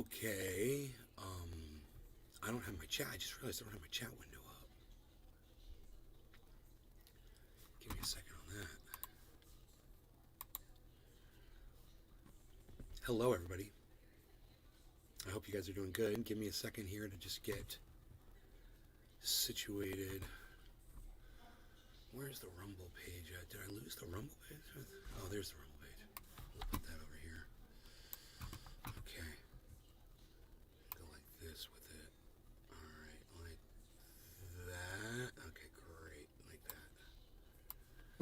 Okay. I don't have my chat. I just realized I don't have my chat window up. Give me a second on that. Hello, everybody. I hope you guys are doing good. Give me a second here to just get situated. Where's the Rumble page at? Did I lose the Rumble page? Oh, there's the Rumble page. We'll put that over here. Okay. Go like this with it. Alright, like that. Okay, great. Like that.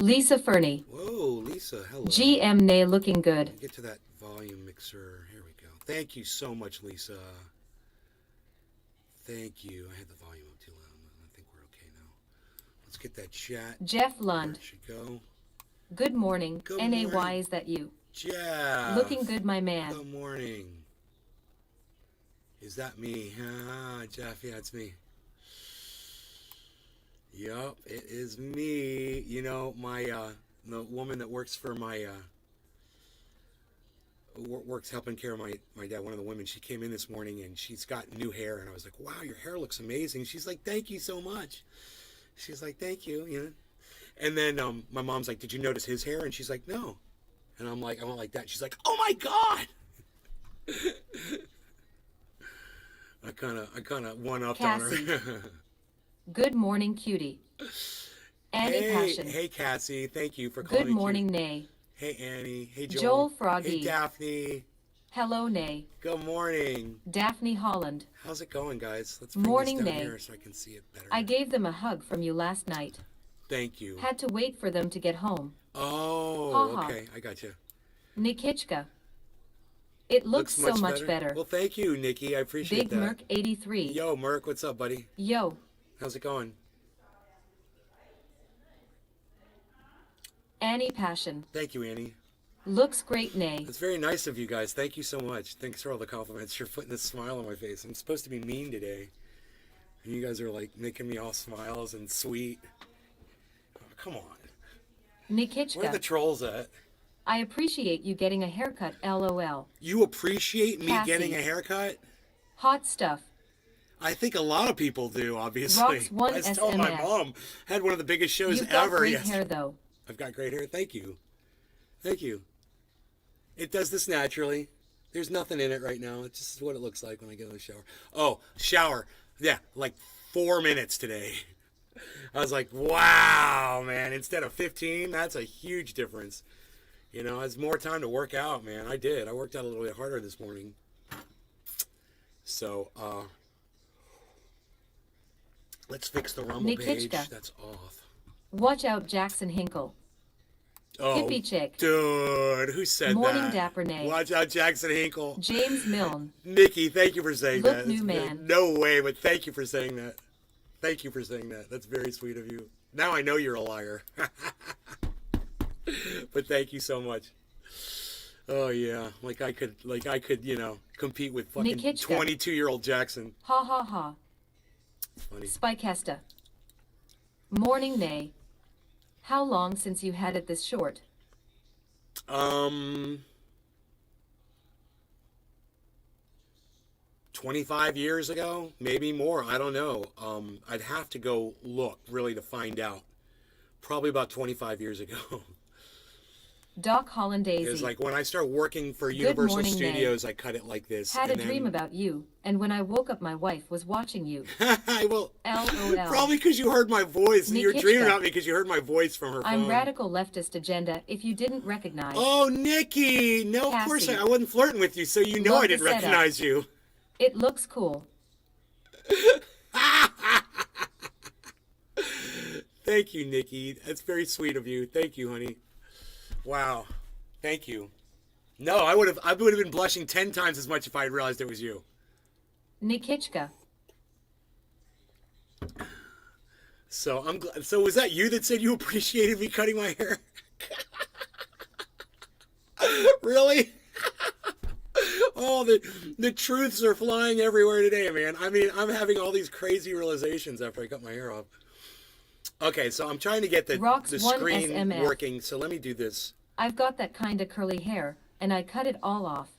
Lisa Fernie. Whoa, Lisa, hello. GM Nay looking good. Get to that volume mixer. Here we go. Thank you so much, Lisa. Thank you. I had the volume up too loud. I think we're okay now. Let's get that chat. Jeff Lund. There it should go. Good morning. Good NAY, morning. is that you? Jeff. Looking good, my man. Good morning. Is that me? Ah, Jeff, yeah, it's me. Yup, it is me. You know, my the woman that works for my works helping care of my dad, one of the women, she came in this morning and she's got new hair, and I was like, wow, your hair looks amazing. She's like, thank you so much. She's like, thank you, you know. And then my mom's like, did you notice his hair? And she's like, no. And I'm like, I went like that. She's like, oh my God. I kind of one-upped on her. Good morning, cutie. Annie Passion. Hey, Cassie. Thank you for calling Good me morning, cute. Nay. Hey, Annie. Hey, Joel. Joel Froggy. Hey, Daphne. Hello, Nay. Good morning. Daphne Holland. How's it going, guys? Let's bring Morning, this down Nay. here so I can see it better. I gave them a hug from you last night. Thank you. Had to wait for them to get home. Oh, Ha ha. okay. I got you. Nikichka. It looks so much better. Well, thank you, Nikki. I appreciate Big that. Merc 83. Yo, Merc, what's up, buddy? Yo. How's it going? Annie Passion. Thank you, Annie. Looks great, Nay. It's very nice of you guys. Thank you so much. Thanks for all the compliments. You're putting this smile on my face. I'm supposed to be mean today. And you guys are like making me all smiles and sweet. Oh, come on. Nikichka. Where are the trolls at? I appreciate you getting a haircut, LOL. You appreciate me Cassie. getting a haircut? Hot stuff. I think a lot of people do, obviously. Rocks one I was telling my SMS. mom, had one of the biggest shows You've got ever great yesterday. hair, though. I've got great hair. Thank you. Thank you. It does this naturally. There's nothing in it right now. It's just what it looks like when I get in the shower. Oh, shower. Yeah, like 4 minutes today. I was like, wow, man. Instead of 15, that's a huge difference. You know, it's more time to work out, man. I did. I worked out a little bit harder this morning. So, let's fix the Rumble page. Nikichka. That's off. Watch out, Jackson Hinkle. Oh, Hippie chick. dude, who said Morning, that? Dapper Nay. Watch out, Jackson Hinkle. James Milne. Nikki, thank you for saying Look, that. new That's man. No way, but thank you for saying that. Thank you for saying that. That's very sweet of you. Now I know you're a liar. But thank you so much. Oh yeah, like I could, you know, compete with fucking Nikichka. 22-year-old Jackson. Ha ha ha. It's funny. Spikesta. Morning, Nay. How long since you had it this short? 25 years ago, maybe more. I don't know. I'd have to go look really to find out. Probably about 25 years ago. Doc Hollandaise. It's like when I start working for Universal morning, Studios, I cut it like this. Had a and dream then... about you, and when I woke up, my wife was watching you. Well, LOL. probably because you heard my voice. You're dreaming Nikichka. about me because you heard my voice from her I'm phone. radical leftist agenda. If you didn't recognize. Oh, Nikki! No, of course Cassie. I wasn't flirting with you, so you know Love I the didn't setup. recognize you. It looks cool. Thank you, Nikki. That's very sweet of you. Thank you, honey. Wow. Thank you. No, I would have been blushing 10 times as much if I had realized it was you. Nikichka. So I'm glad. So was that you that said you appreciated me cutting my hair? Really? Oh, the truths are flying everywhere today, man. I mean, I'm having all these crazy realizations after I cut my hair off. Okay, so I'm trying to get the screen SMF. working. So let me do this. I've got that kinda curly hair, and I cut it all off.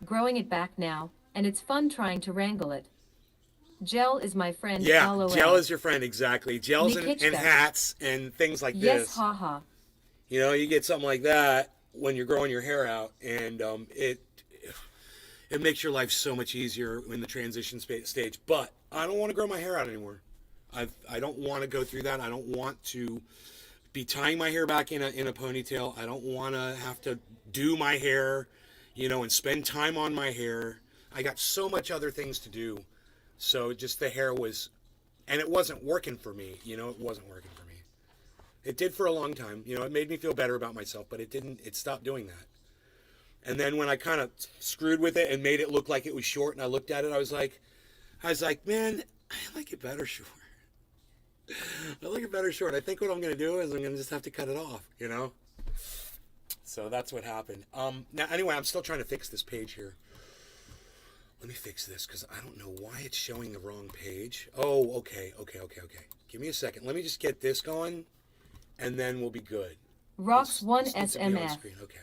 Growing it back now, and it's fun trying to wrangle it. Gel is my friend, Yeah, LOL. gel is your friend, exactly. Gels and Nikitschka. hats and things like Yes, this. haha. You know, you get something like that when you're growing your hair out, and it makes your life so much easier in the transition stage. But I don't want to grow my hair out anymore. I don't want to go through that. I don't want to be tying my hair back in a ponytail. I don't want to have to do my hair, you know, and spend time on my hair. I got so much other things to do. So just the hair was, and it wasn't working for me. You know, it wasn't working for me. It did for a long time. You know, it made me feel better about myself, but it didn't, it stopped doing that. And then when I kind of screwed with it and made it look like it was short and I looked at it, I was like, man, I like it better short. I like it better short. I think what I'm going to do is I'm going to just have to cut it off, you know? So that's what happened. Now, anyway, I'm still trying to fix this page here. Let me fix this because I don't know why it's showing the wrong page. Oh, okay. Give me a second. Let me just get this going, and then we'll be good. Rocks one This needs to be on SMF. screen. Okay.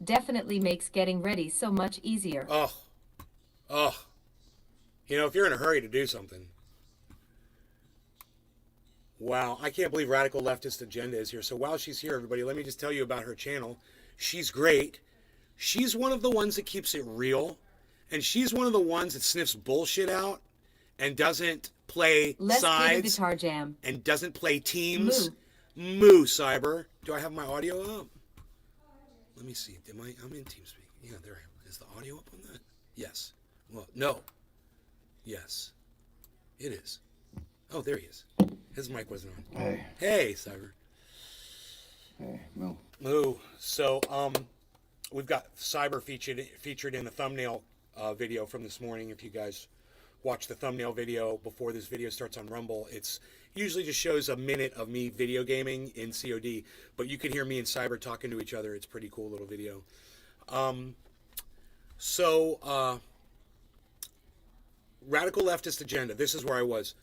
Definitely makes getting ready so much easier. Oh. You know, if you're in a hurry to do something. Wow, I can't believe Radical Leftist Agenda is here. So while she's here, everybody, let me just tell you about her channel. She's great. She's one of the ones that keeps it real. And she's one of the ones that sniffs bullshit out and doesn't play Let's get a sides guitar jam. and doesn't play teams. Moo, Cyber. Do I have my audio up? Let me see. I'm in TeamSpeak. Yeah, there I am. Is the audio up on that? Yes. Well, no. Yes. It is. Oh, there he is. His mic wasn't on. Hey. Hey, Cyber. Hey, Moo. Moo. So, we've got Cyber featured in the thumbnail video from this morning. If you guys watch the thumbnail video before this video starts on Rumble, it's usually just shows a minute of me video gaming in COD, but you can hear me and Cyber talking to each other. It's a pretty cool little video. Radical Leftist Agenda. This is where I was.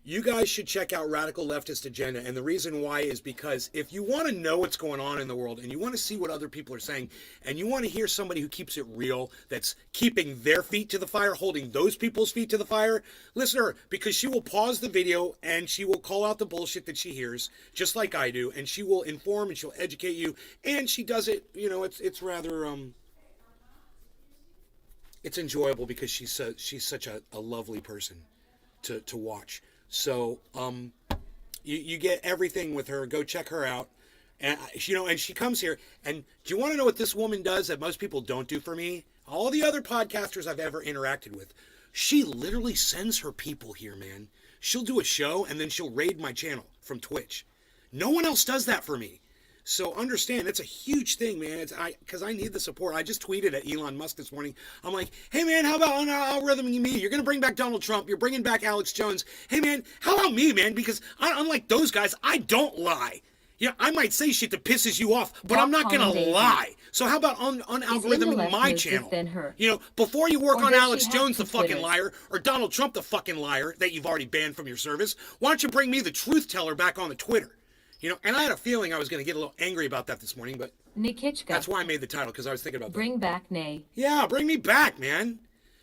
You guys should check out Radical Leftist Agenda, and the reason why is because if you want to know what's going on in the world and you want to see what other people are saying and you want to hear somebody who keeps it real, that's keeping their feet to the fire, holding those people's feet to the fire, listen to her, because she will pause the video and she will call out the bullshit that she hears, just like I do, and she will inform and she'll educate you, and she does it, you know, it's rather, it's enjoyable because she's such a lovely person to watch. So, you get everything with her. Go check her out. And, you know, and she comes here. And do you want to know what this woman does that most people don't do for me? All the other podcasters I've ever interacted with, she literally sends her people here, man. She'll do a show and then she'll raid my channel from Twitch. No one else does that for me. So understand, it's a huge thing, man. Because I need the support. I just tweeted at Elon Musk this morning. I'm like, hey, man, how about on Algorithm Me? You're going to bring back Donald Trump. You're bringing back Alex Jones. Hey, man, how about me, man? Because unlike those guys, I don't lie. Yeah, I might say shit that pisses you off, but I'm not going to lie. So how about on Algorithm my channel? You know, before you work on Alex Jones, the fucking liar, or Donald Trump, the fucking liar that you've already banned from your service, why don't you bring me, the truth teller, back on the Twitter? You know, and I had a feeling I was going to get a little angry about that this morning, but Nikitschka. That's why I made the title, because I was thinking about that. Bring back Nay. Yeah, bring me back, man.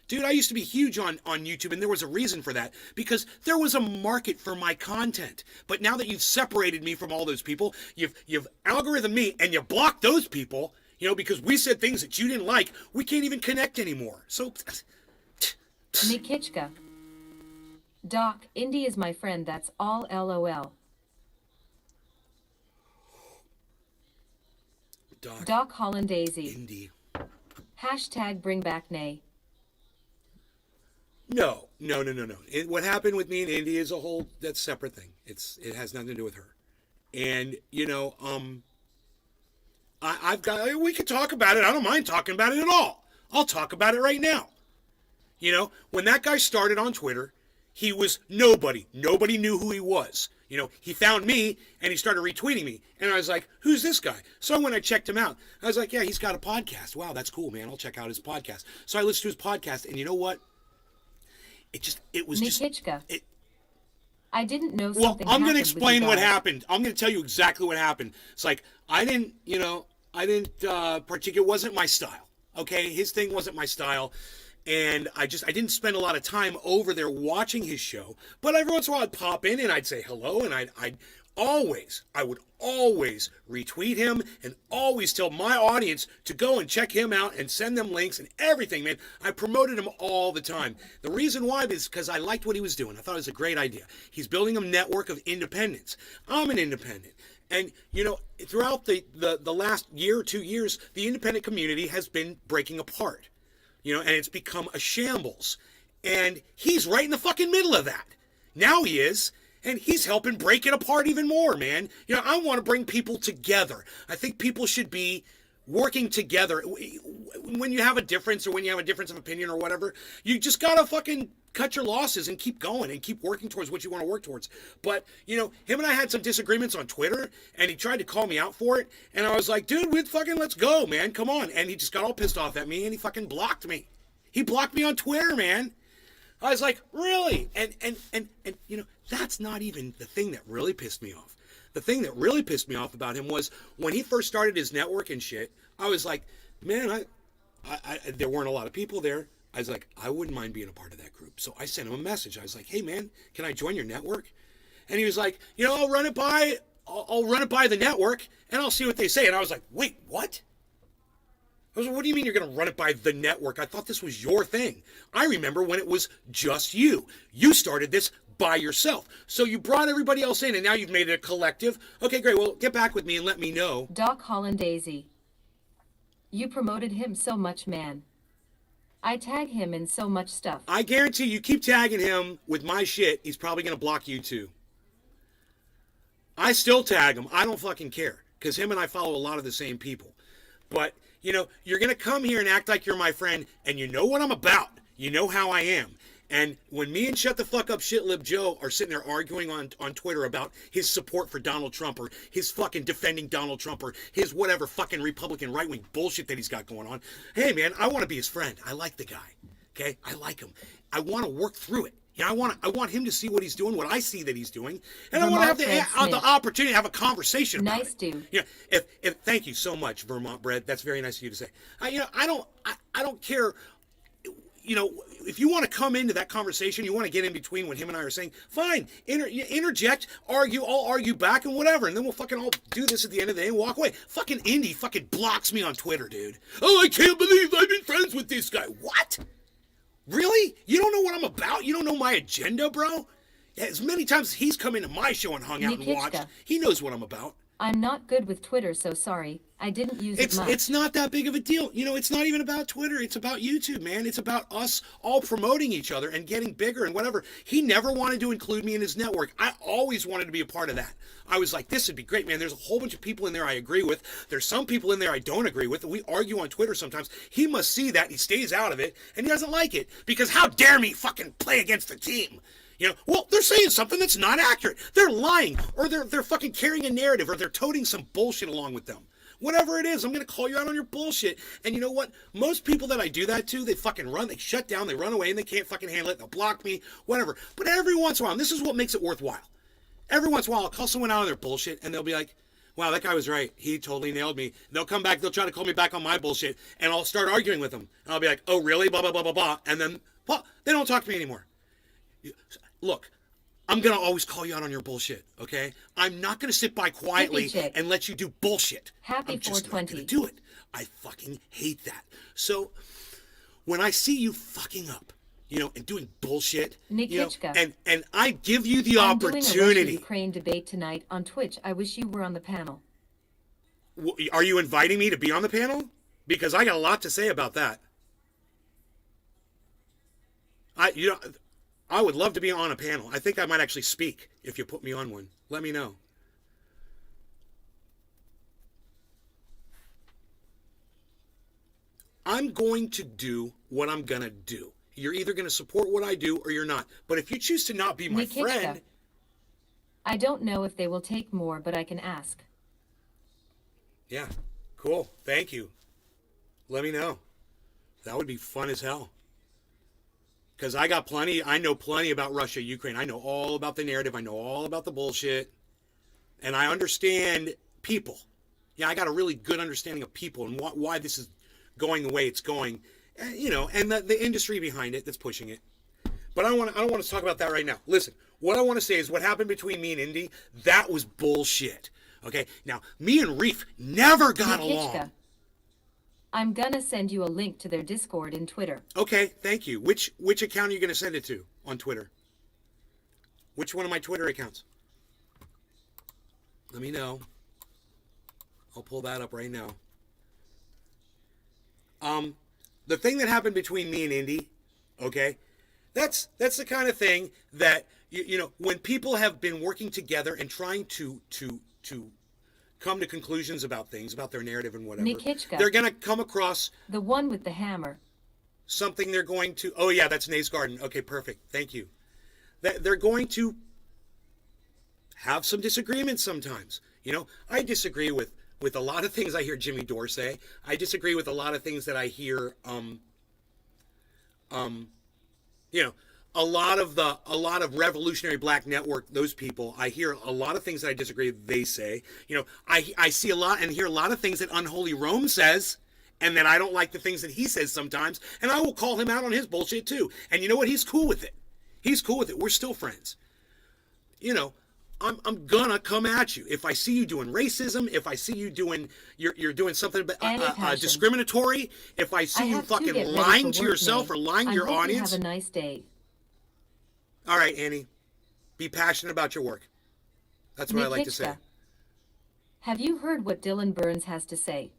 Dude, I used to be huge on YouTube, and there was a reason for that, because there was a market for my content. But now that you've separated me from all those people, you've algorithm me, and you blocked those people, you know, because we said things that you didn't like, we can't even connect anymore. So, Nikitschka. Doc, Indy is my friend, that's all LOL. Doc Hollandaisy. Indy. Hashtag bring back Nay. No. What happened with me and Indy is a whole, that's a separate thing. It has nothing to do with her. And, you know, we could talk about it. I don't mind talking about it at all. I'll talk about it right now. You know, when that guy started on Twitter, he was nobody. Nobody knew who he was. You know, he found me and he started retweeting me. And I was like, who's this guy? So when I checked him out, I was like, yeah, he's got a podcast. Wow, that's cool, man. I'll check out his podcast. So I listened to his podcast, and you know what? It was Nikitschka. just... I didn't know Well, something I'm going to happened explain with what you guys. happened. I'm going to tell you exactly what happened. It's like, I didn't, it wasn't my style. Okay, his thing wasn't my style. And I didn't spend a lot of time over there watching his show. But every once in a while I'd pop in and I'd say hello, and I would always retweet him and always tell my audience to go and check him out and send them links and everything, man. I promoted him all the time. The reason why is because I liked what he was doing. I thought it was a great idea. He's building a network of independents. I'm an independent. And, throughout the last year or 2 years, the independent community has been breaking apart. And it's become a shambles. And he's right in the fucking middle of that. Now he is. And he's helping break it apart even more, man. I want to bring people together. I think people should be working together. When you have a difference or when you have a difference of opinion or whatever, you just got to fucking cut your losses and keep going and keep working towards what you want to work towards. But, him and I had some disagreements on Twitter, and he tried to call me out for it. And I was like, dude, let's go, man. Come on. And he just got all pissed off at me, and he fucking blocked me. He blocked me on Twitter, man. I was like, really? And that's not even the thing that really pissed me off. The thing that really pissed me off about him was when he first started his network and shit, I was like, man, there weren't a lot of people there. I was like, I wouldn't mind being a part of that group. So I sent him a message. I was like, hey, man, can I join your network? And he was like, I'll run it by the network and I'll see what they say. And I was like, wait, what? I was like, what do you mean you're going to run it by the network? I thought this was your thing. I remember when it was just you. You started this by yourself. So you brought everybody else in and now you've made it a collective. Okay, great. Well, get back with me and let me know. Doc Holland Daisy. You promoted him so much, man. I tag him in so much stuff. I guarantee you keep tagging him with my shit, he's probably going to block you too. I still tag him. I don't fucking care because him and I follow a lot of the same people. But, you're going to come here and act like you're my friend and you know what I'm about. You know how I am. And when me and Shut the Fuck Up Shitlib Joe are sitting there arguing on Twitter about his support for Donald Trump or his fucking defending Donald Trump or his whatever fucking Republican right-wing bullshit that he's got going on, hey, man, I want to be his friend. I like the guy. Okay? I like him. I want to work through it. I want him to see what he's doing, what I see that he's doing, and I want to have the opportunity to have a conversation about it. Nice dude. If thank you so much, Vermont Bread. That's very nice of you to say. I don't care. If you want to come into that conversation, you want to get in between what him and I are saying, fine. Interject, argue, I'll argue back and whatever, and then we'll fucking all do this at the end of the day and walk away. Fucking Indy fucking blocks me on Twitter, dude. Oh, I can't believe I've been friends with this guy. What? Really? You don't know what I'm about? You don't know my agenda, bro? As many times as he's come into my show and hung out and watched, he knows what I'm about. I'm not good with Twitter, so sorry. I didn't use it much. It's not that big of a deal. It's not even about Twitter. It's about YouTube, man. It's about us all promoting each other and getting bigger and whatever. He never wanted to include me in his network. I always wanted to be a part of that. I was like, this would be great, man. There's a whole bunch of people in there I agree with. There's some people in there I don't agree with. We argue on Twitter sometimes. He must see that. He stays out of it, and he doesn't like it. Because how dare me fucking play against the team? Well, they're saying something that's not accurate. They're lying, or they're fucking carrying a narrative, or they're toting some bullshit along with them. Whatever it is, I'm going to call you out on your bullshit. And you know what? Most people that I do that to, they fucking run, they shut down, they run away, and they can't fucking handle it. They'll block me, whatever. But every once in a while, and this is what makes it worthwhile. Every once in a while, I'll call someone out on their bullshit, and they'll be like, wow, that guy was right. He totally nailed me. They'll come back, they'll try to call me back on my bullshit, and I'll start arguing with them. And I'll be like, oh, really? Blah, blah, blah, blah, blah. And then, well, they don't talk to me anymore. Look, I'm going to always call you out on your bullshit, okay? I'm not going to sit by quietly and let you do bullshit. Happy I'm just 420. not going to do it. I fucking hate that. So when I see you fucking up, and doing bullshit, and I give you the opportunity. I'm doing a Russia-Ukraine debate tonight on Twitch. I wish you were on the panel. Are you inviting me to be on the panel? Because I got a lot to say about that. I would love to be on a panel. I think I might actually speak if you put me on one. Let me know. I'm going to do what I'm going to do. You're either going to support what I do or you're not. But if you choose to not be my friend... I don't know if they will take more, but I can ask. Yeah, cool. Thank you. Let me know. That would be fun as hell. Because I know plenty about Russia, Ukraine. I know all about the narrative. I know all about the bullshit. And I understand people. Yeah, I got a really good understanding of people and why this is going the way it's going, you know, and the industry behind it that's pushing it. But I don't want to talk about that right now. Listen, what I want to say is what happened between me and Indy, that was bullshit. Okay? Now, me and Reef never got along. I'm gonna send you a link to their Discord and Twitter. Okay, thank you. Which account are you going to send it to on Twitter? Which one of my Twitter accounts? Let me know. I'll pull that up right now. The thing that happened between me and Indy, okay, that's the kind of thing that you know, when people have been working together and trying to come to conclusions about things, about their narrative and whatever, they're going to come across the one with the hammer. Something they're going to. Oh yeah, that's Nate's Garden. Okay, perfect. Thank you. They're going to have some disagreements sometimes. You know, I disagree with a lot of things I hear Jimmy Dore say. I disagree with a lot of things that I hear. You know, a lot of Revolutionary Black Network. Those people, I hear a lot of things that I disagree with. They say. You know, I see a lot and hear a lot of things that Unholy Rome says. And then I don't like the things that he says sometimes. And I will call him out on his bullshit too. And you know what? He's cool with it. He's cool with it. We're still friends. You know, I'm gonna come at you. If I see you doing racism, if I see you doing, you're doing something discriminatory, if I see you fucking lying to yourself or lying to your audience. Have a nice day. All right, Annie. Be passionate about your work. That's what I like to say. Have you heard what Dylan Burns has to say?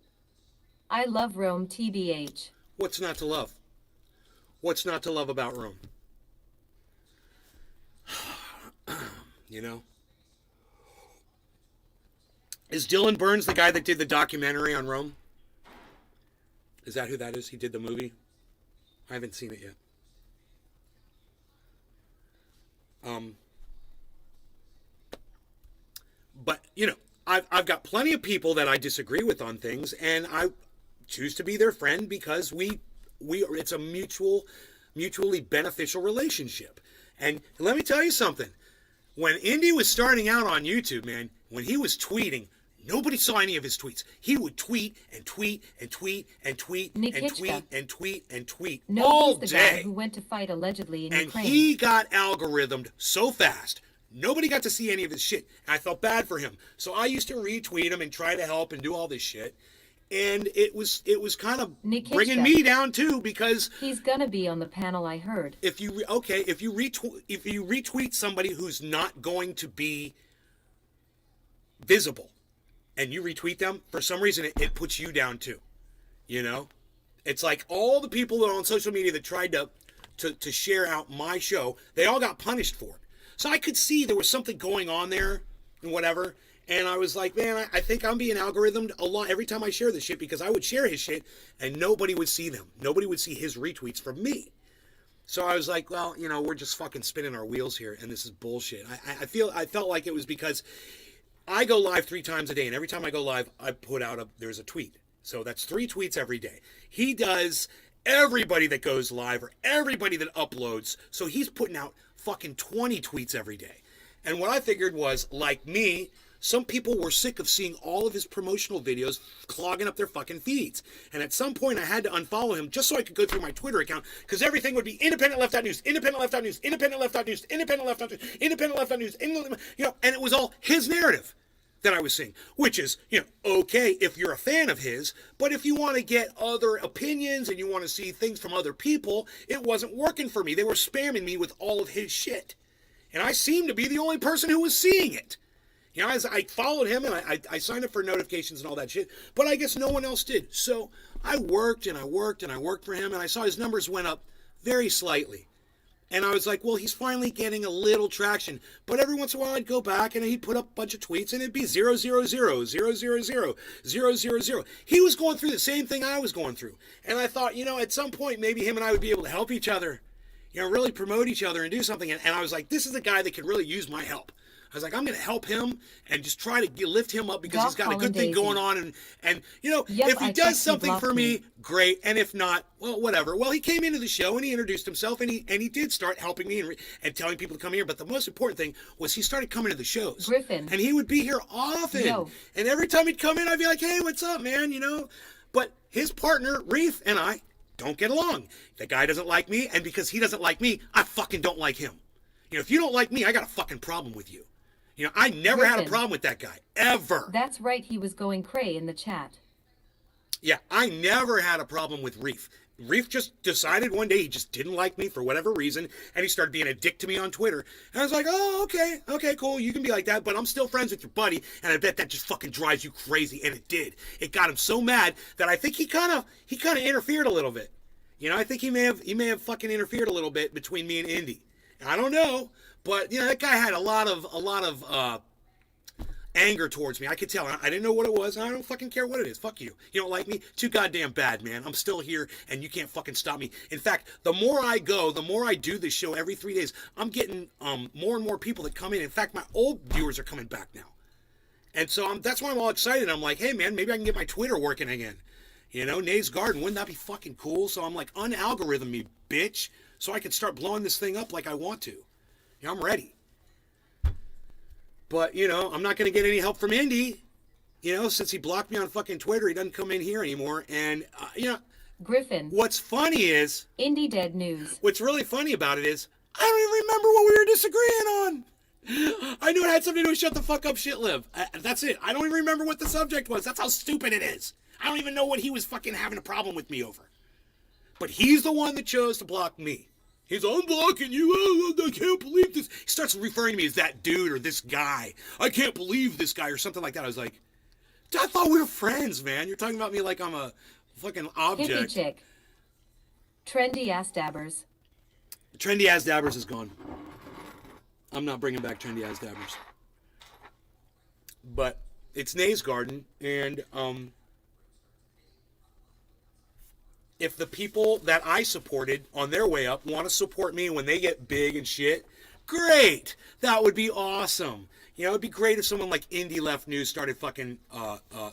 I love Rome, TBH. What's not to love? What's not to love about Rome? You know? Is Dylan Burns the guy that did the documentary on Rome? Is that who that is? He did the movie? I haven't seen it yet. But, you know, I've got plenty of people that I disagree with on things, and I choose to be their friend because it's a mutually beneficial relationship. And let me tell you something. When Indy was starting out on YouTube, man, when he was tweeting, nobody saw any of his tweets. He would tweet and tweet and tweet and tweet and tweet and tweet and tweet all day. He's the guy who went to fight allegedly in Ukraine. And he got algorithmed so fast. Nobody got to see any of his shit. I felt bad for him. So I used to retweet him and try to help and do all this shit. And it was kind of bringing me down too, because he's gonna be on the panel. I heard. If you retweet somebody who's not going to be visible, and you retweet them, for some reason it puts you down too. You know, it's like all the people that are on social media that tried to share out my show, they all got punished for it. So I could see there was something going on there and whatever. And I was like, man, I think I'm being algorithmed a lot every time I share this shit, because I would share his shit and nobody would see them. Nobody would see his retweets from me. So I was like, well, you know, we're just fucking spinning our wheels here and this is bullshit. I felt like it was because I go live 3 times a day, and every time I go live, I put out there's a tweet. So that's 3 tweets every day. He does everybody that goes live or everybody that uploads. So he's putting out fucking 20 tweets every day. And what I figured was, like me, some people were sick of seeing all of his promotional videos clogging up their fucking feeds. And at some point I had to unfollow him just so I could go through my Twitter account, because everything would be independent left out news, independent left out news, independent left out news, independent left out news, independent left out news, you know, and it was all his narrative that I was seeing, which is, you know, okay if you're a fan of his, but if you want to get other opinions and you want to see things from other people, it wasn't working for me. They were spamming me with all of his shit. And I seemed to be the only person who was seeing it. You know, I followed him and I signed up for notifications and all that shit, but I guess no one else did. So I worked and I worked and I worked for him, and I saw his numbers went up very slightly. And I was like, well, he's finally getting a little traction. But every once in a while I'd go back and he'd put up a bunch of tweets and it'd be 000, 000, 000. He was going through the same thing I was going through. And I thought, you know, at some point maybe him and I would be able to help each other, you know, really promote each other and do something. And I was like, this is the guy that could really use my help. I was like, I'm going to help him and just try to lift him up, because he's got a good thing going on. And you know, if he does something for me, great. And if not, well, whatever. Well, he came into the show and he introduced himself, and he did start helping me and telling people to come here. But the most important thing was he started coming to the shows. Griffin. And he would be here often. Yo. And every time he'd come in, I'd be like, hey, what's up, man? You know? But his partner, Reef, and I don't get along. The guy doesn't like me, and because he doesn't like me, I fucking don't like him. You know, if you don't like me, I got a fucking problem with you. You know, I never had a problem with that guy, ever. That's right, he was going cray in the chat. Yeah, I never had a problem with Reef. Reef just decided one day he just didn't like me for whatever reason, and he started being a dick to me on Twitter. And I was like, oh, okay, cool, you can be like that, but I'm still friends with your buddy, and I bet that just fucking drives you crazy, and it did. It got him so mad that I think he kind of interfered a little bit. You know, I think he may have fucking interfered a little bit between me and Indy. I don't know, but you know, that guy had a lot of anger towards me. I could tell. I didn't know what it was, and I don't fucking care what it is. Fuck you. You don't like me? Too goddamn bad, man. I'm still here, and you can't fucking stop me. In fact, the more I go, the more I do this show every 3 days, I'm getting more and more people that come in. In fact, my old viewers are coming back now. And so that's why I'm all excited. I'm like, hey, man, maybe I can get my Twitter working again. You know, Nays Garden, wouldn't that be fucking cool? So I'm like, unalgorithm me, bitch, so I can start blowing this thing up like I want to. You know, I'm ready. But, you know, I'm not going to get any help from Indy. You know, since he blocked me on fucking Twitter, he doesn't come in here anymore. And, you know, Griffin. What's funny is... Indy Dead News. What's really funny about it is, I don't even remember what we were disagreeing on. I knew it had something to do with shut the fuck up, shit live. That's it. I don't even remember what the subject was. That's how stupid it is. I don't even know what he was fucking having a problem with me over. But he's the one that chose to block me. He's unblocking you. Oh, I can't believe this. He starts referring to me as that dude or this guy. I can't believe this guy or something like that. I was like, I thought we were friends, man. You're talking about me like I'm a fucking object. Hippie chick. Trendy ass dabbers. Trendy ass dabbers is gone. I'm not bringing back trendy ass dabbers. But it's Nays Garden, and if the people that I supported on their way up want to support me when they get big and shit, great. That would be awesome. You know, it'd be great if someone like Indie Left News started fucking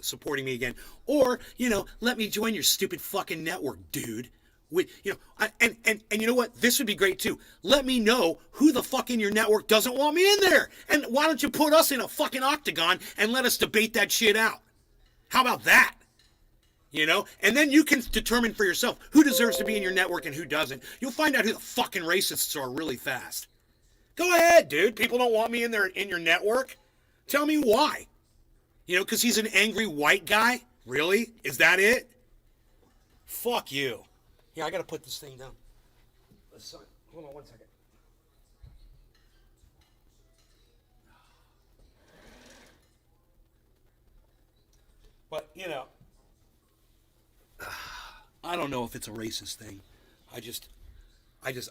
supporting me again. Or, you know, let me join your stupid fucking network, dude. You know, and you know what? This would be great too. Let me know who the fuck in your network doesn't want me in there. And why don't you put us in a fucking octagon and let us debate that shit out? How about that? You know? And then you can determine for yourself who deserves to be in your network and who doesn't. You'll find out who the fucking racists are really fast. Go ahead, dude. People don't want me in your network. Tell me why. You know, because he's an angry white guy? Really? Is that it? Fuck you. Yeah, I gotta put this thing down. Hold on one second. But, you know, I don't know if it's a racist thing.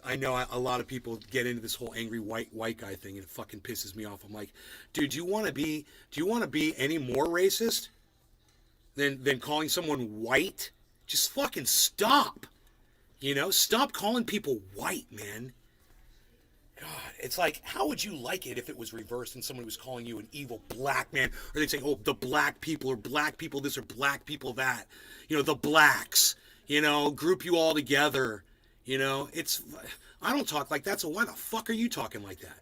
I know a lot of people get into this whole angry white guy thing, and it fucking pisses me off. I'm like, dude, do you want to be any more racist than calling someone white? Just fucking stop. You know, stop calling people white, man. God, it's like, how would you like it if it was reversed and someone was calling you an evil black man? Or they'd say, oh, the black people, or black people this, or black people that. You know, the blacks, you know, group you all together. You know, I don't talk like that, so why the fuck are you talking like that?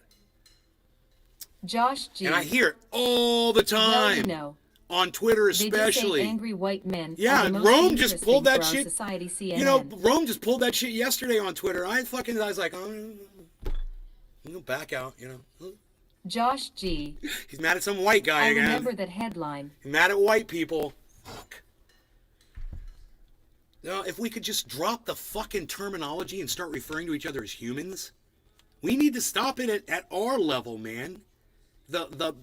Josh G. And I hear it all the time. Well, you know. On Twitter especially. They just say angry white men. Yeah, Rome just pulled that shit. Society, CNN. You know, Rome just pulled that shit yesterday on Twitter. I was like, I'm gonna back out, you know. Josh G. He's mad at some white guy again. I remember that headline. He's mad at white people. Fuck. You know, if we could just drop the fucking terminology and start referring to each other as humans. We need to stop it at our level, man. The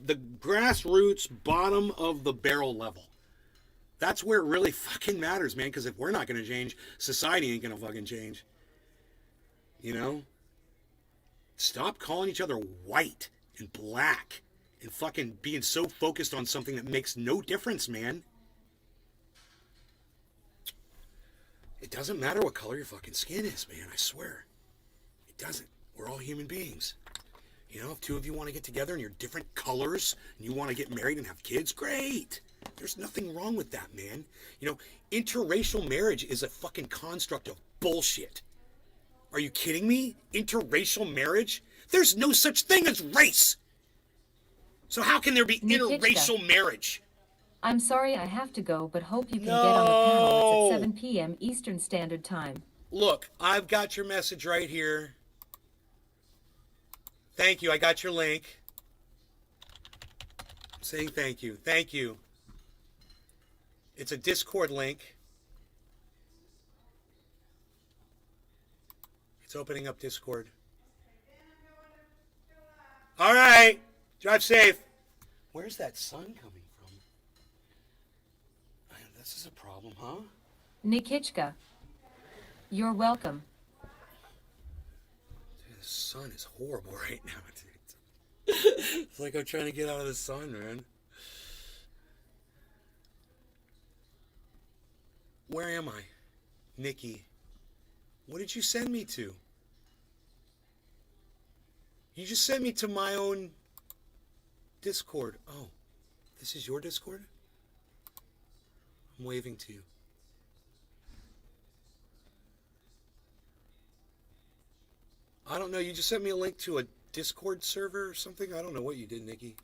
grassroots bottom of the barrel level. That's where it really fucking matters, man, because if we're not going to change, society ain't going to fucking change. You know? Stop calling each other white and black and fucking being so focused on something that makes no difference, man. It doesn't matter what color your fucking skin is, man, I swear. It doesn't. We're all human beings. You know, if two of you want to get together and you're different colors and you want to get married and have kids, great. There's nothing wrong with that, man. You know, interracial marriage is a fucking construct of bullshit. Are you kidding me? Interracial marriage? There's no such thing as race. So how can there be interracial marriage? I'm sorry I have to go, but hope you can get on the panel. It's at No! 7 p.m. Eastern Standard Time. Look, I've got your message right here. Thank you. I got your link. I'm saying thank you. Thank you. It's a Discord link. It's opening up Discord. All right. Drive safe. Where's that sun coming from? Man, this is a problem, huh? Nikichka. You're welcome. Dude, the sun is horrible right now, dude. It's like I'm trying to get out of the sun, man. Where am I? Nikki. What did you send me to? You just sent me to my own Discord. Oh, this is your Discord? I'm waving to you. I don't know. You just sent me a link to a Discord server or something. I don't know what you did, Nikki.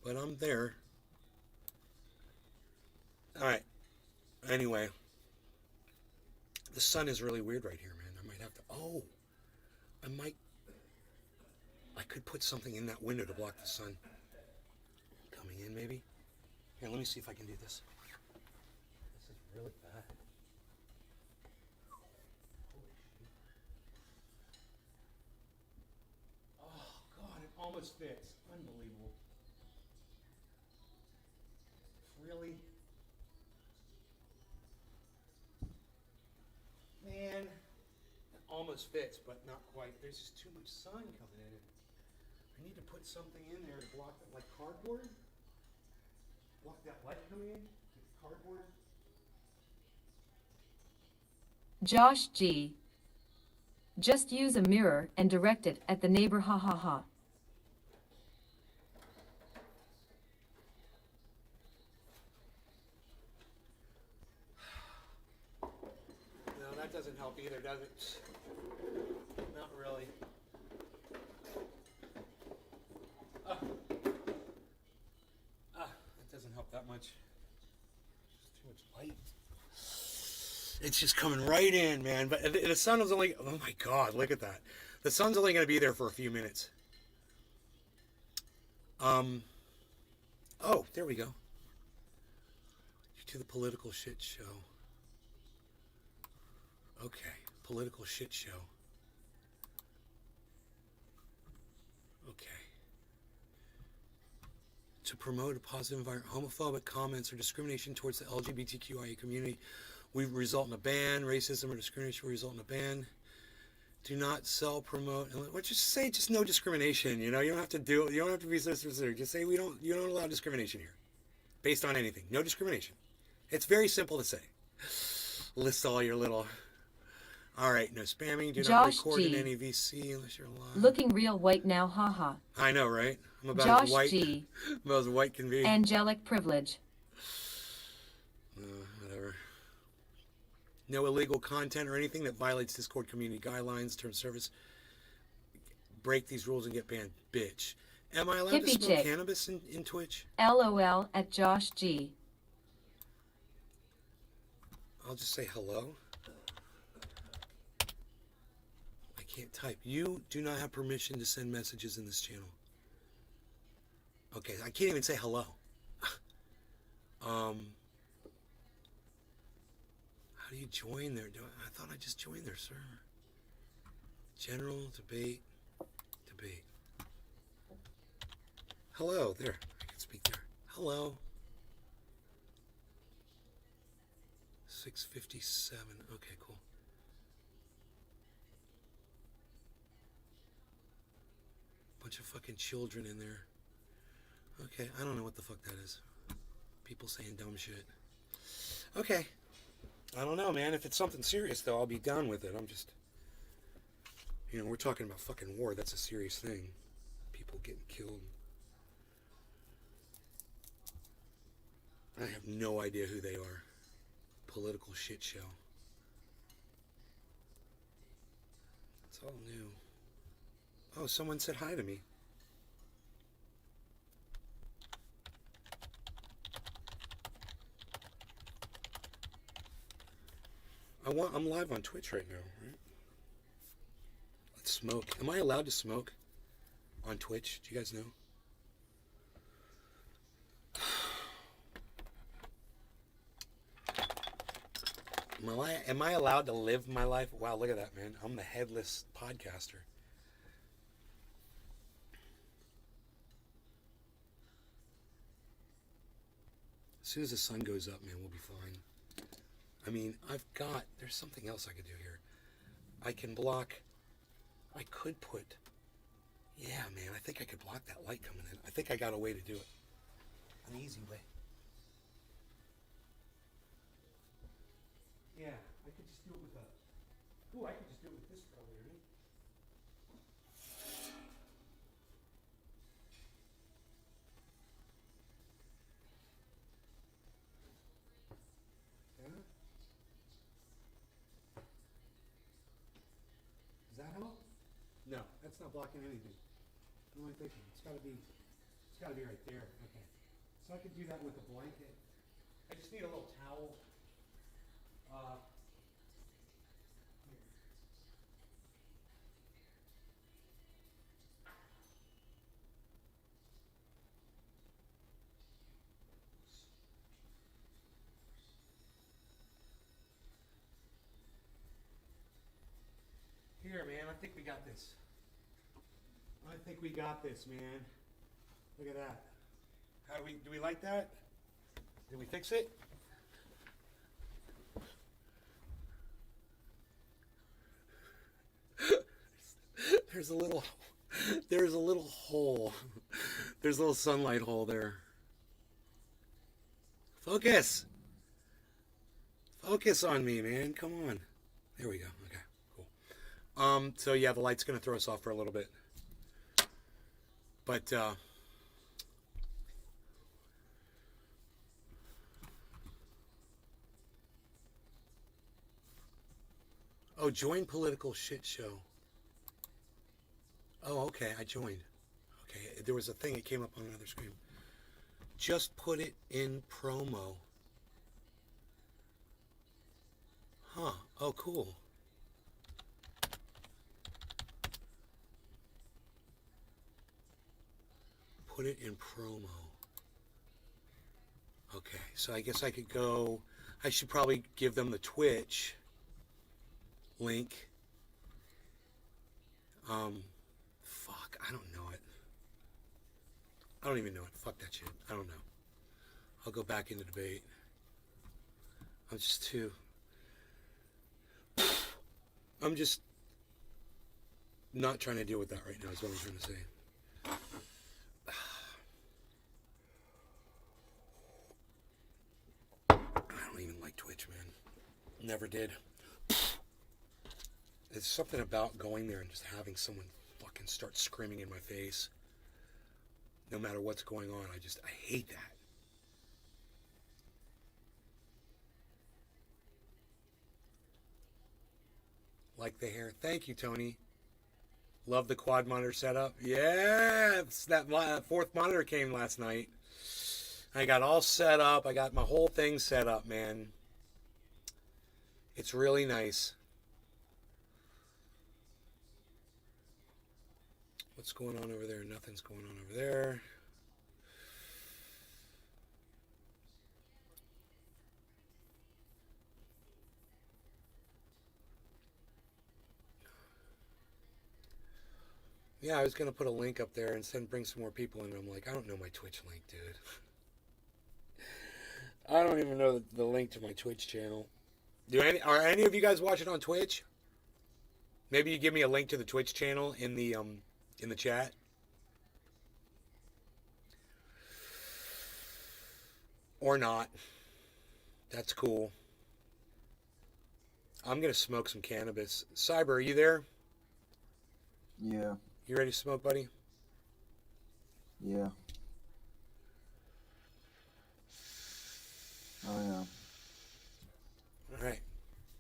But I'm there. Alright. Anyway. The sun is really weird right here, man. I might have to... Oh! I could put something in that window to block the sun. Coming in, maybe? Here, let me see if I can do this. This is really bad. Oh, God, it almost fits. Unbelievable. Really? Man, it almost fits, but not quite. There's just too much sun coming in. I need to put something in there to block it, like cardboard. Block that light coming in with cardboard. Josh G. Just use a mirror and direct it at the neighbor. Ha ha ha. No, that doesn't help either, does it? Not really. That doesn't help that much. Just too much light. It's just coming right in, man. But the sun is only... Oh, my God. Look at that. The sun's only going to be there for a few minutes. Oh, there we go. To the political shit show. Okay. Political shit show. Okay. To promote a positive environment, homophobic comments or discrimination towards the LGBTQIA community will result in a ban. Racism or discrimination will result in a ban. Do not sell, promote, and just say just no discrimination. You know, you don't have to do. You don't have to be so specific. Just say you don't allow discrimination here, based on anything. No discrimination. It's very simple to say. List all your little. All right, no spamming. Do not Josh record G. in any VC unless you're live. Looking real white now. Ha ha. I know, right? I'm about Josh as white. G. About as white can be. Angelic privilege. Whatever. No illegal content or anything that violates Discord community guidelines, terms of service. Break these rules and get banned. Bitch. Am I allowed to Hippie smoke chick. cannabis in Twitch? LOL at Josh G. I'll just say hello. I can't type. You do not have permission to send messages in this channel. Okay, I can't even say hello. How do you join there? I thought I just joined their server. General, debate. Hello, there. I can speak there. Hello. 6:57. Okay, cool. Bunch of fucking children in there. Okay, I don't know what the fuck that is. People saying dumb shit. Okay. I don't know, man. If it's something serious, though, I'll be down with it. I'm just... You know, we're talking about fucking war. That's a serious thing. People getting killed. I have no idea who they are. Political shit show. It's all new. Oh, someone said hi to me. I'm live on Twitch right now, right? Let's smoke. Am I allowed to smoke on Twitch? Do you guys know? Am I allowed to live my life? Wow, look at that, man. I'm the headless podcaster. As soon as the sun goes up, man, we'll be fine. I mean, there's something else I could do here. I can block, I could put, yeah, man, I think I could block that light coming in. I think I got a way to do it. An easy way. Yeah, I could just do it with I could just do it with this probably, right? Yeah? Does that help? No, that's not blocking anything. What am I thinking? It's gotta be right there. Okay. So I could do that with a blanket. I just need a little towel. Here, man, I think we got this. I think we got this, man. Look at that. Do we like that? Did we fix it? There's a little hole. There's a little sunlight hole there. Focus. Focus on me, man. Come on. There we go. Okay, cool. So yeah, the light's gonna throw us off for a little bit. But oh, join political shit show. Oh, okay, I joined. Okay, there was a thing that came up on another screen. Just put it in promo. Huh. Oh, cool. Put it in promo. Okay, so I guess I could go. I should probably give them the Twitch link. Fuck, I don't know it. I don't even know it. Fuck that shit. I don't know. I'll go back into debate. I'm just not trying to deal with that right now is what I'm trying to say. I don't even like Twitch, man. Never did. There's something about going there and just having someone fucking start screaming in my face. No matter what's going on, I hate that. Like the hair. Thank you, Tony. Love the quad monitor setup. Yeah, that fourth monitor came last night. I got all set up. I got my whole thing set up, man. It's really nice. What's going on over there? Nothing's going on over there. Yeah, I was going to put a link up there and bring some more people in. I'm like, I don't know my Twitch link, dude. I don't even know the link to my Twitch channel. Are any of you guys watching on Twitch? Maybe you give me a link to the Twitch channel in the chat. Or not. That's cool. I'm going to smoke some cannabis. Cyber, are you there? Yeah. You ready to smoke, buddy? Yeah. Oh, yeah. All right.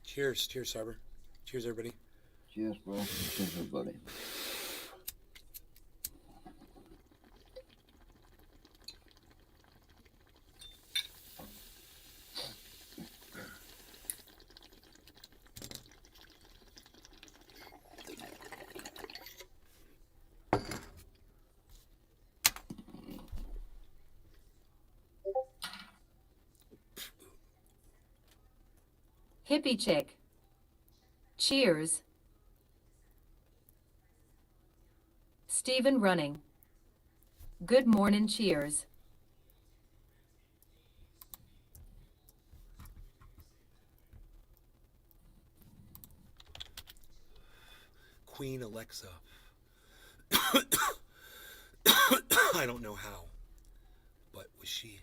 Cheers. Cheers, Cyber. Cheers, everybody. Cheers, bro. Cheers, everybody. Hippie chick. Cheers. Stephen running. Good morning, cheers. Queen Alexa. I don't know how, but was she?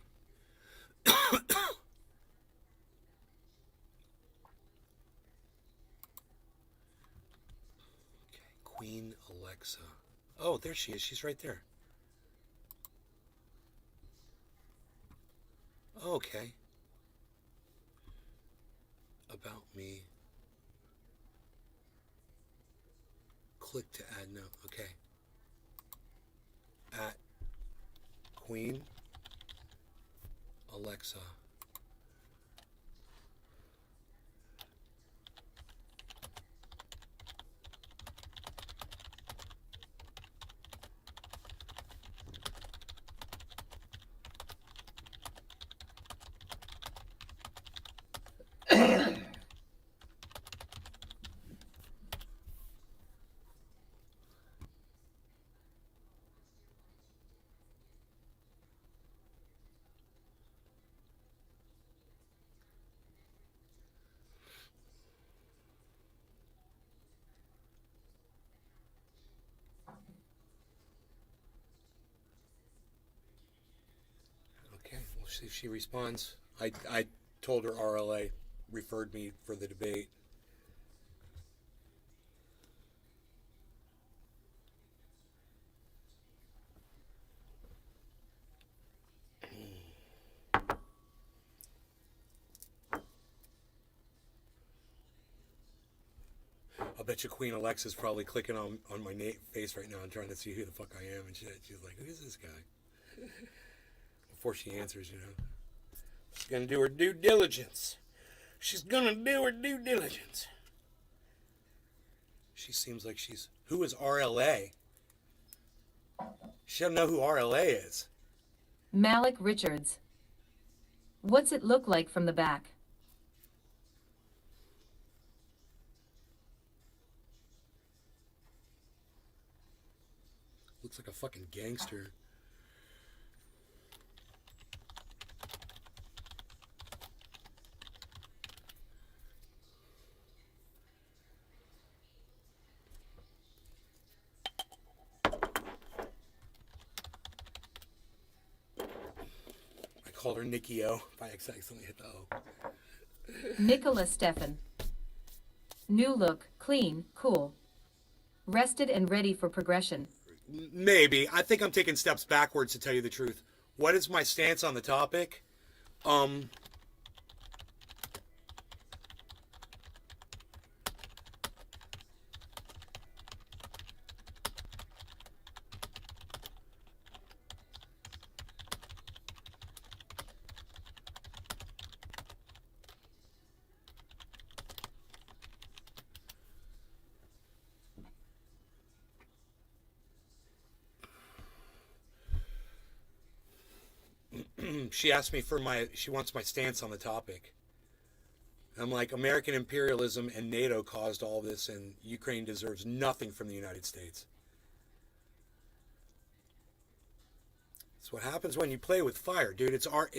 Okay, Queen Alexa. Oh, there she is. She's right there. Okay. About me. Click to add note. Okay. At Queen Alexa. Okay, we'll see if she responds. I told her RLA referred me for the debate. I bet you Queen Alexa's probably clicking on my face right now and trying to see who the fuck I am and shit. She's like, who is this guy? Before she answers, you know. She's gonna do her due diligence. She's gonna do her due diligence. She seems like she's... Who is RLA? She doesn't know who RLA is. Malik Richards. What's it look like from the back? Looks like a fucking gangster. I called her Nikki O. I accidentally hit the O. Nicola Stefan. New look, clean, cool. Rested and ready for progression. Maybe. I think I'm taking steps backwards, to tell you the truth. What is my stance on the topic? She asked me she wants my stance on the topic. I'm like, American imperialism and NATO caused all this, and Ukraine deserves nothing from the United States. It's what happens when you play with fire, dude. It's our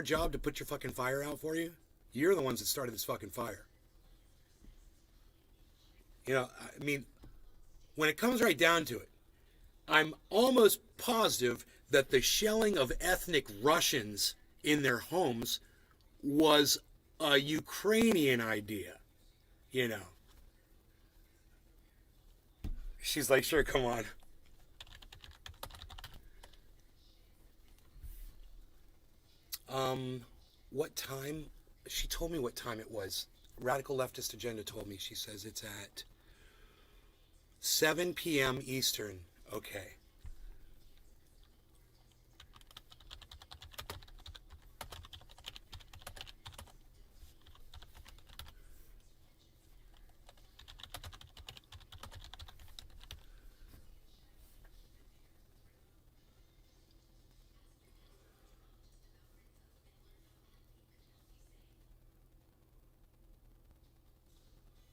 job to put your fucking fire out for you. You're the ones that started this fucking fire. You know, I mean, when it comes right down to it, I'm almost positive that the shelling of ethnic Russians in their homes was a Ukrainian idea, you know. She's like, sure, come on. What time? She told me what time it was. Radical Leftist Agenda told me. She says it's at 7 p.m. Eastern. Okay.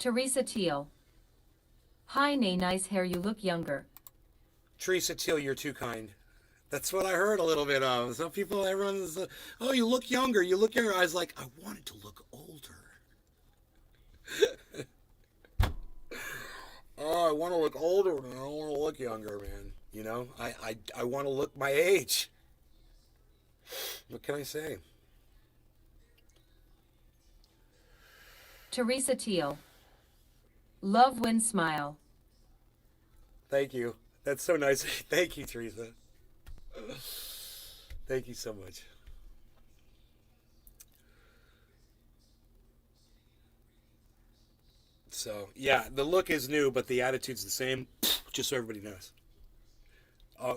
Teresa Teal. Hi, Nay, nice hair, you look younger. Teresa Till, you're too kind. That's what I heard a little bit of. Some people, everyone's, oh, you look younger, you look younger. I was like, I wanted to look older. Oh, I want to look older, man. I don't want to look younger, man. You know, I want to look my age. What can I say? Teresa Teal. Love when smile. Thank you. That's so nice. Thank you, Teresa. Thank you so much. So, yeah, the look is new, but the attitude's the same, just so everybody knows.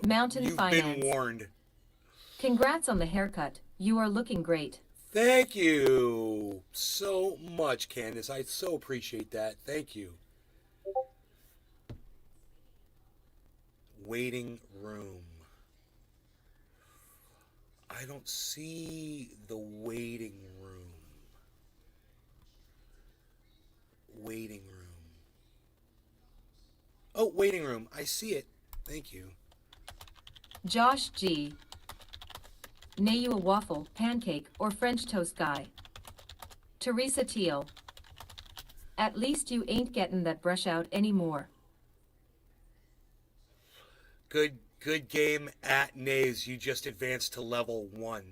Mountain You've Finance. been warned. Congrats on the haircut. You are looking great. Thank you so much, Candace. I so appreciate that. Thank you. Waiting room. I don't see the waiting room. Waiting room. Oh, waiting room. I see it. Thank you. Josh G. Nay, you a waffle, pancake, or French toast guy? Teresa Teal. At least you ain't getting that brush out anymore. Good game at Nays. You just advanced to level 1.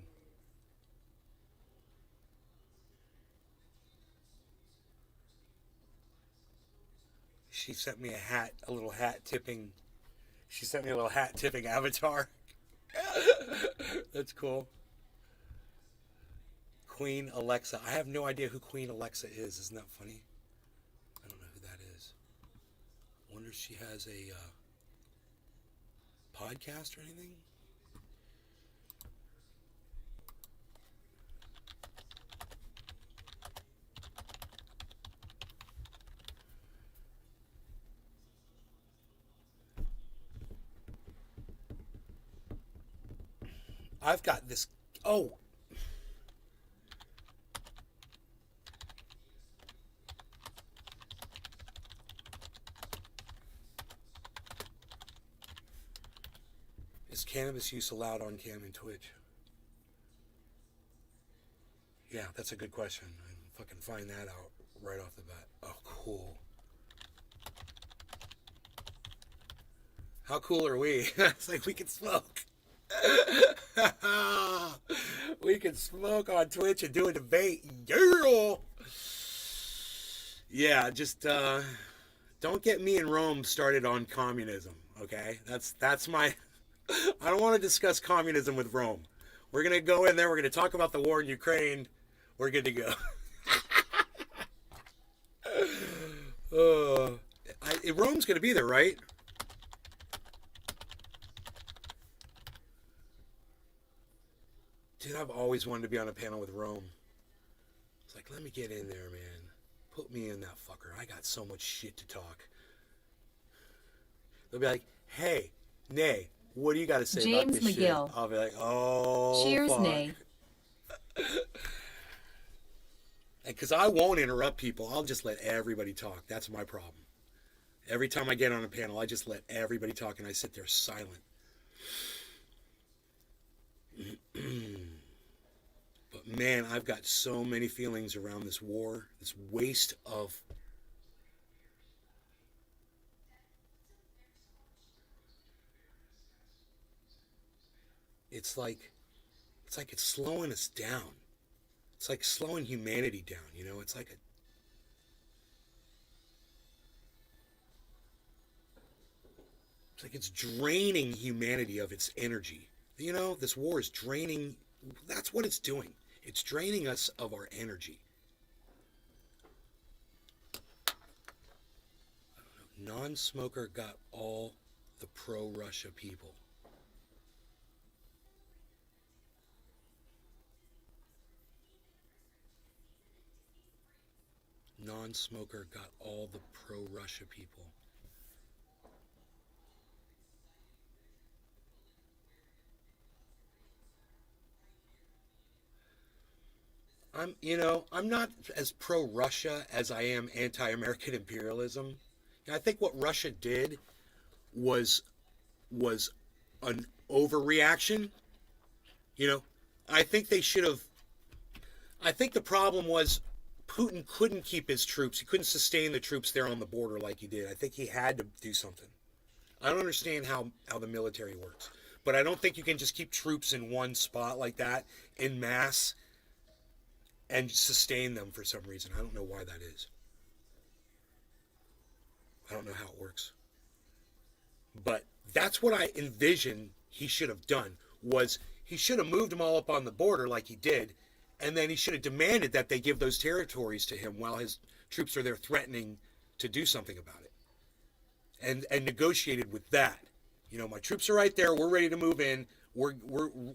She sent me a hat, a little hat tipping. She sent me a little hat tipping avatar. That's cool. Queen Alexa. I have no idea who Queen Alexa is. Isn't that funny? I don't know who that is. Wonder if she has a podcast or anything? I've got this. Oh. Is cannabis use allowed on cam and Twitch? Yeah, that's a good question. I fucking find that out right off the bat. Oh, cool. How cool are we? It's like we can smoke. We can smoke on Twitch and do a debate. Yeah. Yeah, just don't get me and Rome started on communism, okay? That's my I don't want to discuss communism with Rome. We're going to go in there, we're going to talk about the war in Ukraine. We're good to go. Rome's going to be there, right? Dude, I've always wanted to be on a panel with Rome. It's like, let me get in there, man. Put me in that fucker. I got so much shit to talk. They'll be like, hey, Nay, what do you got to say about James this McGill. shit? I'll be like, oh, Cheers, fuck. Nay. Because I won't interrupt people. I'll just let everybody talk. That's my problem. Every time I get on a panel, I just let everybody talk and I sit there silent. But man, I've got so many feelings around this war, this waste of it's like it's slowing us down. It's like slowing humanity down, you know? It's like it's draining humanity of its energy. You know, this war is draining. That's what it's doing. It's draining us of our energy. Non-smoker got all the pro-Russia people. Non-smoker got all the pro-Russia people. I'm not as pro-Russia as I am anti-American imperialism. I think what Russia did was an overreaction. You know, I think they should have. I think the problem was Putin couldn't keep his troops. He couldn't sustain the troops there on the border like he did. I think he had to do something. I don't understand how the military works, but I don't think you can just keep troops in one spot like that in mass and sustain them for some reason. I don't know why that is. I don't know how it works. But that's what I envision he should have done, was he should have moved them all up on the border like he did, and then he should have demanded that they give those territories to him while his troops are there threatening to do something about it. And negotiated with that. My troops are right there. We're ready to move in. We're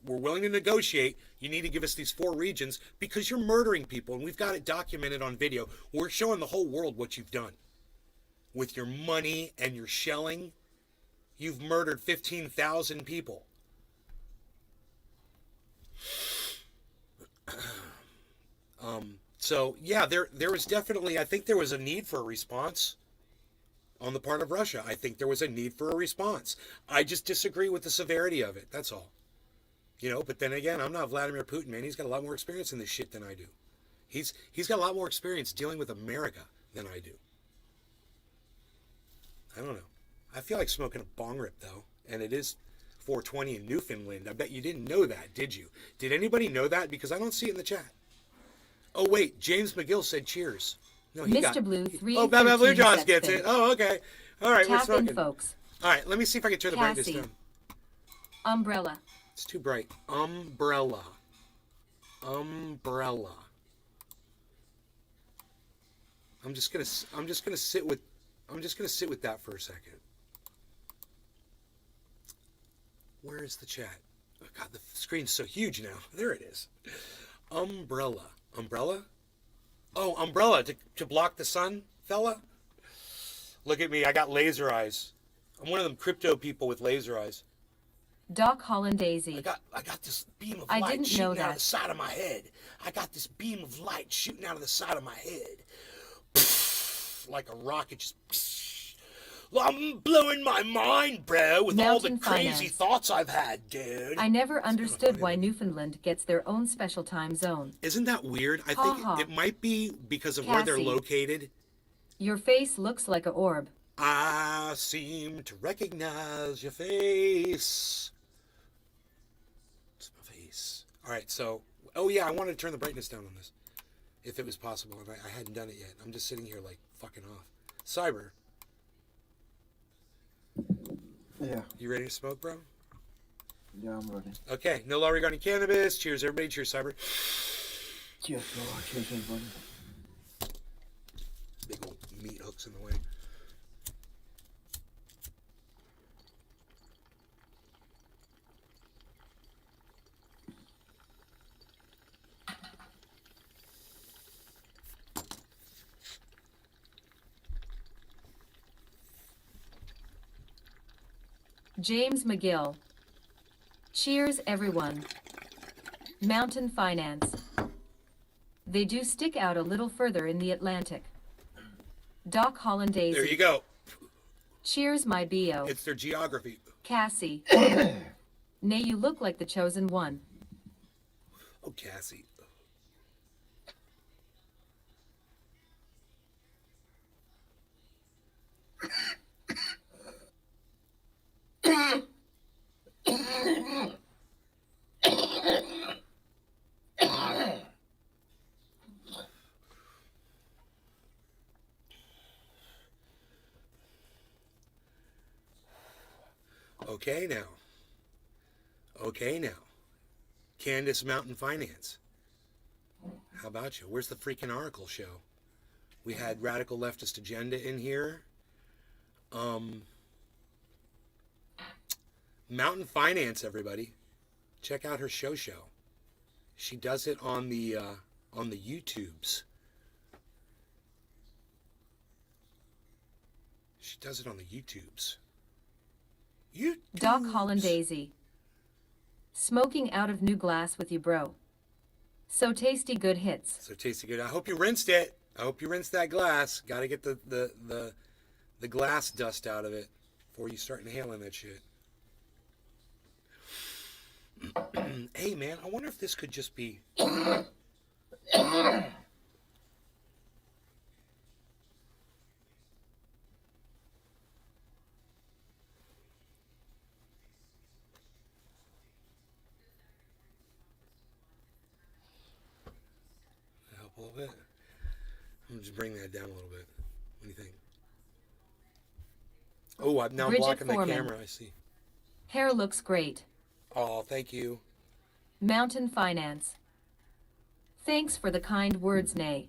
willing to negotiate. You need to give us these 4 regions because you're murdering people, and we've got it documented on video. We're showing the whole world what you've done. With your money and your shelling, you've murdered 15,000 people. So yeah, there was definitely, I think there was a need for a response on the part of Russia. I think there was a need for a response. I just disagree with the severity of it. That's all. But then again, I'm not Vladimir Putin, man. He's got a lot more experience in this shit than I do. He's got a lot more experience dealing with America than I do. I don't know. I feel like smoking a bong rip, though. And it is 420 in Newfoundland. I bet you didn't know that, did you? Did anybody know that? Because I don't see it in the chat. Oh, wait. James McGill said cheers. No, he Mr. Blue, 3 Oh, Baba Blue Jaws gets it. Oh, okay. All right, we're Tap in, smoking. folks. All right, let me see if I can turn the brightness Cassie. down. Umbrella. It's too bright. Umbrella. I'm just gonna sit with that for a second. Where is the chat? Oh God, the screen's so huge now. There it is. Umbrella. Oh, umbrella to block the sun, fella. Look at me. I got laser eyes. I'm one of them crypto people with laser eyes. Doc Hollandaisy. I got this beam of I light didn't know shooting out that. of the side of my head. I got this beam of light shooting out of the side of my head. Like a rocket just... I'm blowing my mind, bro, with all the Mountain crazy finance. thoughts I've had, dude. I never understood why Newfoundland gets their own special time zone. Isn't that weird? I Ha think ha. it might be because of where they're Cassie. located. Your face looks like a orb. I seem to recognize your face. It's my face. All right, so... Oh, yeah, I wanted to turn the brightness down on this. If it was possible, and I hadn't done it yet. I'm just sitting here, like, fucking off. Cyber, Yeah. you ready to smoke, bro? Yeah, I'm ready. Okay, no law regarding cannabis. Cheers, everybody. Cheers, Cyber. Cheers, bro. Cheers, everybody. Big old meat hooks in the way. James McGill. Cheers, everyone. Mountain finance. They do stick out a little further in the Atlantic. Doc Hollandaisy. There you go. Cheers, my B.O. It's their geography. Cassie. Nay, you look like the chosen one. Oh, Cassie. Okay now. Candace Mountain Finance. How about you? Where's the freaking Oracle show? We had Radical Leftist Agenda in here. Mountain Finance, everybody. Check out her show. She does it on the YouTubes. She does it on the YouTubes. Doc Hollandaisy. Smoking out of new glass with you, bro. So tasty good hits. So tasty good. I hope you rinsed it. I hope you rinsed that glass. Got to get the glass dust out of it before you start inhaling that shit. Hey man, I wonder if this could just be. Help a little bit. I'm gonna just bring that down a little bit. What do you think? Oh, now I'm Bridget blocking the Foreman. camera. I see. Hair looks great. Oh, thank you. Mountain Finance. Thanks for the kind words, Nay.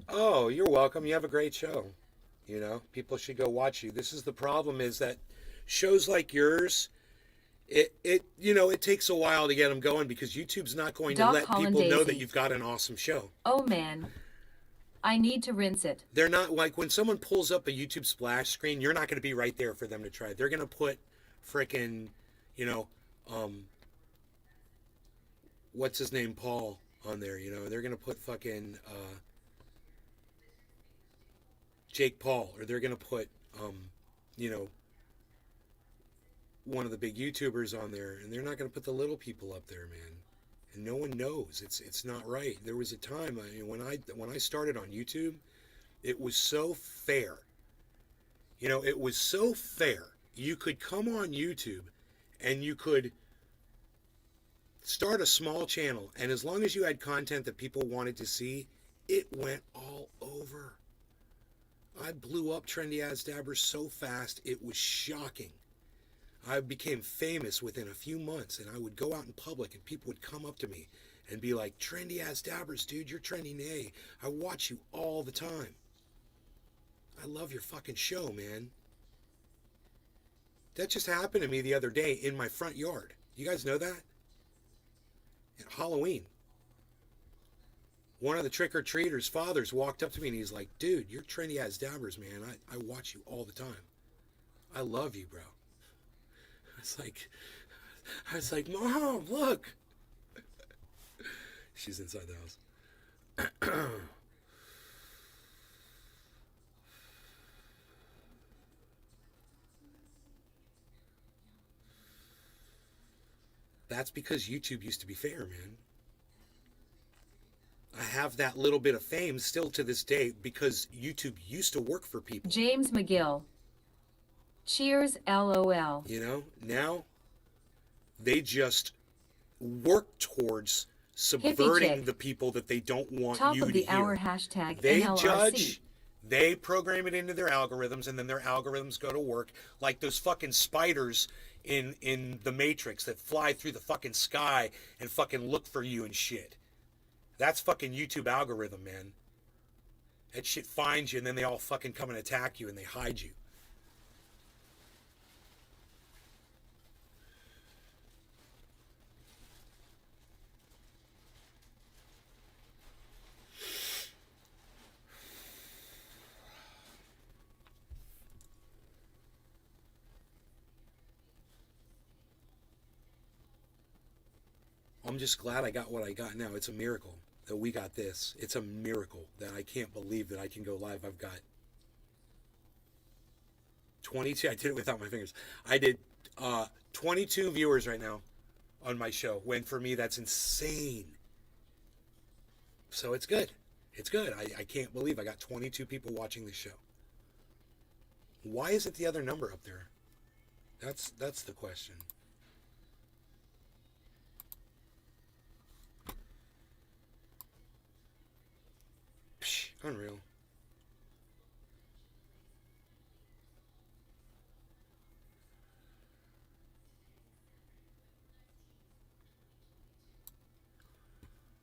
Oh, you're welcome. You have a great show. You know, people should go watch you. This is the problem: is that shows like yours, it takes a while to get them going because YouTube's not going to Doc let Holland people know that Daisy. you've got an awesome show. Oh man. I need to rinse it. They're not like when someone pulls up a YouTube splash screen, you're not going to be right there for them to try. They're going to put frickin', what's his name, Paul, on there. They're going to put fucking Jake Paul, or they're going to put, one of the big YouTubers on there, and they're not going to put the little people up there, man. And no one knows. It's not right. There was a time when I started on YouTube, it was so fair. It was so fair. You could come on YouTube and you could start a small channel, and as long as you had content that people wanted to see, it went all over. I blew up Trendy As Dabbers so fast, it was shocking. I became famous within a few months, and I would go out in public and people would come up to me and be like, Trendy As Dabbers, dude, you're Trendy Nay. I watch you all the time. I love your fucking show, man. That just happened to me the other day in my front yard. You guys know that? At Halloween. One of the trick-or-treaters' fathers walked up to me and he's like, dude, you're Trendy As Dabbers, man. I watch you all the time. I love you, bro. I was like, Mom, look. She's inside the house. That's because YouTube used to be fair, man. I have that little bit of fame still to this day because YouTube used to work for people. James McGill. Cheers, LOL. Now they just work towards Hippie subverting chick. the people that they don't want Top you of to the hear. hour hashtag They NLRC. judge, they program it into their algorithms, and then their algorithms go to work like those fucking spiders in the Matrix that fly through the fucking sky and fucking look for you and shit. That's fucking YouTube algorithm, man. That shit finds you, and then they all fucking come and attack you, and they hide you. I'm just glad I got what I got now. It's a miracle that we got this. It's a miracle that I can't believe that I can go live. I've got 22. I did it without my fingers. I did 22 viewers right now on my show. When for me, that's insane. So it's good. It's good. I can't believe I got 22 people watching this show. Why isn't the other number up there? That's the question. Psh, unreal.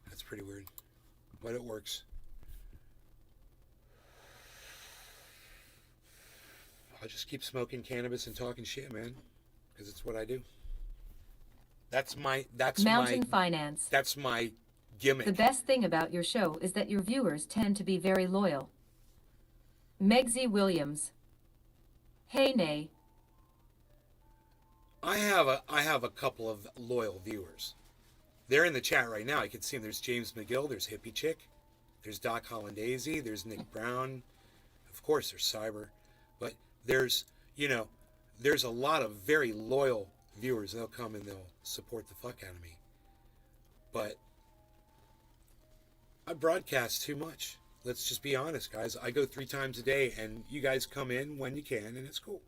That's pretty weird, but it works. I'll just keep smoking cannabis and talking shit, man, because it's what I do. Mountain Finance. That's my gimmick. The best thing about your show is that your viewers tend to be very loyal. Megsy Williams. Hey, Nay. I have a couple of loyal viewers. They're in the chat right now. I can see them. There's James McGill. There's Hippie Chick. There's Doc Hollandaise. There's Nick Brown. Of course, there's Cyber. But there's, there's a lot of very loyal viewers. They'll come and they'll support the fuck out of me. But I broadcast too much. Let's just be honest, guys. I go 3 times a day, and you guys come in when you can, and it's cool.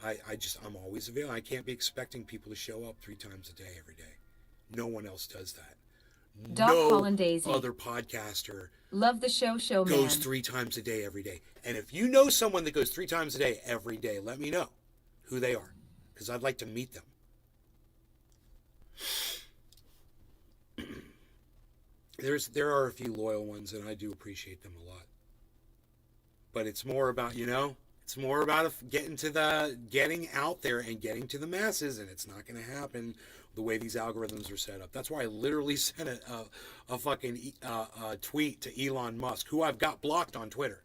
I'm always available. I can't be expecting people to show up 3 times a day every day. No one else does that. Doc No Hollandaise. other podcaster Love the show, man. goes 3 times a day every day. And if you know someone that goes 3 times a day every day, let me know who they are, because I'd like to meet them. There are a few loyal ones, and I do appreciate them a lot. But it's more about, it's more about getting out there and getting to the masses, and it's not going to happen the way these algorithms are set up. That's why I literally sent a fucking tweet to Elon Musk, who I've got blocked on Twitter.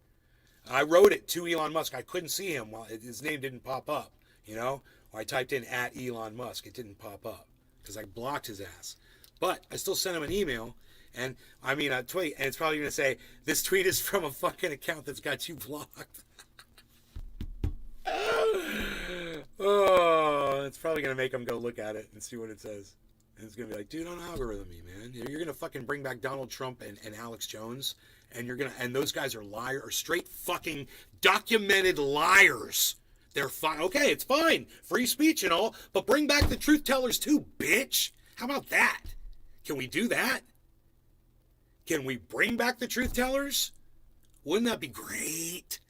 I wrote it to Elon Musk. I couldn't see him while his name didn't pop up, Or I typed in at Elon Musk. It didn't pop up because I blocked his ass. But I still sent him an email. And a tweet, and it's probably going to say, this tweet is from a fucking account that's got you blocked. Oh, it's probably going to make him go look at it and see what it says. And it's going to be like, dude, don't algorithm me, man. You're going to fucking bring back Donald Trump and Alex Jones, and and those guys are straight fucking documented liars. They're fine. Okay, it's fine. Free speech and all, but bring back the truth tellers too, bitch. How about that? Can we do that? Can we bring back the truth tellers? Wouldn't that be great?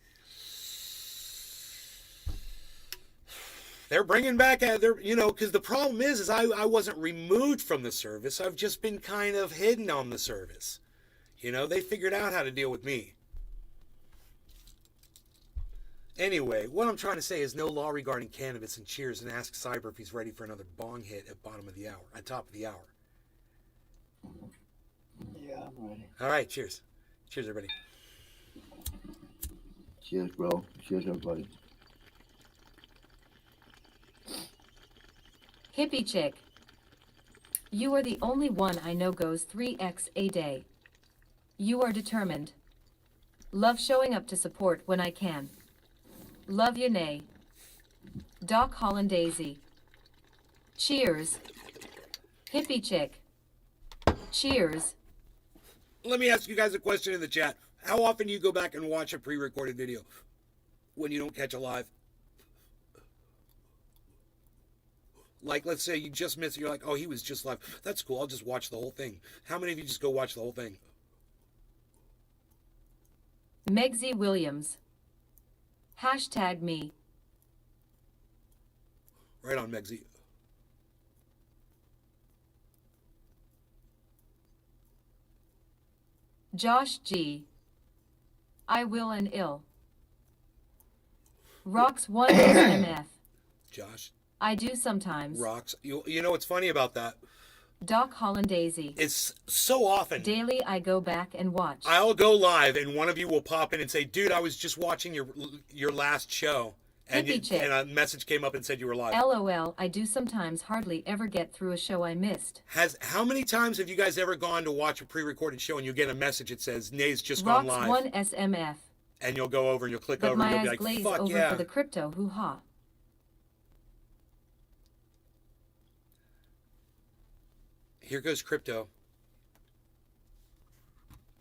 They're bringing back, because the problem is I wasn't removed from the service. I've just been kind of hidden on the service. They figured out how to deal with me. Anyway, what I'm trying to say is no law regarding cannabis, and cheers, and ask Cyber if he's ready for another bong hit at top of the hour. Yeah, I'm ready. All right, cheers. Cheers, everybody. Cheers, bro. Cheers, everybody. Hippie Chick. You are the only one I know goes 3x a day. You are determined. Love showing up to support when I can. Love ya, nay. Doc Hollandaise. Cheers. Hippie Chick. Cheers. Let me ask you guys a question in the chat. How often do you go back and watch a pre-recorded video when you don't catch a live? Like, let's say you just missed it. You're like, oh, he was just live. That's cool. I'll just watch the whole thing. How many of you just go watch the whole thing? Megsy Williams. Hashtag me. Right on, Megsy. Josh G. I will and ill. Rocks 1 SMF. Josh. I do sometimes. Rocks. You know what's funny about that? Doc Hollandaise. It's so often. Daily I go back and watch. I'll go live and one of you will pop in and say, dude, I was just watching your last show. And, and a message came up and said you were live. LOL, I do sometimes hardly ever get through a show I missed. How many times have you guys ever gone to watch a pre-recorded show and you get a message that says, Nay's just Rocks gone live? 1 SMF. And you'll go over and you'll click but over my and you'll eyes be like, glaze fuck over yeah. for the crypto hoo-ha. Here goes crypto.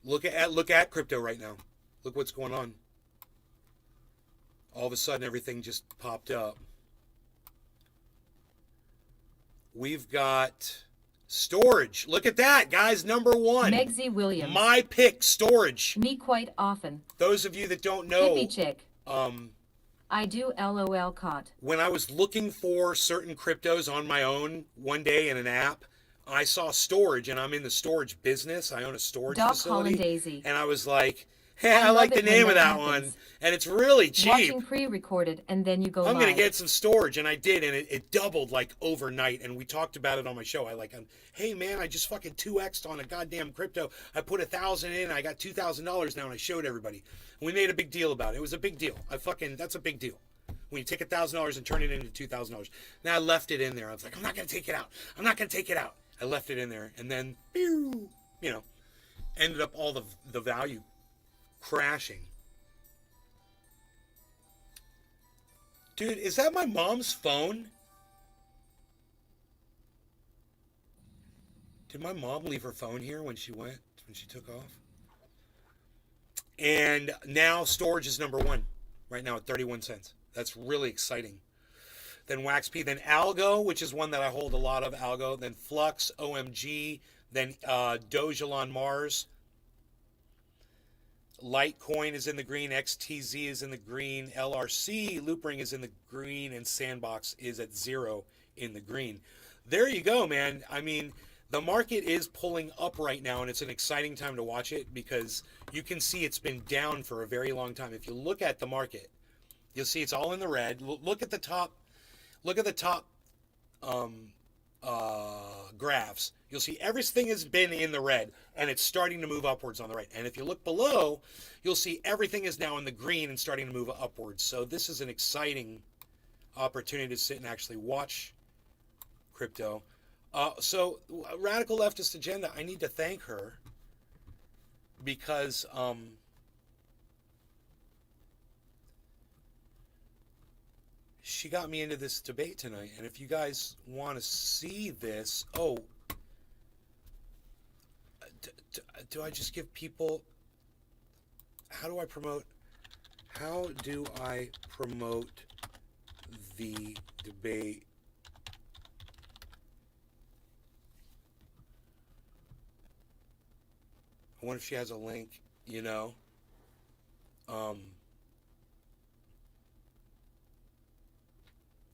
Look at crypto right now. Look what's going on. All of a sudden, everything just popped up. We've got storage. Look at that, guys. Number 1. Megsy Williams. My pick, storage. Me quite often. Those of you that don't know, Hippie Chick. I do LOL caught. when I was looking for certain cryptos on my own one day in an app, I saw storage, and I'm in the storage business. I own a storage Doc facility. Hollandaise. And I was like, hey, I love like the it when name of that that one. happens. And it's really cheap. Watching pre-recorded and then you go I'm live. going to get some storage. And I did. And it doubled like overnight. And we talked about it on my show. Hey, man, I just fucking 2x'd on a goddamn crypto. I put $1,000 in. I got $2,000 now. And I showed everybody. And we made a big deal about it. It was a big deal. That's a big deal. When you take $1,000 and turn it into $2,000. Now I left it in there. I was like, I'm not going to take it out. I'm not going to take it out. I left it in there, and then, pew, ended up all the value crashing. Dude, is that my mom's phone? Did my mom leave her phone here when she took off? And now storage is number one right now at 31 cents. That's really exciting. Then Wax P, then Algo, which is one that I hold a lot of, Algo, then Flux, OMG, then Dogelon Mars. Litecoin is in the green, XTZ is in the green, LRC, Loopring is in the green, and Sandbox is at 0 in the green. There you go, man. I mean, the market is pulling up right now, and it's an exciting time to watch it because you can see it's been down for a very long time. If you look at the market, you'll see it's all in the red. Look at the top. Look at the top graphs. You'll see everything has been in the red, and it's starting to move upwards on the right. And if you look below, you'll see everything is now in the green and starting to move upwards. So this is an exciting opportunity to sit and actually watch crypto. So Radical Leftist Agenda, I need to thank her because she got me into this debate tonight. And if you guys want to see this, do I just give people, how do I promote the debate? I wonder if she has a link,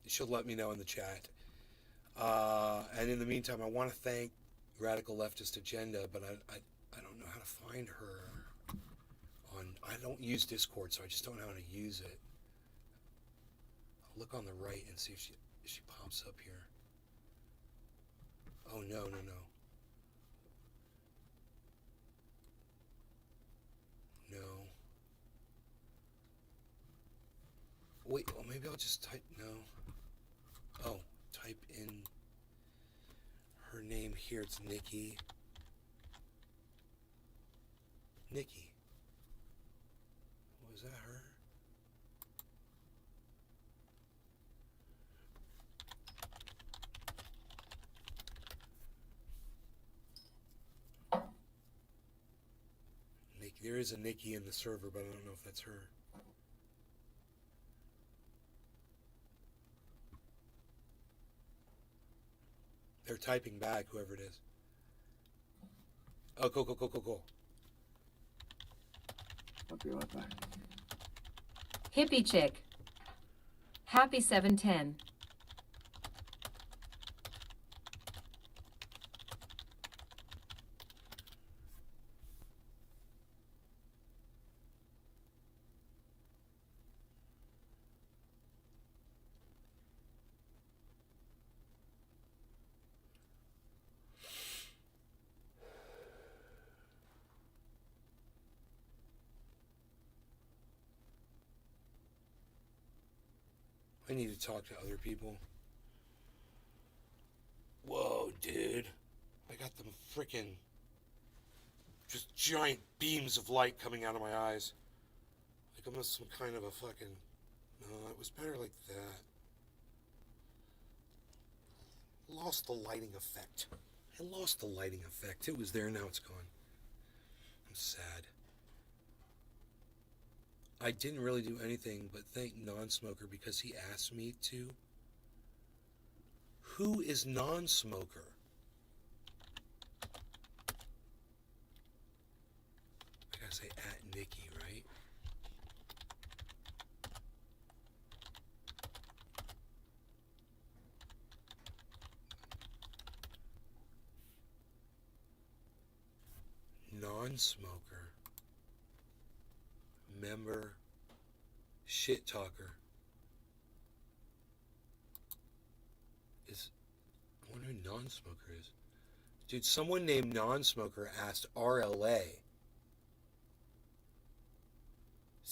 she'll let me know in the chat. And in the meantime, I want to thank Radical Leftist Agenda, but I don't know how to find her I don't use Discord, so I just don't know how to use it. I'll look on the right and see if she pops up here. Oh, no. No. Wait, well, maybe I'll just type, no. Oh, type in her name here. It's Nikki. Nikki. Was that her? Nikki. There is a Nikki in the server, but I don't know if that's her. They're typing back, whoever it is. Oh, cool. I'll be right back. Hippie chick. Happy 710. I need to talk to other people. Whoa, dude. I got them freaking just giant beams of light coming out of my eyes. Like I'm some kind of a fucking... No, it was better like that. Lost the lighting effect. I lost the lighting effect. It was there, now it's gone. I'm sad. I didn't really do anything but thank Non-Smoker because he asked me to. Who is Non-Smoker? I gotta say at Nikki, right? Non-Smoker. Member, shit talker. I wonder who Non-Smoker is. Dude, someone named Non-Smoker asked RLA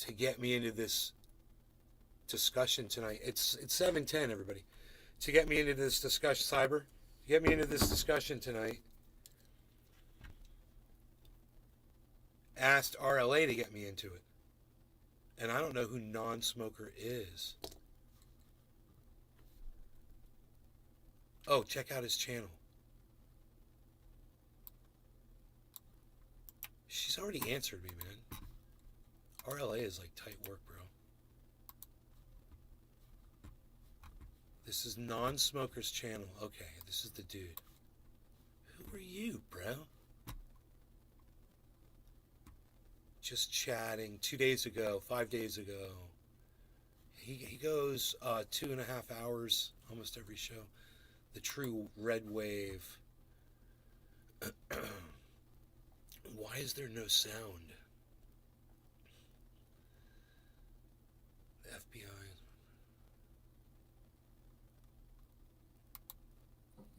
to get me into this discussion tonight. It's 7:10, everybody. To get me into this discussion, Cyber, Get me into this discussion tonight. Asked RLA to get me into it. And I don't know who non-smoker is. Oh, check out his channel. She's already answered me, man. RLA is like tight work, bro. This is non-smoker's channel. Okay, this is the dude. Who are you, bro? Just chatting 2 days ago, 5 days ago. He goes 2.5 hours almost every show. The true red wave. Why is there no sound? The FBI.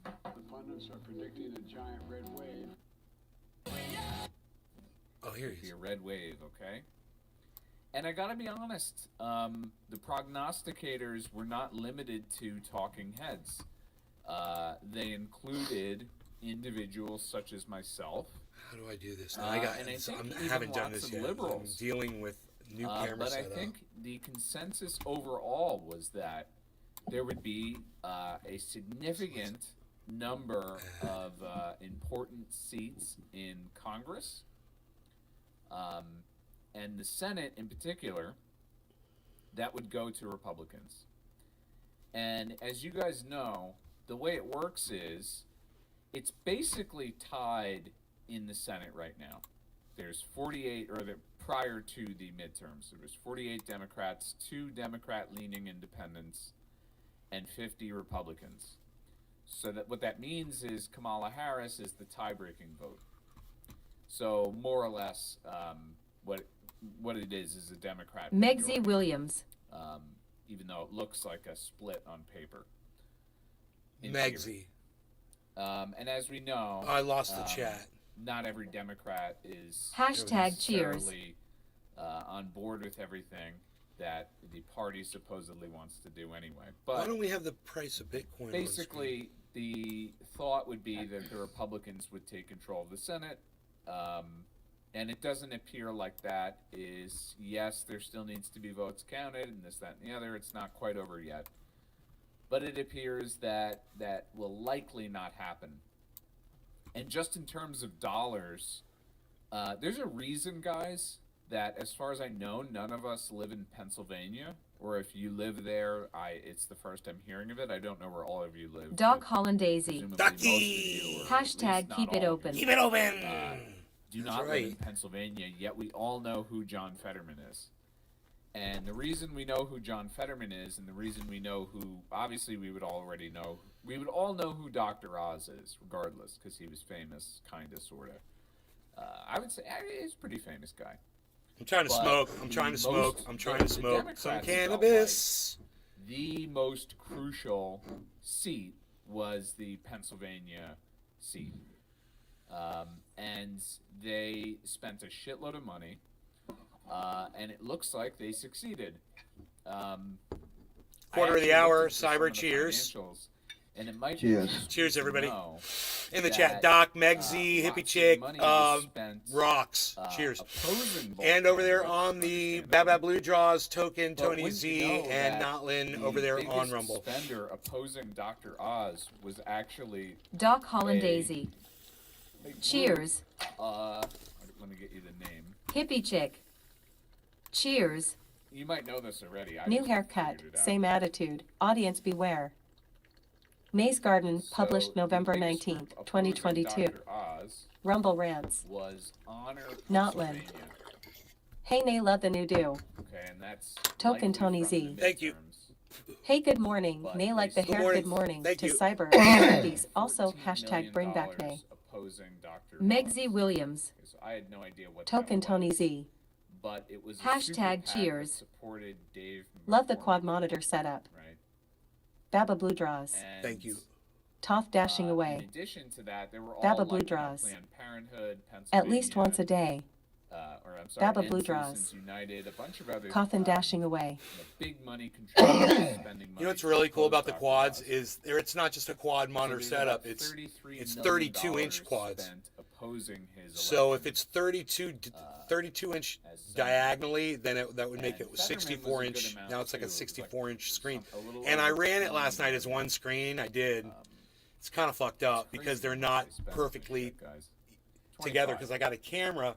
The pundits are predicting a giant red wave. Oh, here he Be is. a red wave, okay? And I gotta be honest, the prognosticators were not limited to talking heads. They included individuals such as myself. How do I do this? And I think I even haven't done lots this of yet. liberals. I'm dealing with new camera But I setup. think the consensus overall was that there would be a significant number of important seats in Congress, and the Senate in particular, that would go to Republicans. And as you guys know, the way it works is it's basically tied in the Senate right now. There's 48, or prior to the midterms, there was 48 Democrats, 2 Democrat-leaning independents, and 50 Republicans. So that what that means is Kamala Harris is the tie-breaking vote. So more or less, what it is a Democrat Megsy majority, Williams. even though it looks like a split on paper. in Megsy. theory. And as we know, I lost the chat. not every Democrat is Hashtag cheers. necessarily on board with everything that the party supposedly wants to do anyway. Why But don't we have the price of Bitcoin? basically, the thought would be that the Republicans would take control of the Senate. And it doesn't appear like that is, yes, there still needs to be votes counted and this, that, and the other. It's not quite over yet. But it appears that that will likely not happen. And just in terms of dollars, there's a reason, guys, that as far as I know, none of us live in Pennsylvania. Or if you live there, it's the first I'm hearing of it. I don't know where all of you live. Doc but Hollandaisy. presumably Ducky! most of you, or at Hashtag least not keep it all of open. you, Keep it open. do That's not live in right. Pennsylvania, yet we all know who John Fetterman is. And the reason we know who John Fetterman is, and the reason we know who, obviously we would all know who Dr. Oz is, regardless, because he was famous, kinda, sorta. I would say he's a pretty famous guy. I'm trying to But smoke. I'm the trying to smoke. most- I'm trying to the smoke Democrats some felt cannabis. The most crucial seat was the Pennsylvania seat. And they spent a shitload of money, and it looks like they succeeded. Quarter of the hour, cyber cheers. And it might Cheers. be useful Cheers, to everybody. know In the that, chat, Doc, Megsy, lots Hippie of Chick, money was spent, rocks. Cheers. opposing And over there votes, on the understandably. Baba Blue Draws token, But Tony wouldn't you Z know and that Notlin the over there on biggest Rumble. spender opposing Dr. Oz was actually Doc Hollandaisy. a group, Cheers. let me get you the name. Hippie chick. Cheers. You might know this already. I New just haircut, figured it out. same attitude. Audience beware. Maze Garden, So, published the November biggest group 19th, opposing 2022. Dr. Oz Rumble Rants. was Honor Notlin. Pennsylvania. Hey Nay, love the new do. Okay, and that's Token likely Tony from Z. the Thank you. midterms. Hey, good morning. But Nay like they the said- hair, morning. good morning. Thank To you. cyber. Attendees. Also, $14 hashtag million bring back Nay. opposing Dr. Megsy Oz. Williams. Okay, so I had no idea what Token that Tony was, Z. but it was a Hashtag super PAC that cheers. supported Dave Love the McCormick, quad monitor setup. right? Baba Blue Draws. And, Thank you. Toff dashing In away. addition to that, there were all Baba Blue like, Draws. Planned Parenthood, At least Pennsylvania, once a day. or I'm sorry, Baba and Blue Citizens draws. United, a bunch of other Coffin dashing away. big money contributors spending money. You know what's really cool about the Dr. quads Oz. is it's not just a quad monitor there's setup. about It's $33 32 million inch quads. spent opposing his So if election. it's 32 inch as senator. diagonally, then that would make And it Fetterman 64 was a good inch. amount Now it's like a too, 64 inch screen. a little And I over ran it $20 last night as one screen. I did. It's kind of fucked up because they're not perfectly together because I got a camera.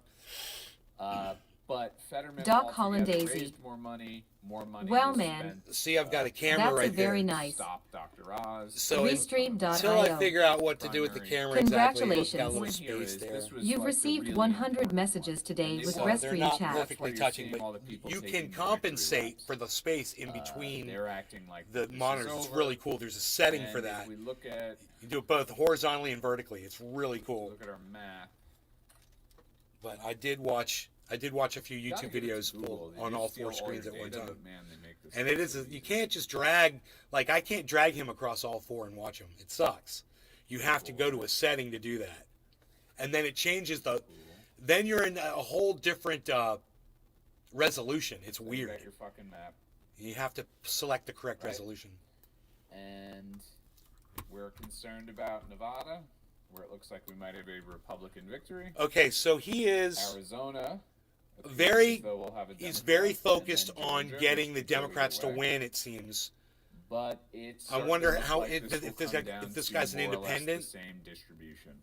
But Fetterman Doc altogether Hollandaise. raised more money Well, was man. spent, See, I've got a camera That's a right very there. nice. Stop Dr. Oz. So Restream.io. until I figure out what to do with the camera exactly, it's got a little Congratulations. space there. You've received 100 messages today with So they're Restream not chat. perfectly touching, but you can compensate for the space in between They're acting like the this is monitors. It's over. really cool. There's a setting And for if that. we look at You do it both horizontally and vertically. It's really cool. our map. But I did watch a few Gotta YouTube give it to videos Google. They on do all steal 4 screens your at one data, time. but man, they make this And it is you can't just drag like I can't drag him across all 4 and watch him. It sucks. You have to go to a setting to do that. And then it changes then you're in a whole different resolution. It's You weird. got your fucking map. You have to select the correct Right. resolution. And we're concerned about Nevada, where it looks like we might have a Republican victory. Okay, so he is Arizona. appears very as though we'll have a he's Democrat, very and focused then on Georgia, getting the which could go Democrats to either way. win, it seems. But it's. I wonder how if this guy's an independent. The same distribution,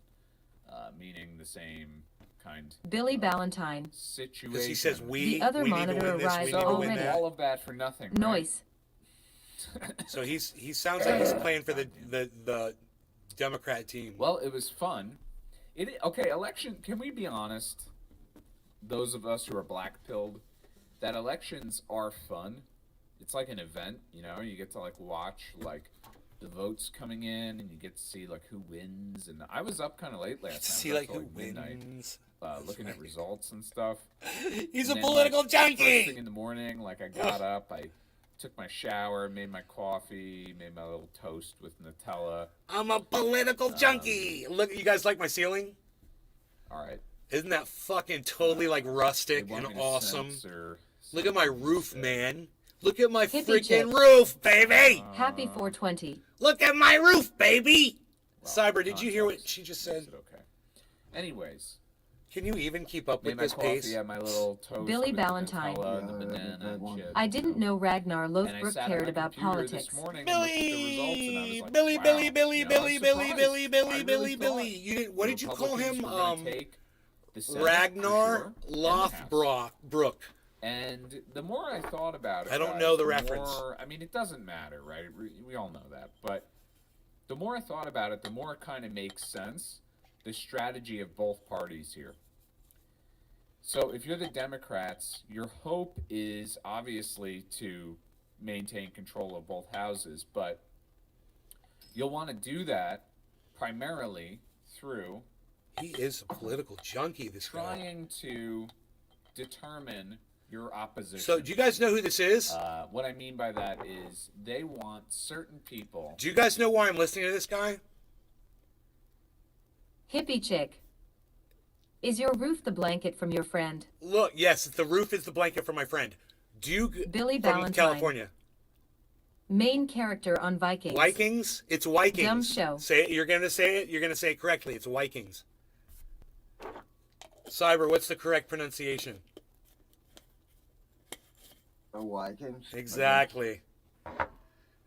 meaning the same kind. Billy Ballantyne. Situation. Because he says we The other we need to monitor win this, arrived we need to win already. that. all of that for nothing. right? Noise. So he sounds like he's playing for the Democrat team. Well, it was fun. Okay, election. Can we be honest? Those of us who are black pilled, that elections are fun. It's like an event, you know. You get to like watch like the votes coming in, and you get to see like who wins. And I was up kind of late last night. See I was like up who till, midnight, wins. looking at results and stuff. He's a And then, political like, First thing junkie. in the morning, like I got up, I took my shower, made my coffee, made my little toast with Nutella. I'm a political junkie. Look, you guys like my ceiling? All right. Isn't that fucking totally like They rustic want and me to awesome? censor Look at my some roof, shit. man. Look at my Hippie freaking chick. roof, baby. Happy 420. Look at my roof, baby. Well, Cyber, did you hear what context she just makes said? it okay. Anyways, Can you even keep up made with my this coffee, pace? had my little toast Billy with Ballantyne. the Nutella and the Yeah, banana that and one. shit. I didn't know Ragnar And I Lothbrok sat at cared my about computer politics. this morning and looked at the results, and I was Billy, like, Billy, wow, Billy, Billy, you know, Billy, I'm Billy, surprised. Billy, I Billy, really Billy, thought Billy. You didn't. What the did you call Republicans him? were gonna take the Senate, for Ragnar sure, and the House. Lothbrok. And the more I thought about it, I don't guys, know the reference. More, I mean, it doesn't matter, right? We all know that. But the more I thought about it, the more it kind of makes sense, the strategy of both parties here. So if you're the Democrats, your hope is obviously to maintain control of both houses, but you'll want to do that primarily through He is a political junkie, this guy. trying to determine your opposition. So, do you guys know who this is? What I mean by that is they want certain people. Do you guys know why I'm listening to this guy? Hippie chick. Is your roof the blanket from your friend? Look, yes, the roof is the blanket for my friend. Duke Billy from Ballantyne. California. Main character on Vikings. Vikings? It's Vikings. Dumb show. Say it. You're gonna say it. You're gonna say it correctly. It's Vikings. Cyber, what's the correct pronunciation? The Vikings. Exactly.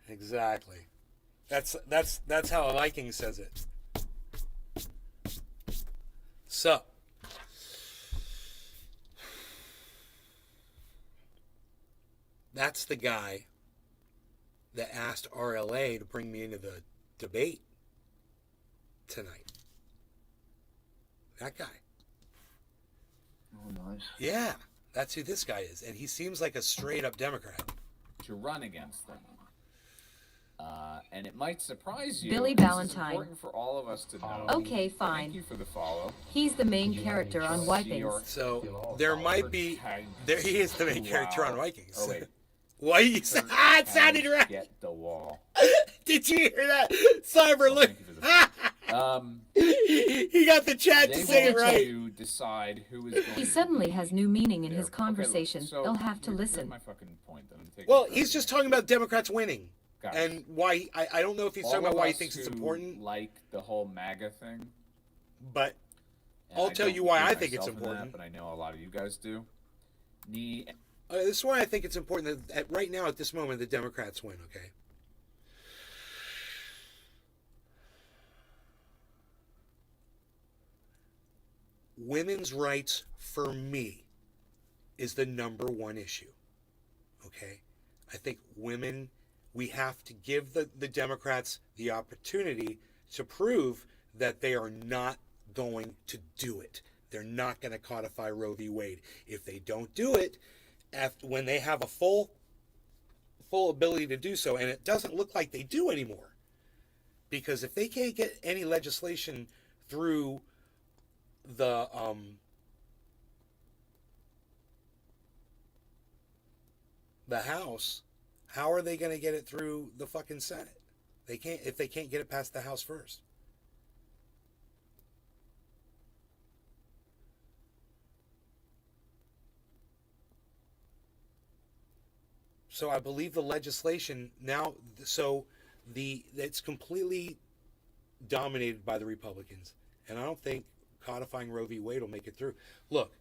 Exactly. That's how a Viking says it. So. That's the guy that asked RLA to bring me into the debate tonight. That guy. Oh, nice. Yeah, that's who this guy is. And he seems like a straight up Democrat. To run against them. And it might surprise you. Billy This is Ballantyne. important for all of us to know. Okay, Thank fine. you for the follow. He's the main character on Wipings. So there might be. There he is, the main character on Vikings. Oh wait. Why you say? Ah, it sounded right. Get the wall. Did you hear that? Cyber, look. Thank you for the- He got the chat to They say it want right. to decide who is going He to suddenly has new meaning in Yeah, his okay, look, conversation. so They'll have to here's listen. my fucking point that I'm taking Well, forever he's just to talking about Democrats winning. Guys, And why, I don't know if he's all talking about of why he us thinks it's who important, like the whole MAGA thing. but and I'll I tell don't you why include I think it's myself in that, important. but I know a lot of you guys do. Need This is why I think it's important that right now, at this moment, the Democrats win, okay? Women's rights, for me, is the number one issue, okay? I think women, we have to give the Democrats the opportunity to prove that they are not going to do it. They're not going to codify Roe v. Wade. If they don't do it, when they have a full ability to do so, and it doesn't look like they do anymore, because if they can't get any legislation through the House, how are they going to get it through the fucking Senate? They can't if they can't get it past the House first. So I believe the legislation now, so it's completely dominated by the Republicans, and I don't think codifying Roe v. Wade will make it through. Look,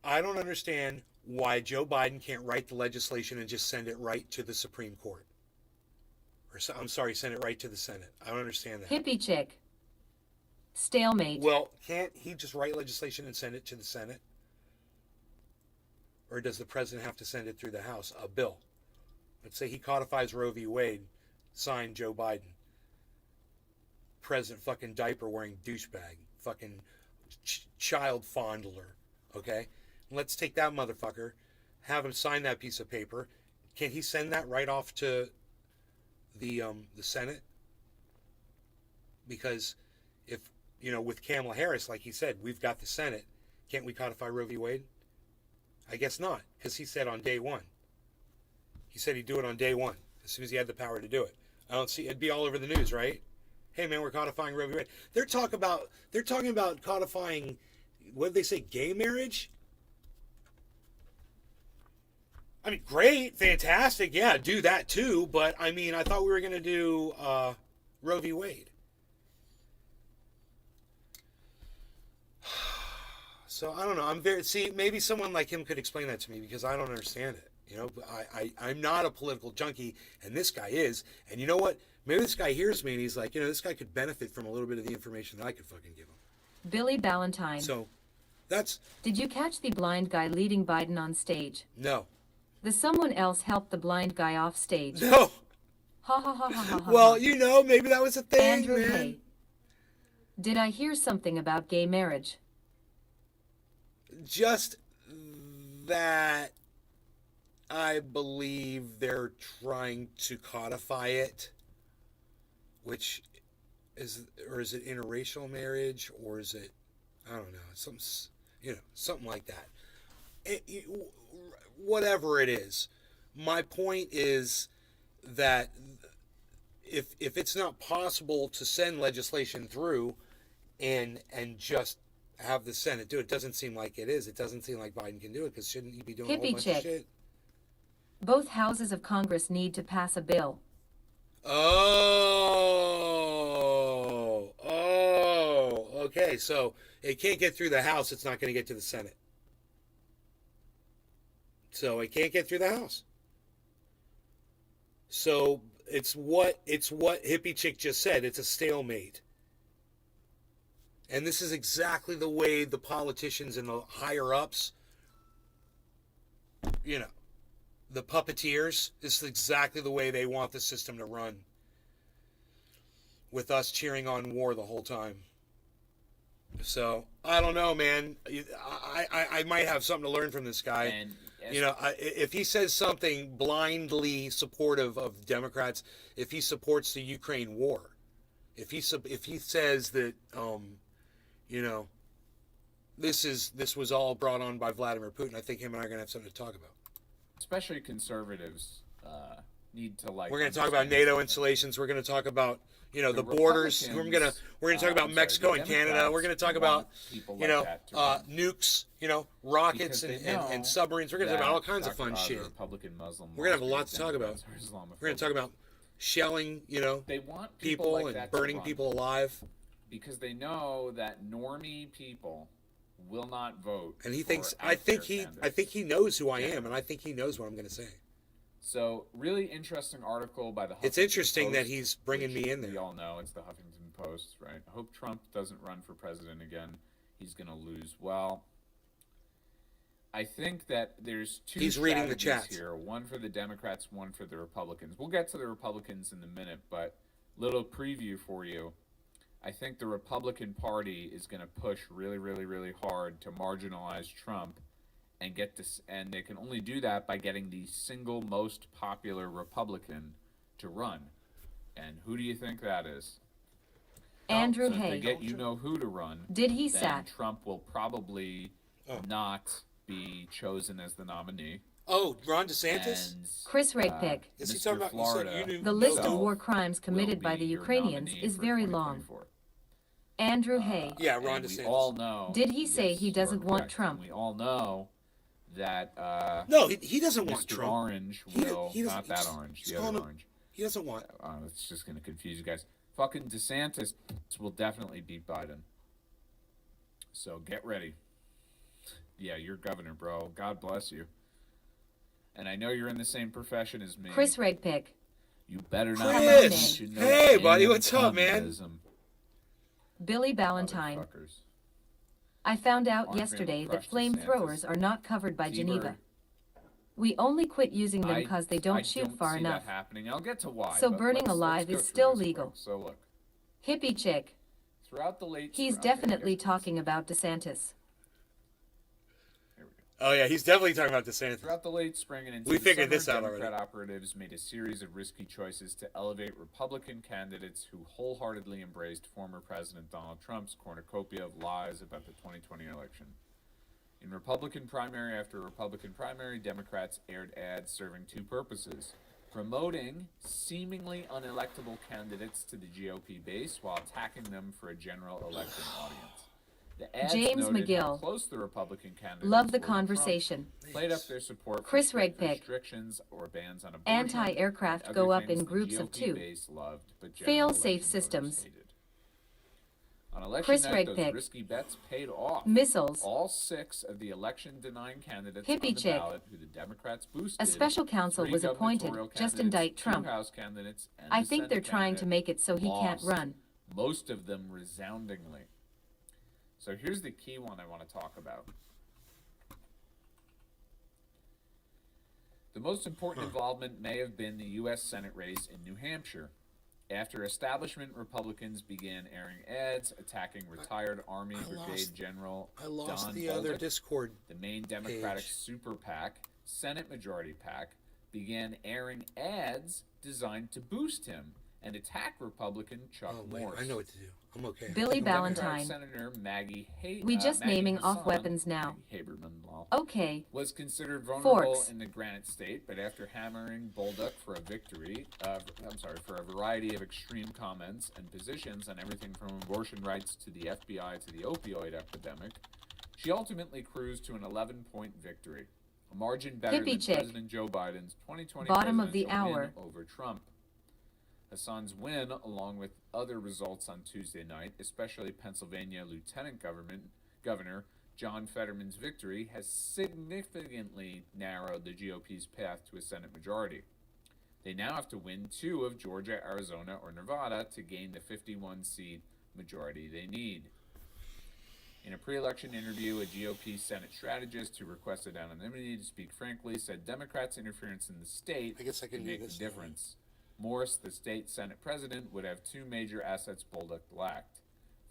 I don't understand why Joe Biden can't write the legislation and just send it right to the Supreme Court. I'm sorry, send it right to the Senate. I don't understand that. Hippie chick. Stalemate. Well, can't he just write legislation and send it to the Senate? Or does the president have to send it through the House? A bill. Let's say he codifies Roe v. Wade, signed Joe Biden. President fucking diaper wearing douchebag. Fucking child fondler. Okay? Let's take that motherfucker, have him sign that piece of paper. Can he send that right off to the Senate? Because if, with Kamala Harris, like he said, we've got the Senate. Can't we codify Roe v. Wade? I guess not, because he said on day one. He said he'd do it on day one, as soon as he had the power to do it. I don't see, it'd be all over the news, right? Hey man, we're codifying Roe v. Wade. They're talking about codifying, what did they say, gay marriage? I mean, great, fantastic, yeah, do that too, but I mean, I thought we were going to do Roe v. Wade. So I don't know. Maybe someone like him could explain that to me, because I don't understand it. I'm not a political junkie, and this guy is. And you know what? Maybe this guy hears me and he's like, this guy could benefit from a little bit of the information that I could fucking give him. Billy Ballantyne. So, that's Did you catch the blind guy leading Biden on stage? no, The someone else helped the blind guy off stage. no. Ha ha ha ha ha ha. Well, maybe that was a thing, Andrew man. Hay. Did I hear something about gay marriage? Just that I believe they're trying to codify it, which is it interracial marriage, or is it, I don't know, something like that. Whatever it is, my point is that if it's not possible to send legislation through and just have the Senate do it, doesn't seem like it is. It doesn't seem like Biden can do it, because shouldn't he be doing a whole Hippie bunch chick. of shit? Both houses of Congress need to pass a bill. Okay. So it can't get through the House. It's not going to get to the Senate. So it can't get through the House. So it's what Hippie Chick just said. It's a stalemate. And this is exactly the way the politicians and the higher ups, the puppeteers, this is exactly the way they want the system to run. With us cheering on war the whole time. So, I don't know, man. I might have something to learn from this guy. and If he says something blindly supportive of Democrats, if he supports the Ukraine war, if he says that, this was all brought on by Vladimir Putin, I think him and I are going to have something to talk about. especially conservatives need to like. We're going to talk about NATO installations. We're going to talk about, you know, the borders. We're going to talk about Mexico and Canada. We're going to talk about, you know, nukes, you know, rockets and submarines. We're going to talk about all kinds of fun shit. We're going to have a lot to talk about. We're going to talk about shelling, you know, they want people like and burning people alive. Because they know that normie people will not vote. And he thinks, I think he knows who I am, and I think he knows what I'm going to say. So, really interesting article by the Huffington It's interesting Post, that he's bringing me in there. We all know it's the Huffington Post, right? I hope Trump doesn't run for president again. He's going to lose. Well, I think that there's two He's reading the strategies chats here. One for the Democrats, one for the Republicans. We'll get to the Republicans in a minute, but little preview for you. I think the Republican Party is going to push really, really, really hard to marginalize Trump and get this, and they can only do that by getting the single most popular Republican to run. And who do you think that is? Andrew So if they Hay. get you know who to run, Did he then sat? Trump will probably not be chosen as the nominee. Oh, Ron DeSantis? And Chris Regpick. Is he Mr. talking about Florida you knew The list of himself war crimes committed will by be the your Ukrainians nominee is for very long. 2024. Andrew Hay. Yeah, Ron And DeSantis. we all know. Did he say yes, he you are doesn't want correct. Trump? And we all know that No, he doesn't want Mr. Trump. Orange He- will he doesn't- not that just- orange, just the call other him- orange. He doesn't want. It's just going to confuse you guys. Fucking DeSantis will definitely beat Biden. So get ready. Yeah, you're governor, bro. God bless you. And I know you're in the same profession as me. Chris Regpick. You better not. Chris! You should know Hey, buddy, any of what's the up, man? communism, Billy Ballantyne. motherfuckers. I found out Aren't we yesterday gonna that crush flamethrowers DeSantis? are not covered by T-Bird. Geneva. We only quit using them I because they don't shoot don't far see enough. That happening. I'll get to why. So but burning let's alive go is through still this legal. quick. So look, Hippie chick. throughout the late. He's okay, definitely here's this. talking about DeSantis. Here we go. Oh yeah, he's definitely talking about DeSantis. Throughout the late spring and into We the figured summer, this out Democrat already. operatives made a series of risky choices to elevate Republican candidates who wholeheartedly embraced former President Donald Trump's cornucopia of lies about the 2020 election. In Republican primary after Republican primary, Democrats aired ads serving two purposes: promoting seemingly unelectable candidates to the GOP base while attacking them for a general election audience. The ads James noted how McGill. close the Republican candidates Love the were to Trump, conversation. played up their support for Chris strict Regpick. restrictions or bans on abortion, Anti-aircraft and go other up things in the groups of GOP 2. base loved, but general Fail-safe election voters systems. hated. On election Chris night, those Regpick. risky bets paid off. Missiles. All 6 of the election-denying candidates Hippie on the chick. ballot who the Democrats boosted. A special counsel 3 was appointed. gubernatorial Just candidates, indict 2 Trump. House candidates, and I the think they're Senate trying to candidate make it so he can't lost, run. most of them resoundingly. So here's the key one I want to talk about. The most important involvement may have been the U.S. Senate race in New Hampshire. After establishment Republicans began airing ads attacking retired Army Brigade General I lost Don the other Bolduc, Discord. the main Democratic page. super PAC, Senate Majority PAC, began airing ads designed to boost him and attack Republican Chuck Oh wait, Morse. I know what to do. I'm okay. Billy Democratic Ballantyne. Senator Maggie We just Maggie naming off Hassan, weapons now. Maggie Haberman Law, Okay. was considered vulnerable Forks. in the Granite State, but after hammering Bolduc for a victory, for a variety of extreme comments and positions on everything from abortion rights to the FBI to the opioid epidemic, she ultimately cruised to an 11-point victory, a margin better Hippie than chick. President Joe Biden's 2020 Bottom of the presidential win hour. over Trump. Hassan's win, along with other results on Tuesday night, especially Pennsylvania Lieutenant Governor John Fetterman's victory, has significantly narrowed the GOP's path to a Senate majority. They now have to win 2 of Georgia, Arizona, or Nevada to gain the 51-seat majority they need. In a pre-election interview, a GOP Senate strategist who requested anonymity to speak frankly said Democrats' interference in the state I guess I can could do make a this now. difference. Morse, the state Senate president, would have 2 major assets Bolduc lacked.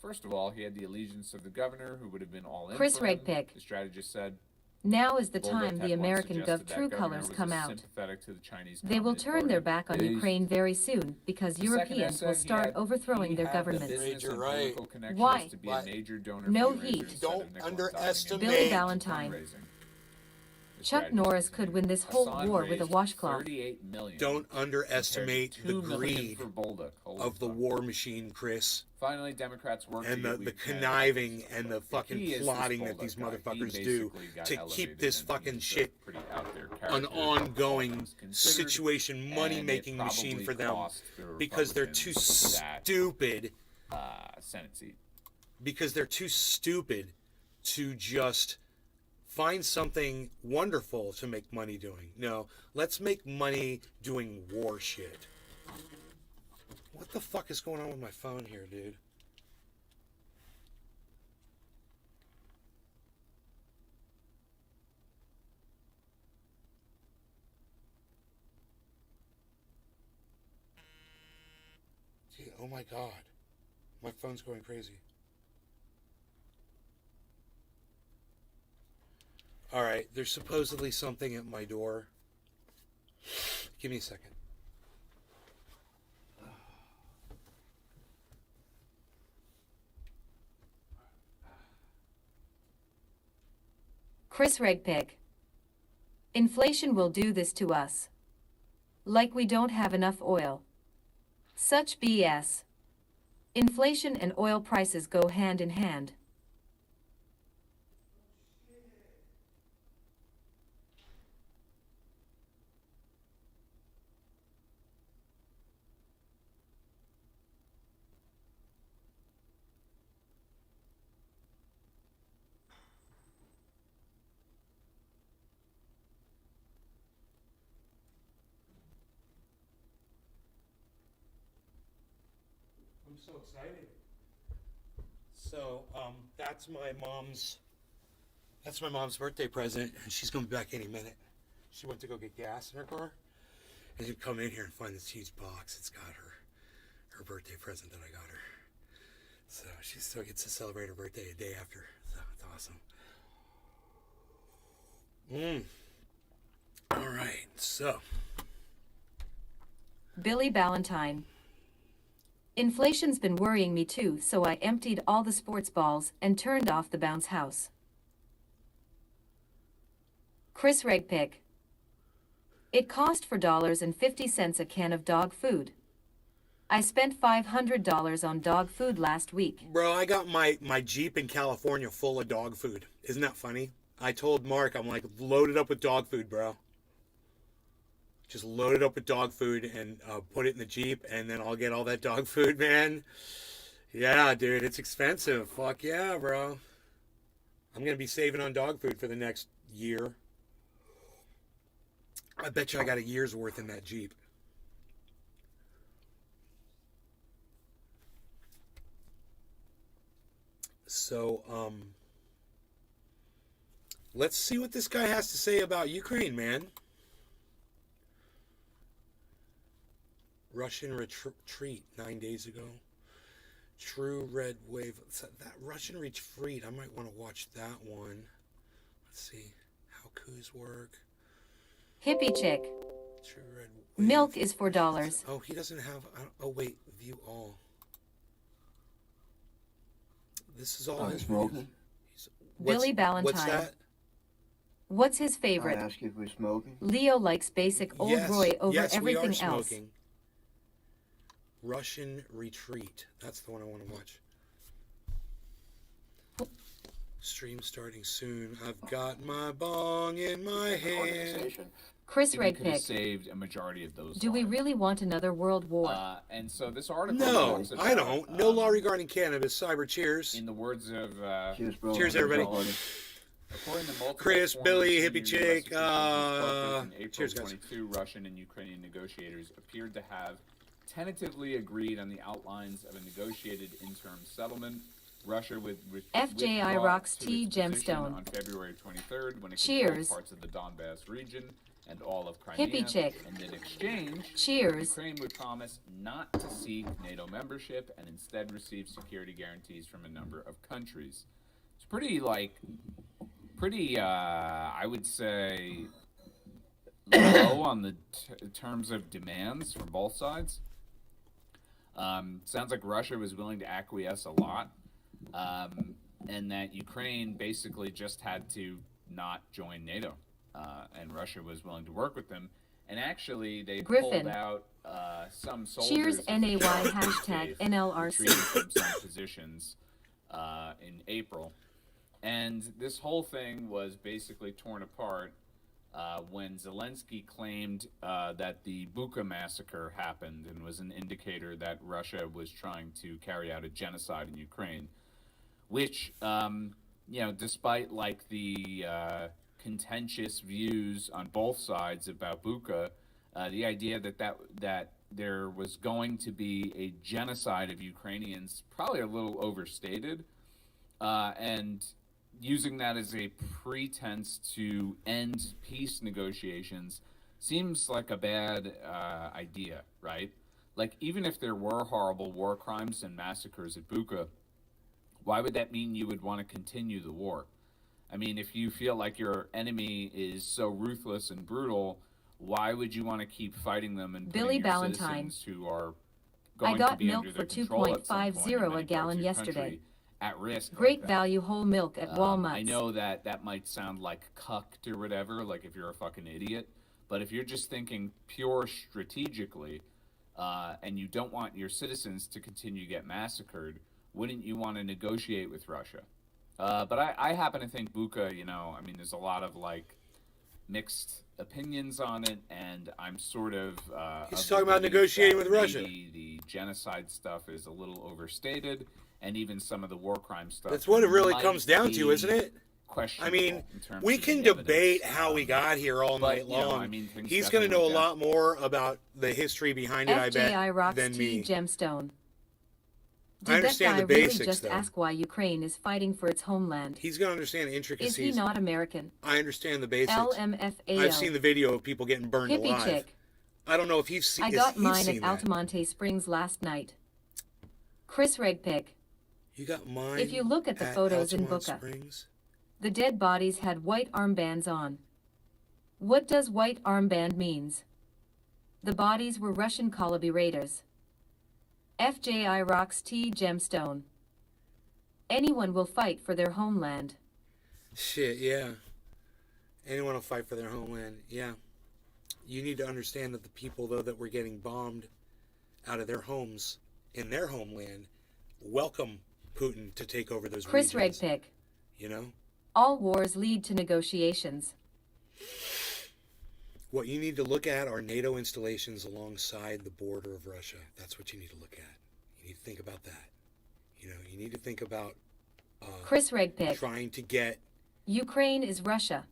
First of all, he had the allegiance of the governor, who would have been all in Chris for him. Regpick. The strategist said Now is the Bolduc time had the once American suggested Gov that true governor colors was come out. sympathetic to the Chinese They will Communist turn their Party. back on They- Ukraine very soon because The second Europeans will essay, start he overthrowing their had the governments. business You're and right. political connections Why? to be Why? a major donor No fundraiser heat. instead of Don't nickel and diming underestimate- Billy it. Ballantyne. Fundraising. Chuck strategies Norris to could name. win this whole Hassan war with a raised washcloth. 38 million. Don't underestimate the compared to $2 million greed for Bolduc. Holy of the fuck. war machine, Chris, Finally, Democrats worked and to get the Weak Canada conniving stuff, and but the fucking key is this plotting that Bolduc these guy. He motherfuckers do basically got to elevated keep this and fucking he's a shit pretty out there an character. ongoing He's considered, situation, money-making and it machine probably for them cost the because they're too Republicans that, stupid. Senate seat. Because they're too stupid to just find something wonderful to make money doing. No, let's make money doing war shit. What the fuck is going on with my phone here, dude? Gee, oh my god. My phone's going crazy. Alright, there's supposedly something at my door. Give me a second. Chris Regpick. Inflation will do this to us. Like we don't have enough oil. Such BS. Inflation and oil prices go hand in hand. I'm so excited. So, that's my mom's birthday present, and she's gonna be back any minute. She went to go get gas in her car, and she'll come in here and find this huge box. It's got her birthday present that I got her. So she still gets to celebrate her birthday a day after. So it's awesome. All right, so Billy Ballantyne. Inflation's been worrying me too, so I emptied all the sports balls and turned off the bounce house. Chris Regpick. It cost $4.50 a can of dog food. I spent $500 on dog food last week. bro, I got my Jeep in California full of dog food. Isn't that funny? I told Mark, I'm like, load it up with dog food, bro. Just load it up with dog food and put it in the Jeep, and then I'll get all that dog food, man. Yeah, dude, it's expensive. Fuck yeah, bro. I'm going to be saving on dog food for the next year. I bet you I got a year's worth in that Jeep. So, let's see what this guy has to say about Ukraine, man. Russian retreat 9 days ago. True red wave. That Russian retreat, I might want to watch that one. Let's see how coups work. Hippie chick. True red wave. Milk is $4. Oh, he doesn't have. Oh wait, view all. This is all Oh, his smoking? Billy Ballantyne. What's that? What's his I favorite? ask you if we're smoking. Leo likes basic old Roy over yes, we everything are else. smoking. Russian retreat. That's the one I want to watch. Stream starting soon. I've got my bong in my hand. Chris I think we could have Regpick. saved a majority of those. Do we lives. really want another world war? And so this article. No, talks I about, don't. No law regarding cannabis. Cyber cheers. In the words of Cheers, bro. Cheers, everybody. according to multiple Chris, former Billy, senior hippie US chick, officials, in April cheers, guys. 22, Russian and Ukrainian negotiators appeared to have tentatively agreed on the outlines of a negotiated interim settlement. Russia would FJI withdraw rocks to T its position gemstone. on February 23rd when it Cheers. controlled parts of the Donbass region and all of Crimea. Hippie chick. And in exchange, Cheers. Ukraine would promise not to seek NATO membership and instead receive security guarantees from a number of countries. It's pretty, I would say, low on the terms of demands from both sides. Sounds like Russia was willing to acquiesce a lot, and that Ukraine basically just had to not join NATO. and Russia was willing to work with them. And actually, they Griffin. pulled out some soldiers. Cheers of the NAY British hashtag Navy, NLRC. retreated from some positions in April. And this whole thing was basically torn apart when Zelensky claimed that the Bucha massacre happened and was an indicator that Russia was trying to carry out a genocide in Ukraine, which, despite like the contentious views on both sides about Bucha, the idea that there was going to be a genocide of Ukrainians probably a little overstated, and using that as a pretense to end peace negotiations seems like a bad idea, right? Like, even if there were horrible war crimes and massacres at Bucha, why would that mean you would want to continue the war? I mean, if you feel like your enemy is so ruthless and brutal, why would you want to keep fighting them and putting Billy your Ballantyne. citizens who are I going got to be milk under for their control at some point in $2.50 many a parts gallon of your yesterday. country at risk? Great like that? value whole milk at Walmart. I know that might sound like cucked or whatever, like if you're a fucking idiot, but if you're just thinking pure strategically, and you don't want your citizens to continue to get massacred, wouldn't you want to negotiate with Russia? But I happen to think Bucha, I mean, there's a lot of like mixed opinions on it, and I'm sort of He's talking about negotiating with Russia. Maybe the genocide stuff is a little overstated, and even some of the war crime stuff. That's what it really might comes down be to, isn't it? I questionable mean, in terms we of can the evidence. debate how we got here all But, night you know, long. I mean, things He's going to know a definitely lot more about the history behind it, I FJI bet, rocks than T me. gemstone. I Did that understand guy the basics, really just though. ask why Ukraine is fighting for its homeland? He's going to understand the Is intricacies. he not American? I understand the basics. LMFAO. I've seen the video of people getting burned Hippie alive. chick. I don't know if he's seen. I got he's mine seen at that. Altamonte Springs last night. Chris Regpick. You got mine. If you look at the photos in Altamont Bucha, Springs? the dead bodies had white armbands on. What does white armband means? The bodies were Russian Kalabi raiders. FJI rocks T gemstone. Anyone will fight for their homeland. Shit, yeah. Anyone will fight for their homeland. Yeah. You need to understand that the people, though, that were getting bombed out of their homes in their homeland welcome Putin to take over those Chris regions. Regpick. You know? All wars lead to negotiations. What you need to look at are NATO installations alongside the border of Russia. That's what you need to look at. You need to think about that. You need to think about Chris Regpick. trying to get Ukraine is Russia.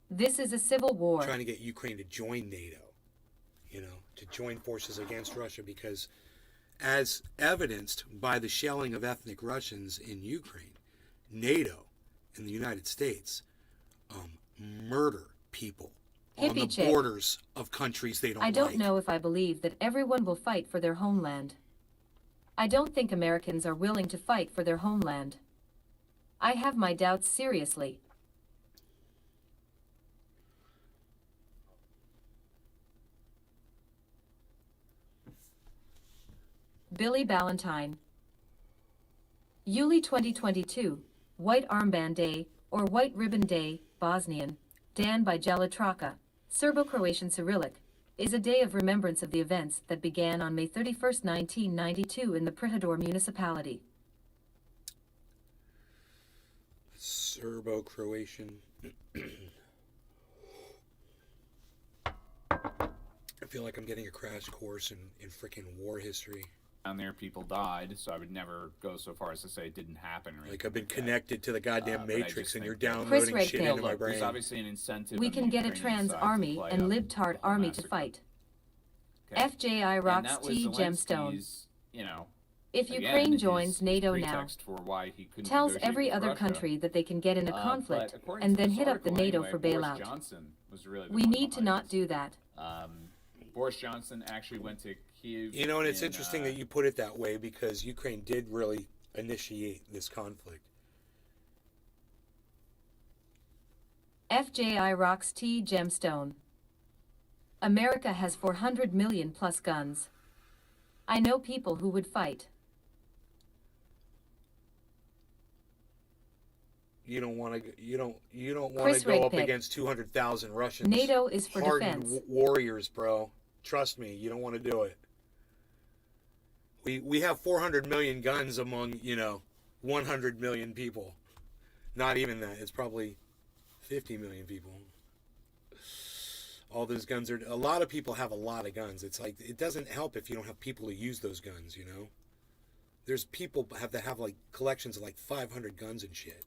This is a civil war. trying to get Ukraine to join NATO, to join forces against Russia, because as evidenced by the shelling of ethnic Russians in Ukraine, NATO and the United States murder people on the Hippie chick. borders of countries they don't I don't like. know if I believe that everyone will fight for their homeland. I don't think Americans are willing to fight for their homeland. I have my doubts seriously. Billy Ballantyne. Yuli 2022, White Armband Day, or White Ribbon Day, Bosnian, Dan by Jelitraka, Serbo-Croatian Cyrillic, is a day of remembrance of the events that began on May 31, 1992 in the Prihedor municipality. Serbo-Croatian. I feel like I'm getting a crash course in freaking war history. Down there, people died, so I would never go so far as to say it didn't happen. Or Like I've been anything like that. connected to the goddamn But I Matrix, just and you're think that- downloading Chris shit Redfield. into my Look, brain. there's obviously an incentive. We on can the get a Ukrainian trans side to army play and up libtard the whole army to massacre. fight. Okay. FJI And rocks that was T gemstone. Zelensky's, If again, Ukraine his joins NATO now, pretext for why he couldn't tells negotiate every with other Russia. country that they can get in a But conflict according and to then this hit up the article NATO anyway, for Boris bailout. Johnson was really the We one need to behind not this. do that. Boris Johnson actually went to Kyiv. And it's in, interesting that you put it that way, because Ukraine did really initiate this conflict. FJI rocks T gemstone. America has 400 million plus guns. I know people who would fight. want to Chris go up Rigpick. against 200,000 Russians. NATO is for hardened defense. warriors, bro. Trust me, you don't want to do it. We have 400 million guns among 100 million people. Not even that. It's probably 50 million people. All those guns are. A lot of people have a lot of guns. It's like it doesn't help if you don't have people to use those guns. There's people that have like collections of like 500 guns and shit.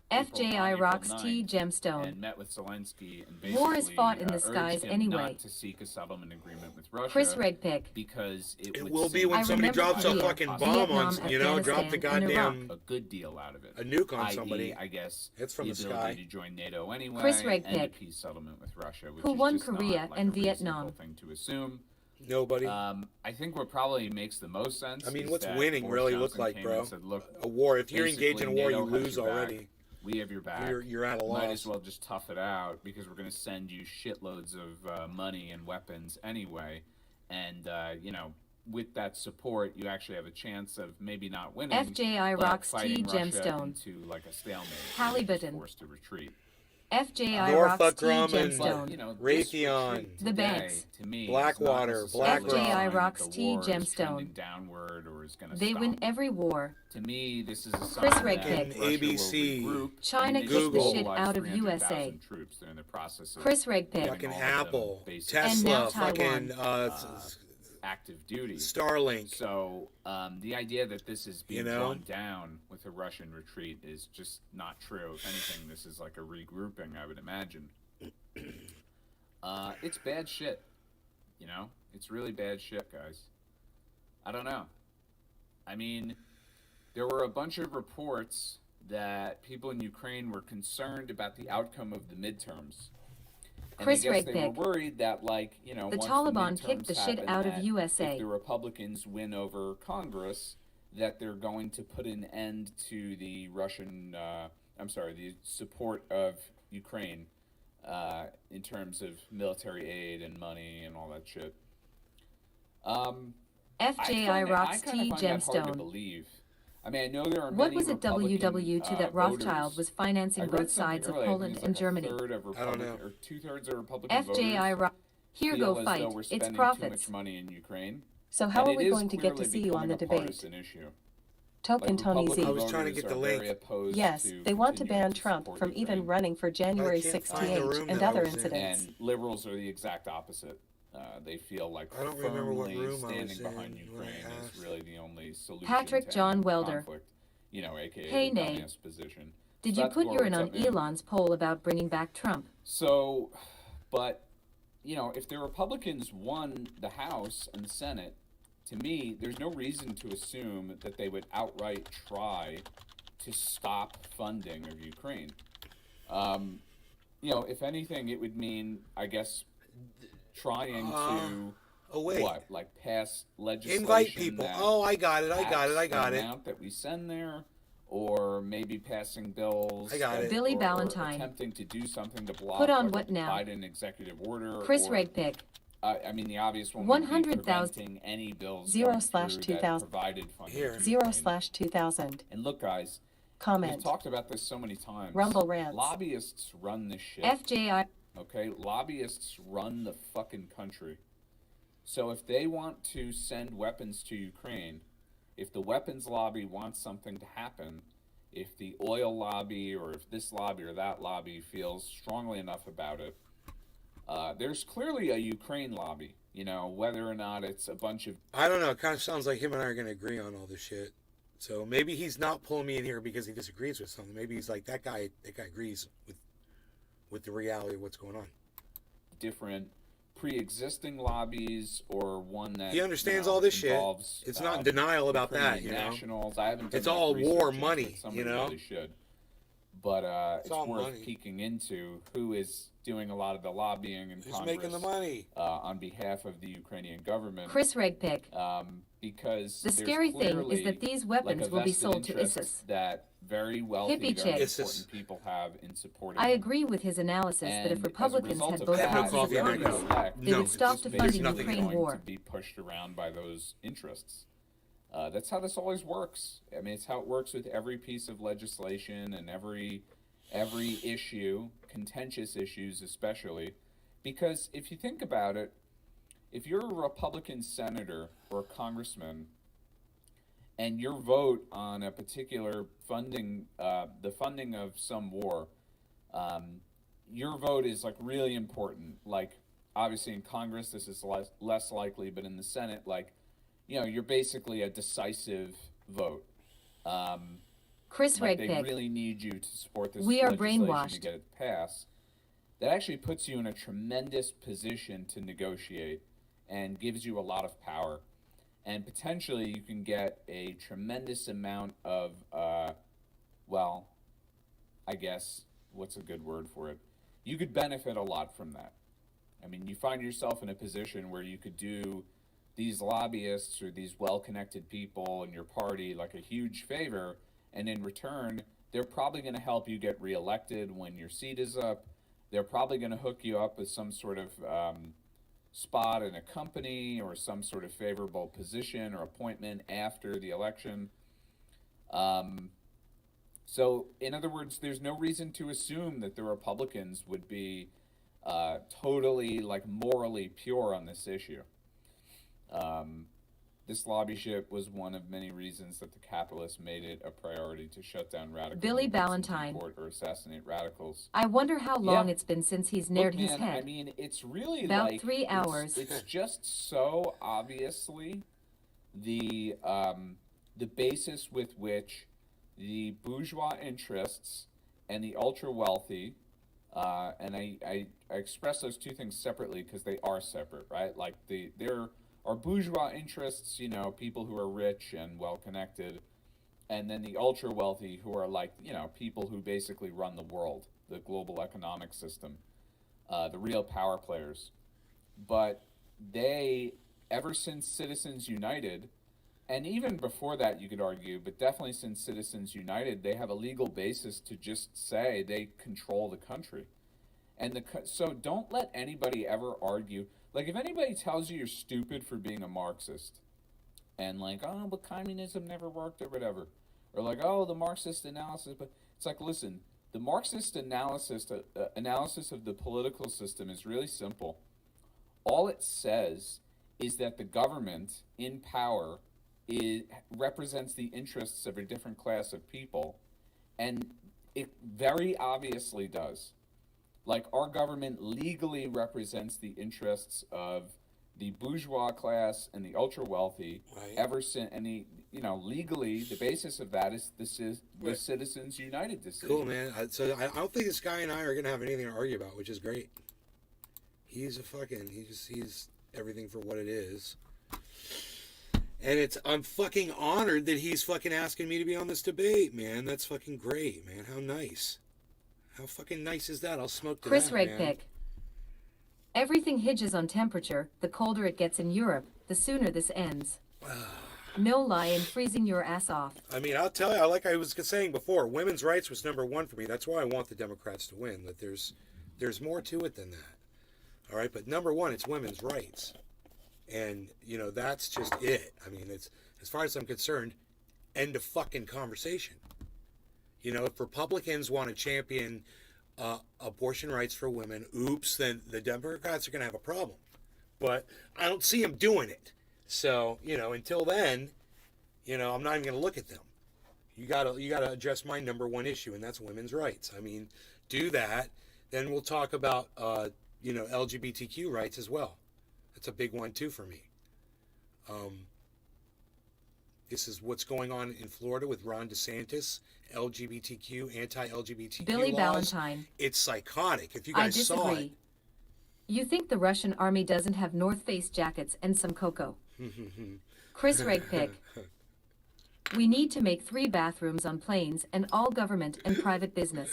FJI April rocks 9th, T gemstone. and met with Zelensky and basically War is fought in the urged skies him anyway. not to seek a settlement agreement with Russia. Chris Rigpick. Because it would will be seem when I somebody remember drops a Korea, fucking bomb Vietnam, on, drop the Afghanistan, and goddamn Iraq. a good deal out of it. a nuke on i.e., somebody. I guess It's from the the ability sky. to join NATO anyway, Chris and a Rigpick. peace settlement with Russia, which Who is won just Korea not, like, and a reasonable Vietnam? thing to assume. Nobody. I think what probably makes the most sense. I mean, is what's that winning Boris really Johnson look like, came bro? and said, look, A war. If you're engaged in a war, you NATO has lose your back. already. We have your back. You're at a Might loss. as well just tough it out because we're going to send you shitloads of money and weapons anyway. And, with that support, you actually have a chance of maybe not winning. FJI but rocks T fighting Russia gemstone. into like a stalemate. Halliburton. Forced to retreat. FJI Norfolk rocks T Grumman. gemstone. This Raytheon. retreat The today, banks. To me, Blackwater, is not necessarily BlackRock. FJI a sign that rocks the T war is gemstone. trending downward or is going to They stop. win every war. To me, this is a sign Chris that Rigpick. Russia will ABC. regroup China and kicked the shit mobilize out of 300,000 USA. Troops. They're in the process of Chris Rigpick. getting Fucking all of them Apple, basically And now Tesla, fucking active duty. Starlink. So the idea that this is being You know? drawn down with a Russian retreat is just not true. If anything, this is like a regrouping, I would imagine. It's bad shit. It's really bad shit, guys. I don't know. I mean, there were a bunch of reports that people in Ukraine were concerned about the outcome of the midterms. And Chris I guess they were Rigpick. worried that, The once Taliban midterms kicked the shit happen, out of that USA. if the Republicans win over Congress, that they're going to put an end to the the support of Ukraine in terms of military aid and money and all that shit. FJI rocks I kinda T find that hard to gemstone. believe. I mean, I know there are What many was it Republican, WW2 that voters. Rothschild was I financing read both something sides of earlier, I think Poland it's and like Germany? A third of I don't Republican, know. or 2/3 of Republican FJI voters rock. Here feel go as fight. though we're It's spending too profits. much money in Ukraine. So how And are it we is going to get to clearly see you on becoming the a debate? partisan issue. Token Tony Z. I was trying to get the Republican voters are link. very opposed Yes, to they want to continuing ban to Trump support from even Ukraine. running for January can't find the 68 room and that I other was in. incidents. And liberals are the exact opposite. They feel like I don't remember what firmly room I standing was behind in when I Ukraine is asked. really the only solution Patrick to John any Welder. conflict, aka Hey, the Nate. dumbass position. Did So you that's put Laura, urine what's on up, man? Elon's poll about bringing back Trump? So, but, if the Republicans won the House and the Senate, to me, there's no reason to assume that they would outright try to stop funding of Ukraine. If anything, it would mean, I guess, trying to Oh wait. pass legislation. Invite people. that Oh, I got it. caps the amount that we send there, or maybe passing bills. I got it. Billy or Ballantyne. attempting to do something to block Put on like what a now? Biden executive order. Chris or, Rigpick. I mean, the obvious one would be 100,000 preventing any bills Zero going slash through that 2000. provided funding Here. to Zero Ukraine. slash 2000. And look, guys, we've Comment. talked about this so many times. Rumble rants. Lobbyists run this shit. FJI. Okay, lobbyists run the fucking country. So if they want to send weapons to Ukraine, if the weapons lobby wants something to happen, if the oil lobby or if this lobby or that lobby feels strongly enough about it, there's clearly a Ukraine lobby, whether or not it's a bunch of... I don't know. It kind of sounds like him and I are going to agree on all this shit. So maybe he's not pulling me in here because he disagrees with something. Maybe he's like, that guy agrees with the reality of what's going on. different pre-existing lobbies or one that He understands all this shit. involves, It's not in denial about that, Ukrainian nationals. I haven't done It's enough all research war into it. money, Somebody you know? really should. But it's all worth money. peeking into who is doing a lot of the lobbying in Who's Congress making the money? on behalf of the Ukrainian government. Chris Rigpick. Because The there's scary thing is clearly, that these like, weapons a will be vested sold to interest ISIS. that very wealthy, Hippie very chicks. important people have in supporting I them. agree with his analysis that And if as a Republicans result had of both that, no houses of coffee in Congress, there. elect, they would No, stop it's to just- fund there's the nothing in Ukraine going war. to be pushed around by those interests. That's how this always works. I mean, it's how it works with every piece of legislation and every issue, contentious issues especially, because if you think about it, if you're a Republican senator or congressman and your vote on a particular funding, the funding of some war, your vote is like really important. Like obviously in Congress this is less likely, but in the Senate, like, you know, you're basically a decisive vote. Chris Like they Regpick. really need you to support this We are legislation brainwashed. to get it passed. That actually puts you in a tremendous position to negotiate and gives you a lot of power. And potentially you can get a tremendous amount of, well, I guess, what's a good word for it? You could benefit a lot from that. I mean, you find yourself in a position where you could do these lobbyists or these well-connected people in your party like a huge favor, and in return, they're probably going to help you get reelected when your seat is up. They're probably going to hook you up with some sort of spot in a company or some sort of favorable position or appointment after the election. So, in other words, there's no reason to assume that the Republicans would be totally, like, morally pure on this issue. This lobbyship was one of many reasons that the capitalists made it a priority to shut down radical Billy movements and Ballantyne. deport or assassinate radicals. I wonder how long Yeah. it's been since he's Look, nared his man, head. I mean, it's really About like 3 hours. It's just so obviously the basis with which the bourgeois interests and the ultra wealthy, and I express those two things separately because they are separate, right? Like there are bourgeois interests, you know, people who are rich and well connected, and then the ultra wealthy who are like, you know, people who basically run the world, the global economic system, the real power players. But they, ever since Citizens United, and even before that you could argue, but definitely since Citizens United, they have a legal basis to just say they control the country. And so don't let anybody ever argue. Like, if anybody tells you you're stupid for being a Marxist, and like, oh, but communism never worked or whatever, or like, oh, the Marxist analysis, but it's like, listen, the Marxist analysis of the political system is really simple. All it says is that the government in power represents the interests of a different class of people, and it very obviously does. Like, our government legally represents the interests of the bourgeois class and the ultra wealthy. Right. Ever since, and legally, the basis of that is the Right. Citizens United decision. Cool, man. So I don't think this guy and I are gonna have anything to argue about, which is great. He's he's everything for what it is. And I'm fucking honored that he's fucking asking me to be on this debate, man. That's fucking great, man. How nice. How fucking nice is that? I'll smoke to Chris that, man. Regpick. Everything hinges on temperature. The colder it gets in Europe, the sooner this ends. No lie in freezing your ass off. I mean, I'll tell you, like I was saying before, women's rights was number one for me. That's why I want the Democrats to win. That there's more to it than that. All right, but number one, it's women's rights. And, you know, that's just it. I mean, it's, as far as I'm concerned, end of fucking conversation. You know, if Republicans want to champion abortion rights for women, oops, then the Democrats are going to have a problem. But I don't see them doing it. So, you know, until then, you know, I'm not even going to look at them. You gotta address my number one issue, and that's women's rights. I mean, do that, then we'll talk about, you know, LGBTQ rights as well. That's a big one too for me. This is what's going on in Florida with Ron DeSantis, LGBTQ, anti-LGBTQ Billy laws. Ballantyne. It's psychotic. If you I guys saw it. disagree. You think the Russian army doesn't have North Face jackets and some cocoa? Chris Regpick. We need to make 3 bathrooms on planes and all government and private business.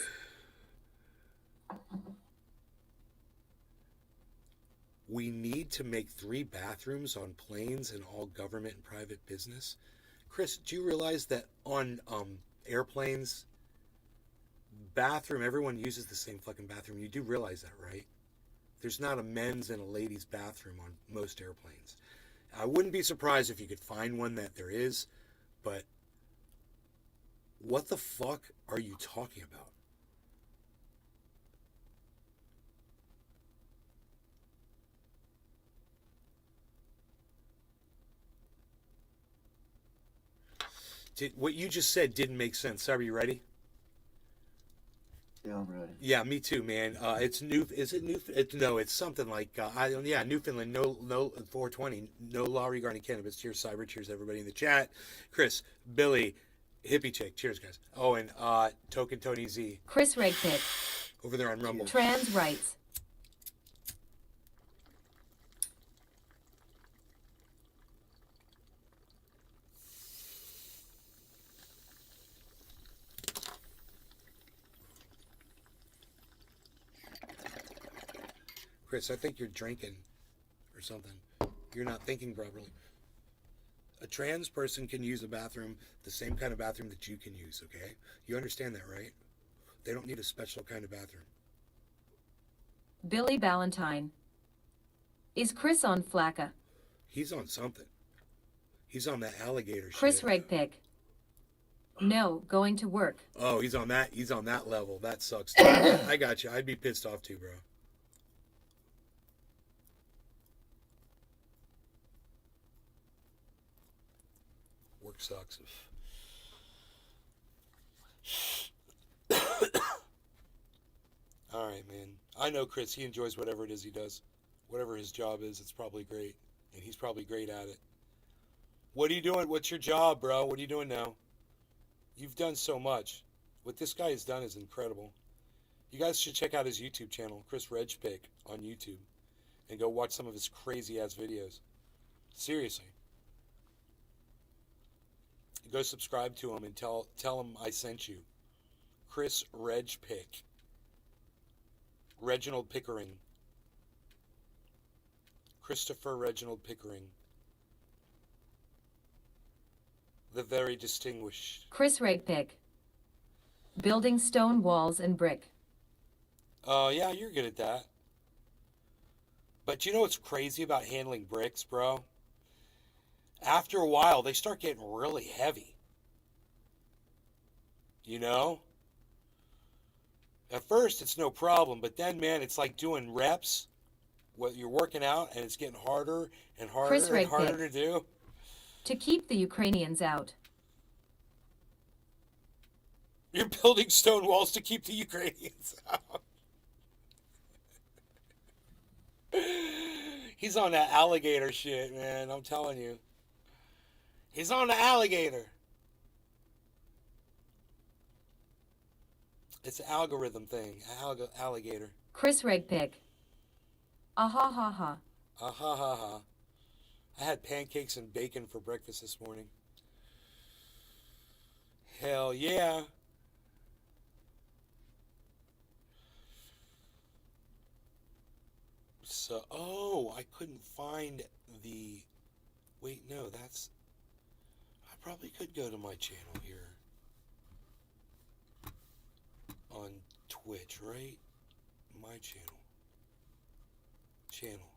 We need to make 3 bathrooms on planes and all government and private business. Chris, do you realize that on airplanes, everyone uses the same fucking bathroom? You do realize that, right? There's not a men's and a ladies' bathroom on most airplanes. I wouldn't be surprised if you could find one that there is, but what the fuck are you talking about? What you just said didn't make sense. Are you ready? Yeah, I'm ready. Yeah, me too, man. It's new. Is it new? No, it's something like Newfoundland. No 420. No law regarding cannabis. Cheers, Cyber. Cheers, everybody in the chat. Chris, Billy, hippie chick. Cheers, guys. Oh, and Token Tony Z Chris Redpick. over there on Rumble. Trans rights. Chris, I think you're drinking or something. You're not thinking properly. A trans person can use a bathroom, the same kind of bathroom that you can use, okay? You understand that, right? They don't need a special kind of bathroom. Billy Ballantyne. Is Chris on Flacca? He's on something. He's on that alligator Chris shit. Redpick. No, going to work. Oh, he's on that level. That sucks too. I got you. I'd be pissed off too, bro. Work sucks. All right, man. I know Chris. He enjoys whatever it is he does. Whatever his job is, it's probably great. And he's probably great at it. What are you doing? What's your job, bro? What are you doing now? You've done so much. What this guy has done is incredible. You guys should check out his YouTube channel, Chris Redpick, on YouTube. And go watch some of his crazy-ass videos. Seriously. Go subscribe to him and tell him I sent you. Chris Redpick. Reginald Pickering. Christopher Reginald Pickering. The very distinguished. Chris Redpick. Building stone walls and brick. Oh, yeah, you're good at that. But you know what's crazy about handling bricks, bro? After a while, they start getting really heavy. You know? At first, it's no problem, but then, man, it's like doing reps. What you're working out, and it's getting harder and harder Chris and harder Redpick. to do. To keep the Ukrainians out. You're building stone walls to keep the Ukrainians out. He's on that alligator shit, man. I'm telling you. He's on the alligator. It's an algorithm thing. Alligator. Chris Redpick. Ah ha ha. Ah ha ha ha. I had pancakes and bacon for breakfast this morning. Hell yeah. So, oh, I couldn't find the... Wait, no, that's... I probably could go to my channel here. On Twitch, right? My channel.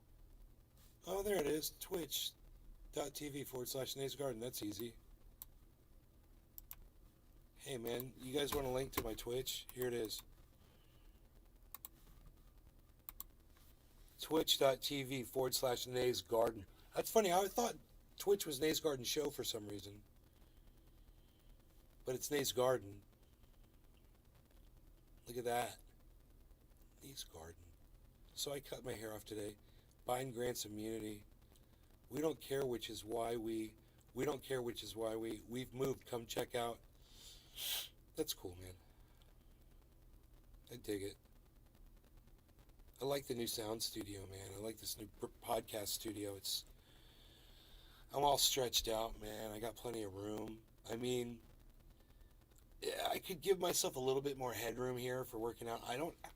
Oh, there it is. Twitch.tv/Nays Garden. That's easy. Hey, man, you guys want a link to my Twitch? Here it is. Twitch.tv/Nays Garden. That's funny. I thought Twitch was Nays Garden Show for some reason. But it's Nays Garden. Look at that. Nays Garden. So I cut my hair off today. Biden grants immunity. We don't care, which is why we don't care, which is why we've moved. Come check out. That's cool, man. I dig it. I like the new sound studio, man. I like this new podcast studio. I'm all stretched out, man. I got plenty of room. I mean, yeah, I could give myself a little bit more headroom here for working out.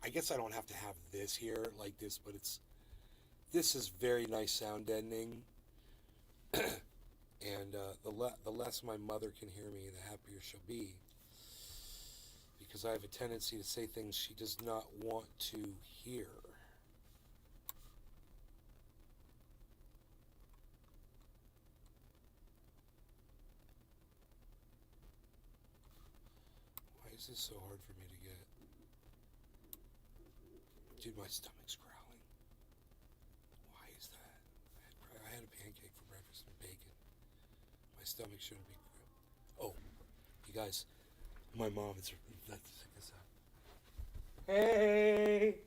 I guess I don't have to have this here like this, but this is very nice sound deadening. And the less my mother can hear me, the happier she'll be. Because I have a tendency to say things she does not want to hear. This is so hard for me to get. Dude, my stomach's growling. Why is that? I had a pancake for breakfast and bacon. My stomach shouldn't be. Oh, you guys, my mom is. Let's check this out. Hey!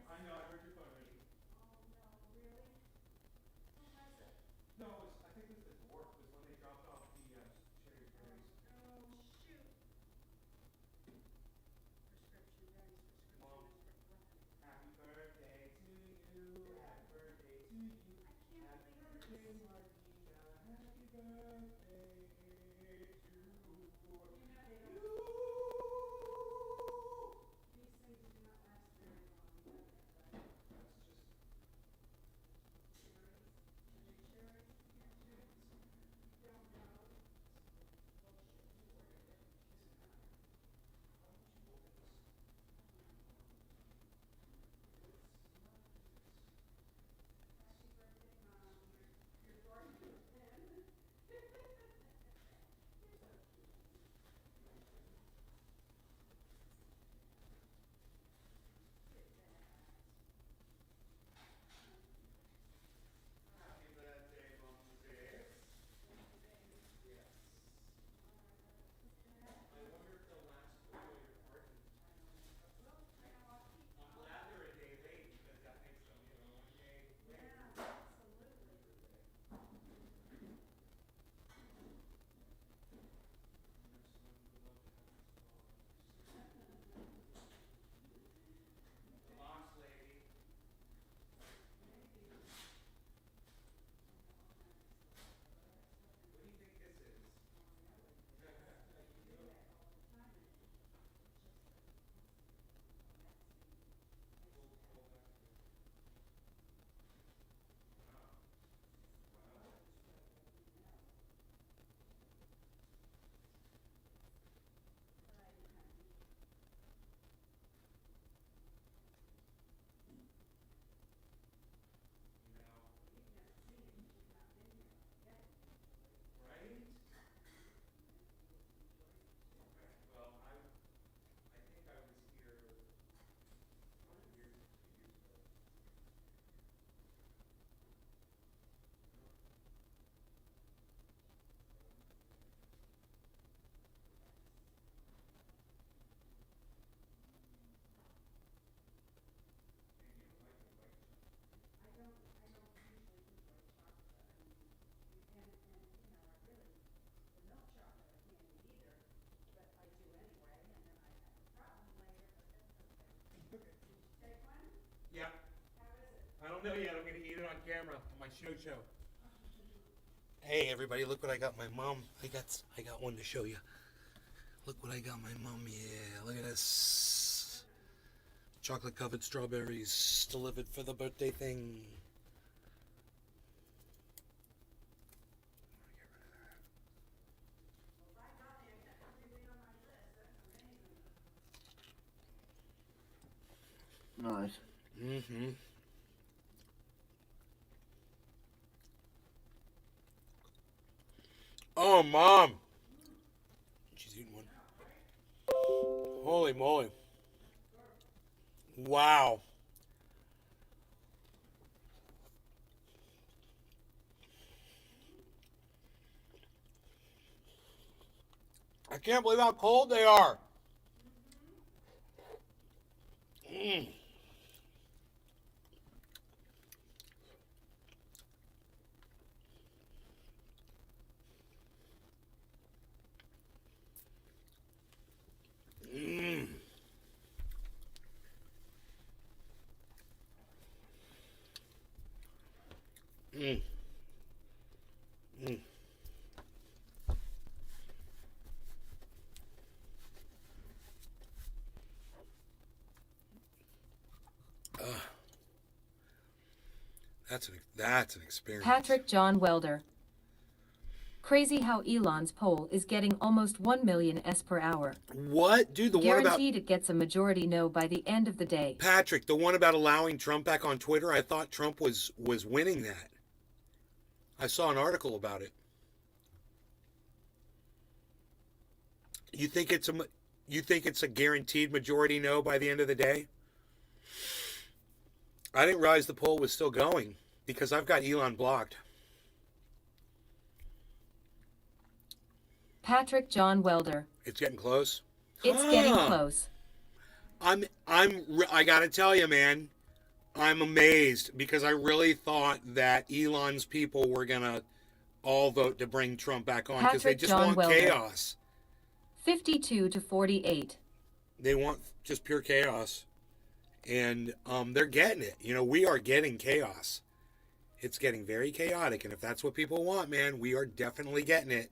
I know, I heard your phone ringing. No, I think it was the dwarf. It was when they dropped off the cherry berries. Mom, happy birthday to you. Happy birthday to you. Happy birthday, Martina. Happy birthday to you. That's just. Happy birthday, Mumsy. Yes. I wonder if they'll last till your party. I'm glad they're a day late because that makes them, one day late. The box lady. What do you think this is? Right? Well, I think I was here 2 years ago. And you don't like the white chocolate. Yeah. I don't know yet. I'm gonna eat it on camera on my show. Hey everybody, look what I got my mom. I got one to show you. Look what I got my mom. Yeah, look at this. Chocolate covered strawberries delivered for the birthday thing. Nice. Mm-hmm. Oh, Mom. She's eating one. Holy moly. Wow. I can't believe how cold they are. Mm. Mm. Mm. Mm. That's an experience. Patrick John Welder. Crazy how Elon's poll is getting almost 1 million S per hour. What? Dude, the one about... Guaranteed it gets a majority no by the end of the day. Patrick, the one about allowing Trump back on Twitter, I thought Trump was winning that. I saw an article about it. You think it's a guaranteed majority no by the end of the day? I didn't realize the poll was still going because I've got Elon blocked. Patrick John Welder. It's getting close. It's getting close. I gotta tell you, man, I'm amazed because I really thought that Elon's people were gonna all vote to bring Trump back on because they Patrick just John want Welder. chaos. 52 to 48. They want just pure chaos, and they're getting it. You know, we are getting chaos. It's getting very chaotic, and if that's what people want, man, we are definitely getting it.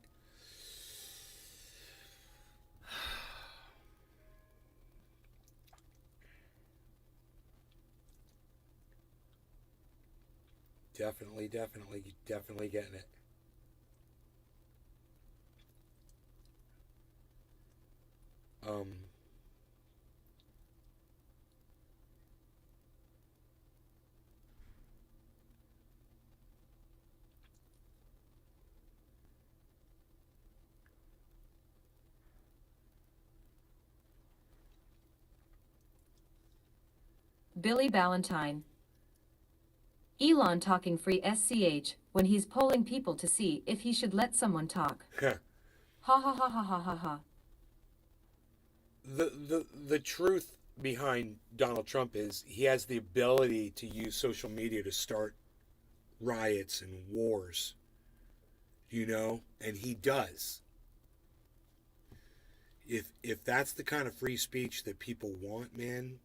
Definitely getting it. Billy Ballantyne. Elon talking free SCH when he's polling people to see if he should let someone talk. Ha ha ha ha ha ha ha. The truth behind Donald Trump is he has the ability to use social media to start riots and wars, you know, and he does. If that's the kind of free speech that people want, man,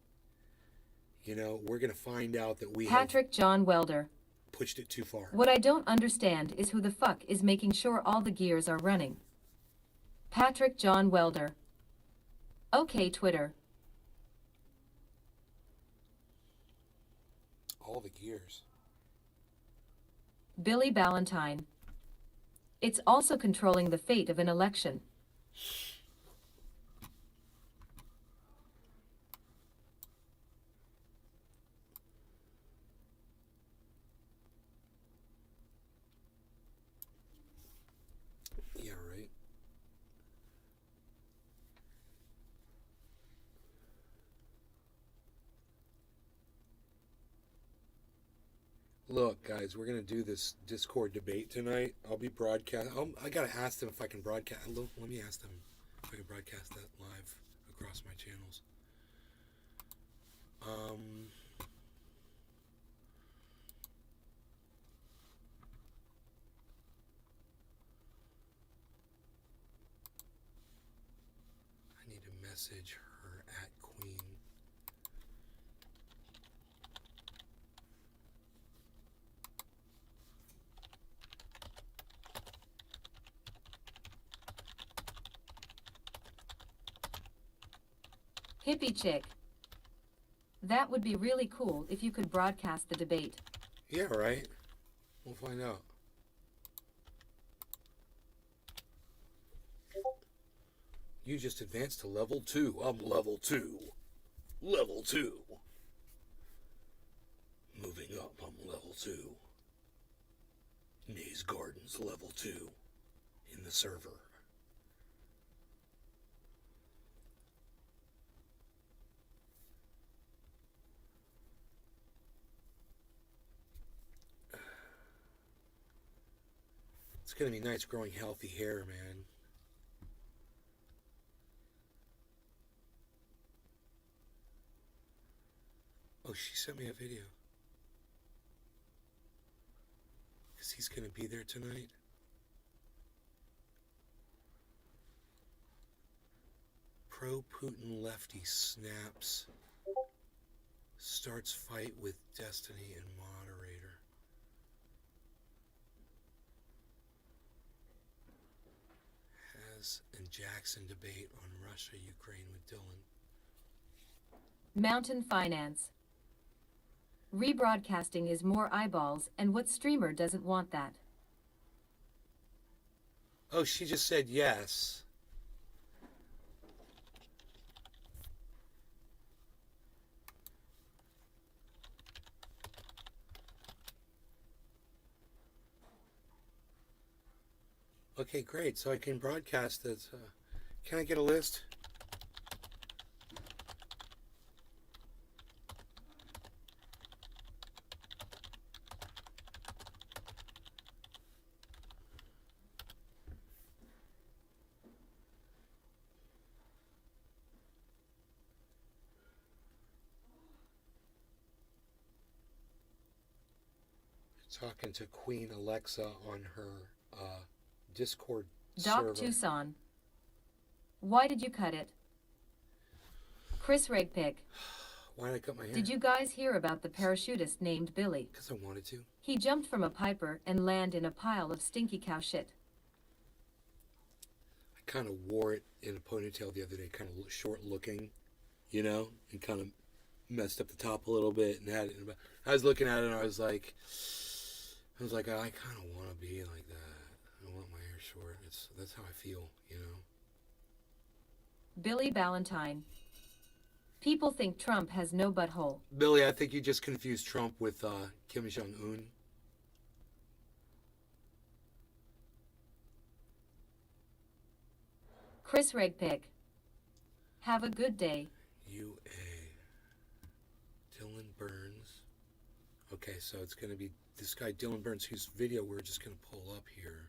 you know, we're going to find out that we Patrick John Welder. have pushed it too far. What I don't understand is who the fuck is making sure all the gears are running. Patrick John Welder. Okay, Twitter. All the gears. Billy Ballantyne. It's also controlling the fate of an election. Yeah, right. Look, guys, we're gonna do this Discord debate tonight. I'll be broadcast. I gotta ask them if I can broadcast. Let me ask them if I can broadcast that live across my channels. I need to message her at Queen. Hippie chick. That would be really cool if you could broadcast the debate. Yeah, right. We'll find out. You just advanced to level 2. I'm level 2. Level 2. Moving up, I'm level 2. Nays Gardens level 2 in the server. It's gonna be nice growing healthy hair, man. Oh, she sent me a video. Because he's gonna be there tonight. Pro-Putin lefty snaps. Starts fight with Destiny and moderator. And Jackson debate on Russia, Ukraine with Dylan. Mountain Finance. Rebroadcasting is more eyeballs, and what streamer doesn't want that? Oh, she just said yes. Okay, great. So I can broadcast this. Can I get a list? Talking to Queen Alexa on her Discord Doc server. Tucson. Why did you cut it? Chris Regpick. Why did I cut my hair? Did you guys hear about the parachutist named Billy? Because I wanted to. He jumped from a piper and landed in a pile of stinky cow shit. I kind of wore it in a ponytail the other day, kind of short looking, you know, and kind of messed up the top a little bit and had it. I was looking at it and I was like, I kind of want to be like that. I want my hair short. That's how I feel, you know. Billy Ballantyne. People think Trump has no butthole. Billy, I think you just confused Trump with Kim Jong-un. Chris Regpick. Have a good day. UA. Dylan Burns. Okay, so it's going to be this guy, Dylan Burns, whose video we're just going to pull up here.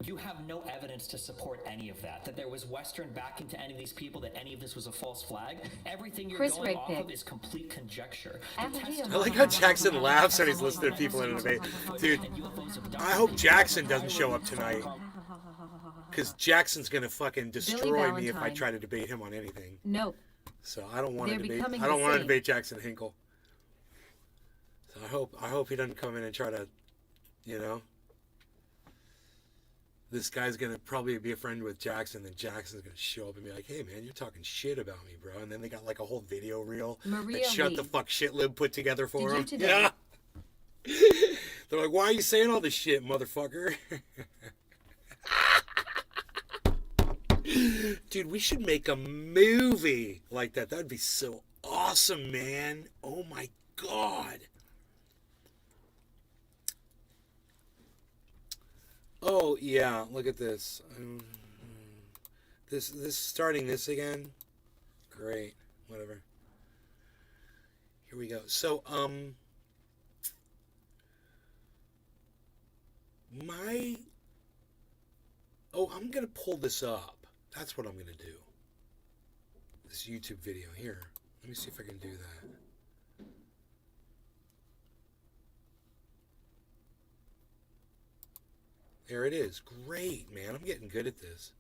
You have no evidence to support any of that there was Western backing to any of these people, that any of this was a false flag. Everything you're Chris going off Regpick. of is complete conjecture. I like how Jackson laughs when he's listening to people in a debate. Dude, I hope Jackson doesn't show up tonight. Because Jackson's going to fucking destroy me if I try to debate him on anything. Nope. So I don't want to They're debate. becoming I don't the want to same. debate Jackson Hinkle. So I hope he doesn't come in and try to, you know. This guy's gonna probably be a friend with Jackson, then Jackson's gonna show up and be like, "Hey man, you're talking shit about me, bro." And then they got like a whole video reel Maria that Shut Lee. the Fuck Shit Lib put together for Did you him. today? Yeah. They're like, "Why are you saying all this shit, motherfucker?" Dude, we should make a movie like that. That'd be so awesome, man. Oh my god. Oh yeah, look at this. This starting this again. Great, whatever. Here we go. So I'm gonna pull this up. That's what I'm gonna do. This YouTube video here. Let me see if I can do that. There it is. Great, man. I'm getting good at this.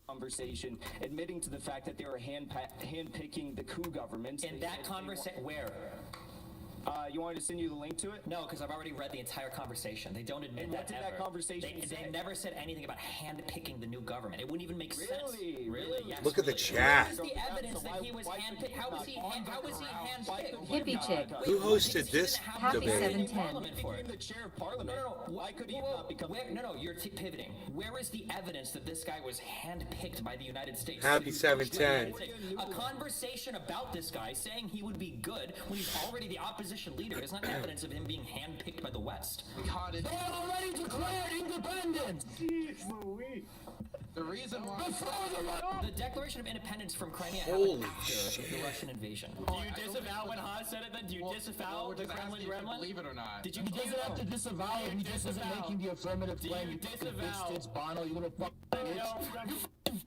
Conversation admitting to the fact that they were handpicking the coup government. In that conversation, where? You want me to send you the link to it? No, because I've already read the entire conversation. They don't admit And that what did ever. that conversation They say? never said anything about hand-picking the new government. It wouldn't even make sense. Really? Yes, Look at the really. chat. Where's the evidence that he was handpicked? How was he handpicked? Hippie chick. Who hosted this Happy debate? 710. Became the chair of parliament. Why could he have not become? No, you're pivoting. Where is the evidence that this guy was handpicked by the United States? Happy 710. A conversation about this guy saying he would be good when he's already the opposition leader is not evidence of him being handpicked by the West. They have already declared independence. The reason why. The Declaration of Independence from Crimea Holy happened after shit. the Russian invasion. Do you disavow when Haas said it then? Do you disavow We're the just Kremlin asking if you gremlin? believe it or not. Did you He doesn't have to disavow it. He just isn't making the affirmative claim. You disavow? It's Bono, you little fuck bitch.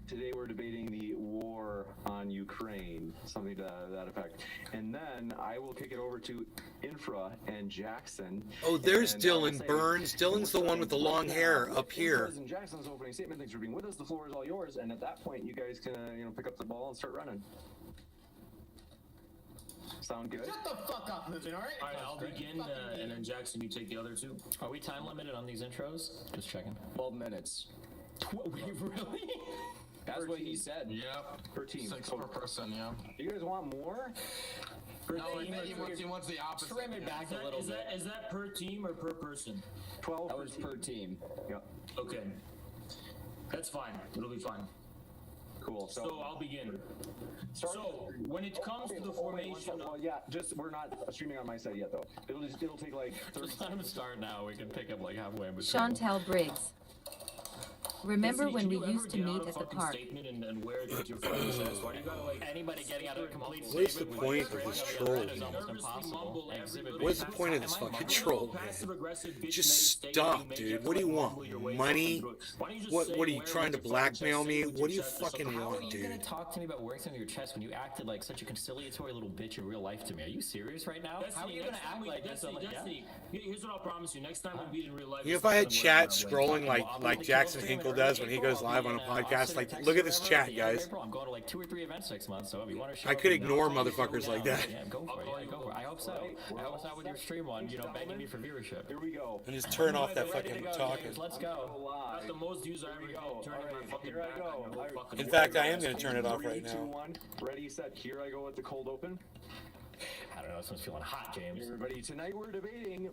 Today we're debating the war on Ukraine, something to that effect. And then I will kick it over to Infra and Jackson. Oh, there's And, Dylan say- Burns. Dylan's the one with the long hair up here. President Jackson's opening statement. Thanks for being with us. The floor is all yours. And at that point, you guys can pick up the ball and start running. Sound good? Shut the fuck up, Lizard, alright? Alright, I'll begin, and then Jackson, you take the other two. Are we time limited on these intros? Just checking. 12 minutes. Wait, really? That's what he said. Yep. Per team. 6 So, per person, yeah. do you guys want more? per No, team. he wants the opposite. Trim it back a little bit. Is that per team or per person? 12 that was per team. Yep. Okay. That's fine. It'll be fine. Cool. So I'll begin. So when it comes to the formation well, yeah, just we're not streaming on my side yet though. It'll take like 30 Just let him start now. We can pick up like halfway in between. Chantel Briggs. Remember Destiny, when can we you ever used to get out meet a at the fucking park? statement and wear it with your fucking chest? Why do you gotta like Anybody getting out of a complete What is the statement point with of this is troll? almost impossible. Exhibit What is the B. point of this fucking troll, man? passive-aggressive bitch Just made a statement stop, you make, dude. you have to, What do you like, want? mumble your way Money? through it. Why don't you just What say are you wear it trying to with your fucking chest, blackmail say me? it with What do you your chest or fucking something. How are want, you dude? gonna talk to me about wearing something on your chest when you acted like such a conciliatory little bitch in real life to me? Are you serious right now? How are you gonna act like this? I'm like, yeah. Here's what I'll promise you. Next time we meet in real life. You know, if I had chat scrolling like Jackson Hinkle does when he goes live on a podcast, like, look at this chat, guys. I'm going to like 2 or 3 events next month, so if you want to show I up could and ignore know, motherfuckers like that. Yeah, go for it. Yeah, go for it. I hope so. I hope it's not with your stream on, begging me for viewership. Here we go. And just turn off that Ready to fucking go, talking. James, let's go. That's the most views I ever get. Turning my fucking Here I back go. on the whole fucking In world. fact, I am going to turn it off 3, right 2, now. 1. Ready, set, here I go with the cold open. I don't know, this one's feeling hot, James. Everybody, tonight we're debating.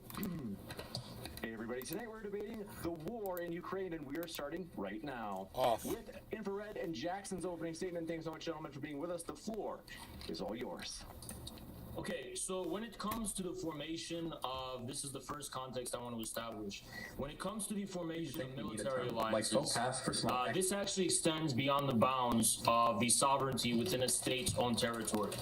Hey everybody, tonight we're debating the war in Ukraine, and we are starting right now. Off. With Infrared and Jackson's opening statement. Thanks so much, gentlemen, for being with us. The floor is all yours. Okay, so when it comes to the formation of, this is the first context I want to establish. When it comes to the formation of military alliances, this actually extends beyond the bounds of the sovereignty within a state's own territory.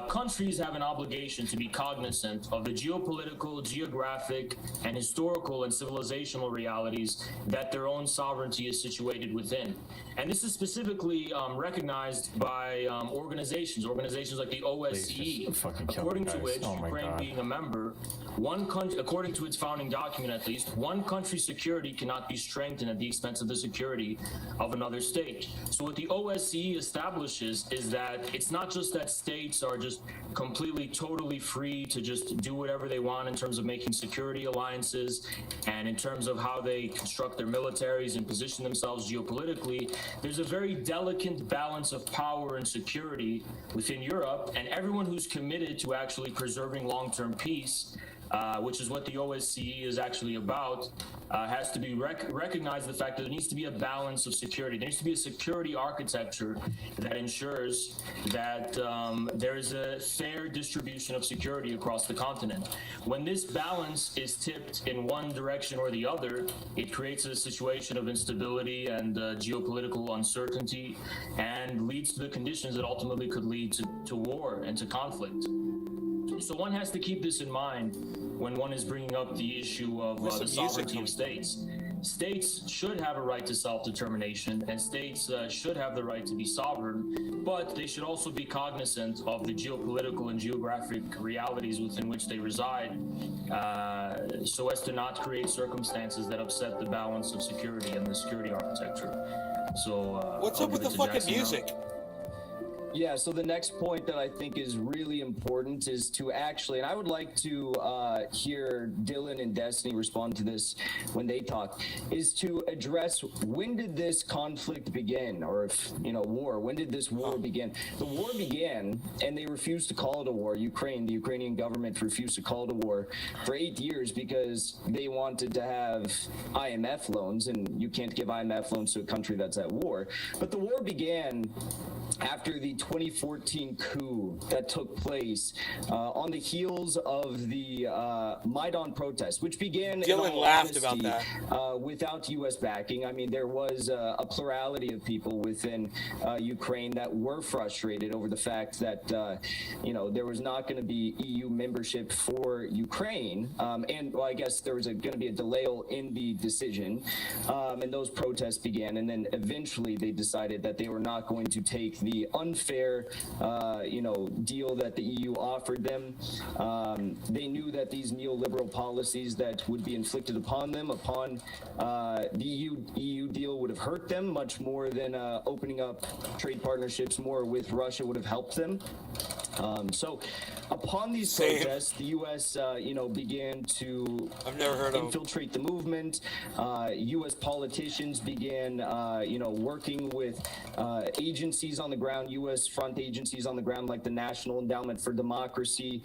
Countries have an obligation to be cognizant of the geopolitical, geographic, and historical and civilizational realities that their own sovereignty is situated within. And this is specifically recognized by organizations like the OSCE. According to which, Ukraine being a member, one country, according to its founding document at least, one country's security cannot be strengthened at the expense of the security of another state. So what the OSCE establishes is that it's not just that states are just completely, totally free to just do whatever they want in terms of making security alliances and in terms of how they construct their militaries and position themselves geopolitically. There's a very delicate balance of power and security within Europe, and everyone who's committed to actually preserving long-term peace, which is what the OSCE is actually about, has to be recognize the fact that there needs to be a balance of security. There needs to be a security architecture that ensures that there is a fair distribution of security across the continent. When this balance is tipped in one direction or the other, it creates a situation of instability and geopolitical uncertainty and leads to the conditions that ultimately could lead to war and to conflict. So one has to keep this in mind when one is bringing up the issue of the sovereignty of states. States should have a right to self-determination, and states should have the right to be sovereign, but they should also be cognizant of the geopolitical and geographic realities within which they reside, so as to not create circumstances that upset the balance of security and the security architecture. So What's up with the fucking music? Yeah, so the next point that I think is really important is to actually, and I would like to hear Dylan and Destiny respond to this when they talk, is to address when did this conflict begin, or if, war, when did this war begin? The war began, and they refused to call it a war. The Ukrainian government refused to call it a war for 8 years because they wanted to have IMF loans, and you can't give IMF loans to a country that's at war. But the war began after the 2014 coup that took place on the heels of the Maidan protests, which began Dylan laughed about that. Without U.S. backing. I mean, there was a plurality of people within Ukraine that were frustrated over the fact that there was not going to be EU membership for Ukraine, and I guess there was going to be a delay in the decision, and those protests began, and then eventually they decided that they were not going to take the unfair deal that the EU offered them. They knew that these neoliberal policies that would be inflicted upon them upon the EU deal would have hurt them much more than opening up trade partnerships more with Russia would have helped them. So, upon these Same. protests, the U.S. Began to I've never heard of 'em. infiltrate the movement. U.S. politicians began, working with agencies on the ground, U.S. front agencies on the ground, like the National Endowment for Democracy.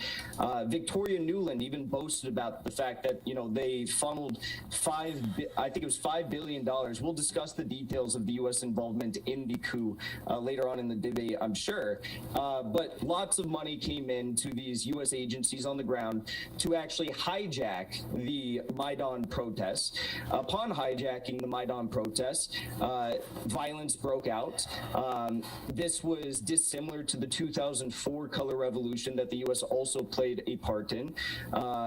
Victoria Nuland even boasted about the fact that they funneled $5 billion. We'll discuss the details of the U.S. involvement in the coup later on in the debate, I'm sure. But lots of money came in to these U.S. agencies on the ground to actually hijack the Maidan protests. Upon hijacking the Maidan protests, violence broke out. This was dissimilar to the 2004 color revolution that the U.S. also played a part in,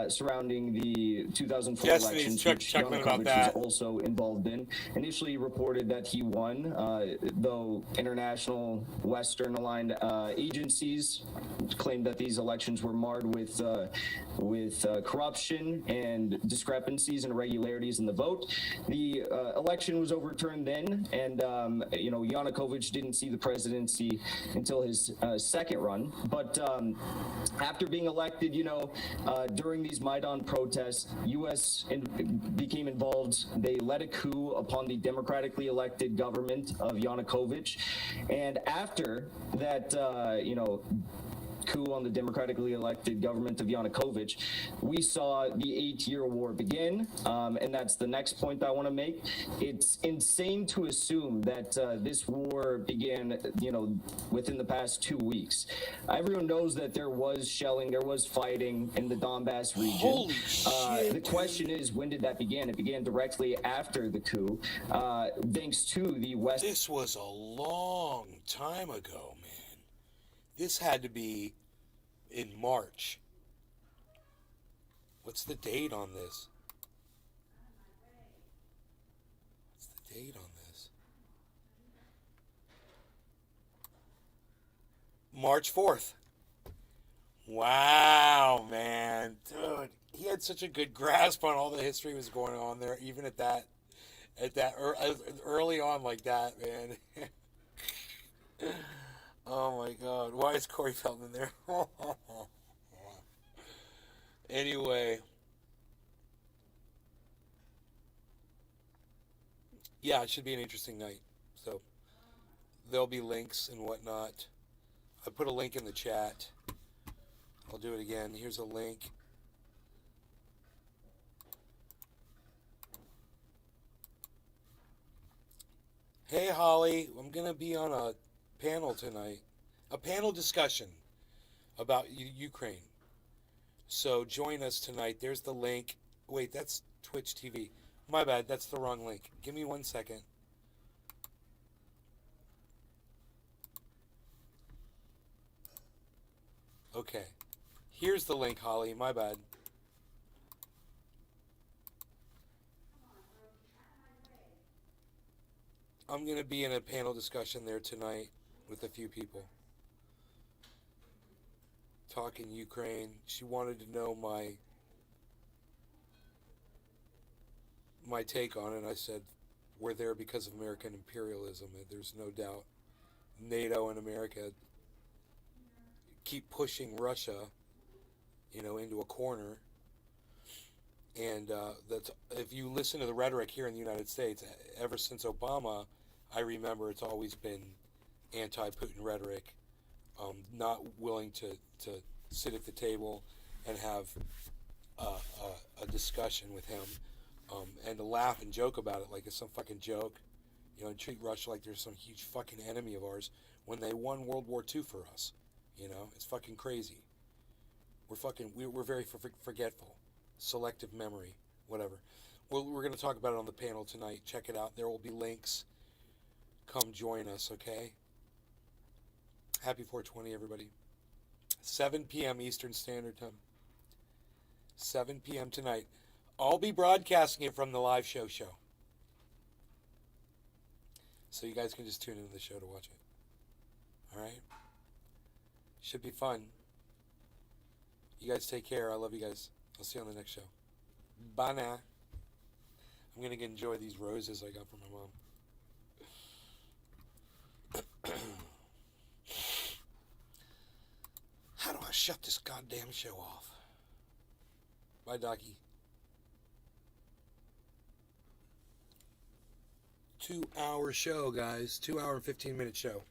surrounding the 2004 elections, which Yanukovych was also involved in. Initially reported that he won, though international Western-aligned agencies claimed that these elections were marred with corruption and discrepancies and irregularities in the vote. The election was overturned then, and Yanukovych didn't see the presidency until his second run. But after being elected, during these Maidan protests, U.S. became involved. They led a coup upon the democratically elected government of Yanukovych, and after that, coup on the democratically elected government of Yanukovych, we saw the 8-year war begin, and that's the next point I want to make. It's insane to assume that this war began, within the past 2 weeks. Everyone knows that there was shelling, there was fighting in the Donbass region. Holy shit, the question is, when did that begin? It began directly after the coup, thanks to the West. This was a long time ago, man. This had to be in March. What's the date on this? What's the date on this? March 4th. Wow, man. Dude, he had such a good grasp on all the history that was going on there, even at that early on like that, man. Oh my God. Why is Corey Feldman there? Anyway. Yeah, it should be an interesting night. So there'll be links and whatnot. I put a link in the chat. I'll do it again. Here's a link. Hey Holly, I'm going to be on a panel tonight, a panel discussion about Ukraine. So join us tonight. There's the link. Wait, that's Twitch TV. My bad, that's the wrong link. Give me 1 second. Okay. Here's the link, Holly. My bad. I'm going to be in a panel discussion there tonight with a few people. Talking Ukraine. She wanted to know my take on it. I said, we're there because of American imperialism. There's no doubt. NATO and America keep pushing Russia, into a corner. And that's, if you listen to the rhetoric here in the United States, ever since Obama, I remember it's always been anti-Putin rhetoric, not willing to sit at the table and have a discussion with him, and to laugh and joke about it like it's some fucking joke, and treat Russia like they're some huge fucking enemy of ours when they won World War II for us. It's fucking crazy. We're very forgetful. Selective memory, whatever. Well, we're going to talk about it on the panel tonight. Check it out. There will be links. Come join us, okay? Happy 420, everybody. 7 p.m. Eastern Standard Time. 7 p.m. tonight. I'll be broadcasting it from the live show. So you guys can just tune into the show to watch it. All right? Should be fun. You guys take care. I love you guys. I'll see you on the next show. Bye now. I'm going to enjoy these roses I got from my mom. shut this goddamn show off. Bye, Docky. 2-hour show, guys. 2 hour and 15-minute show.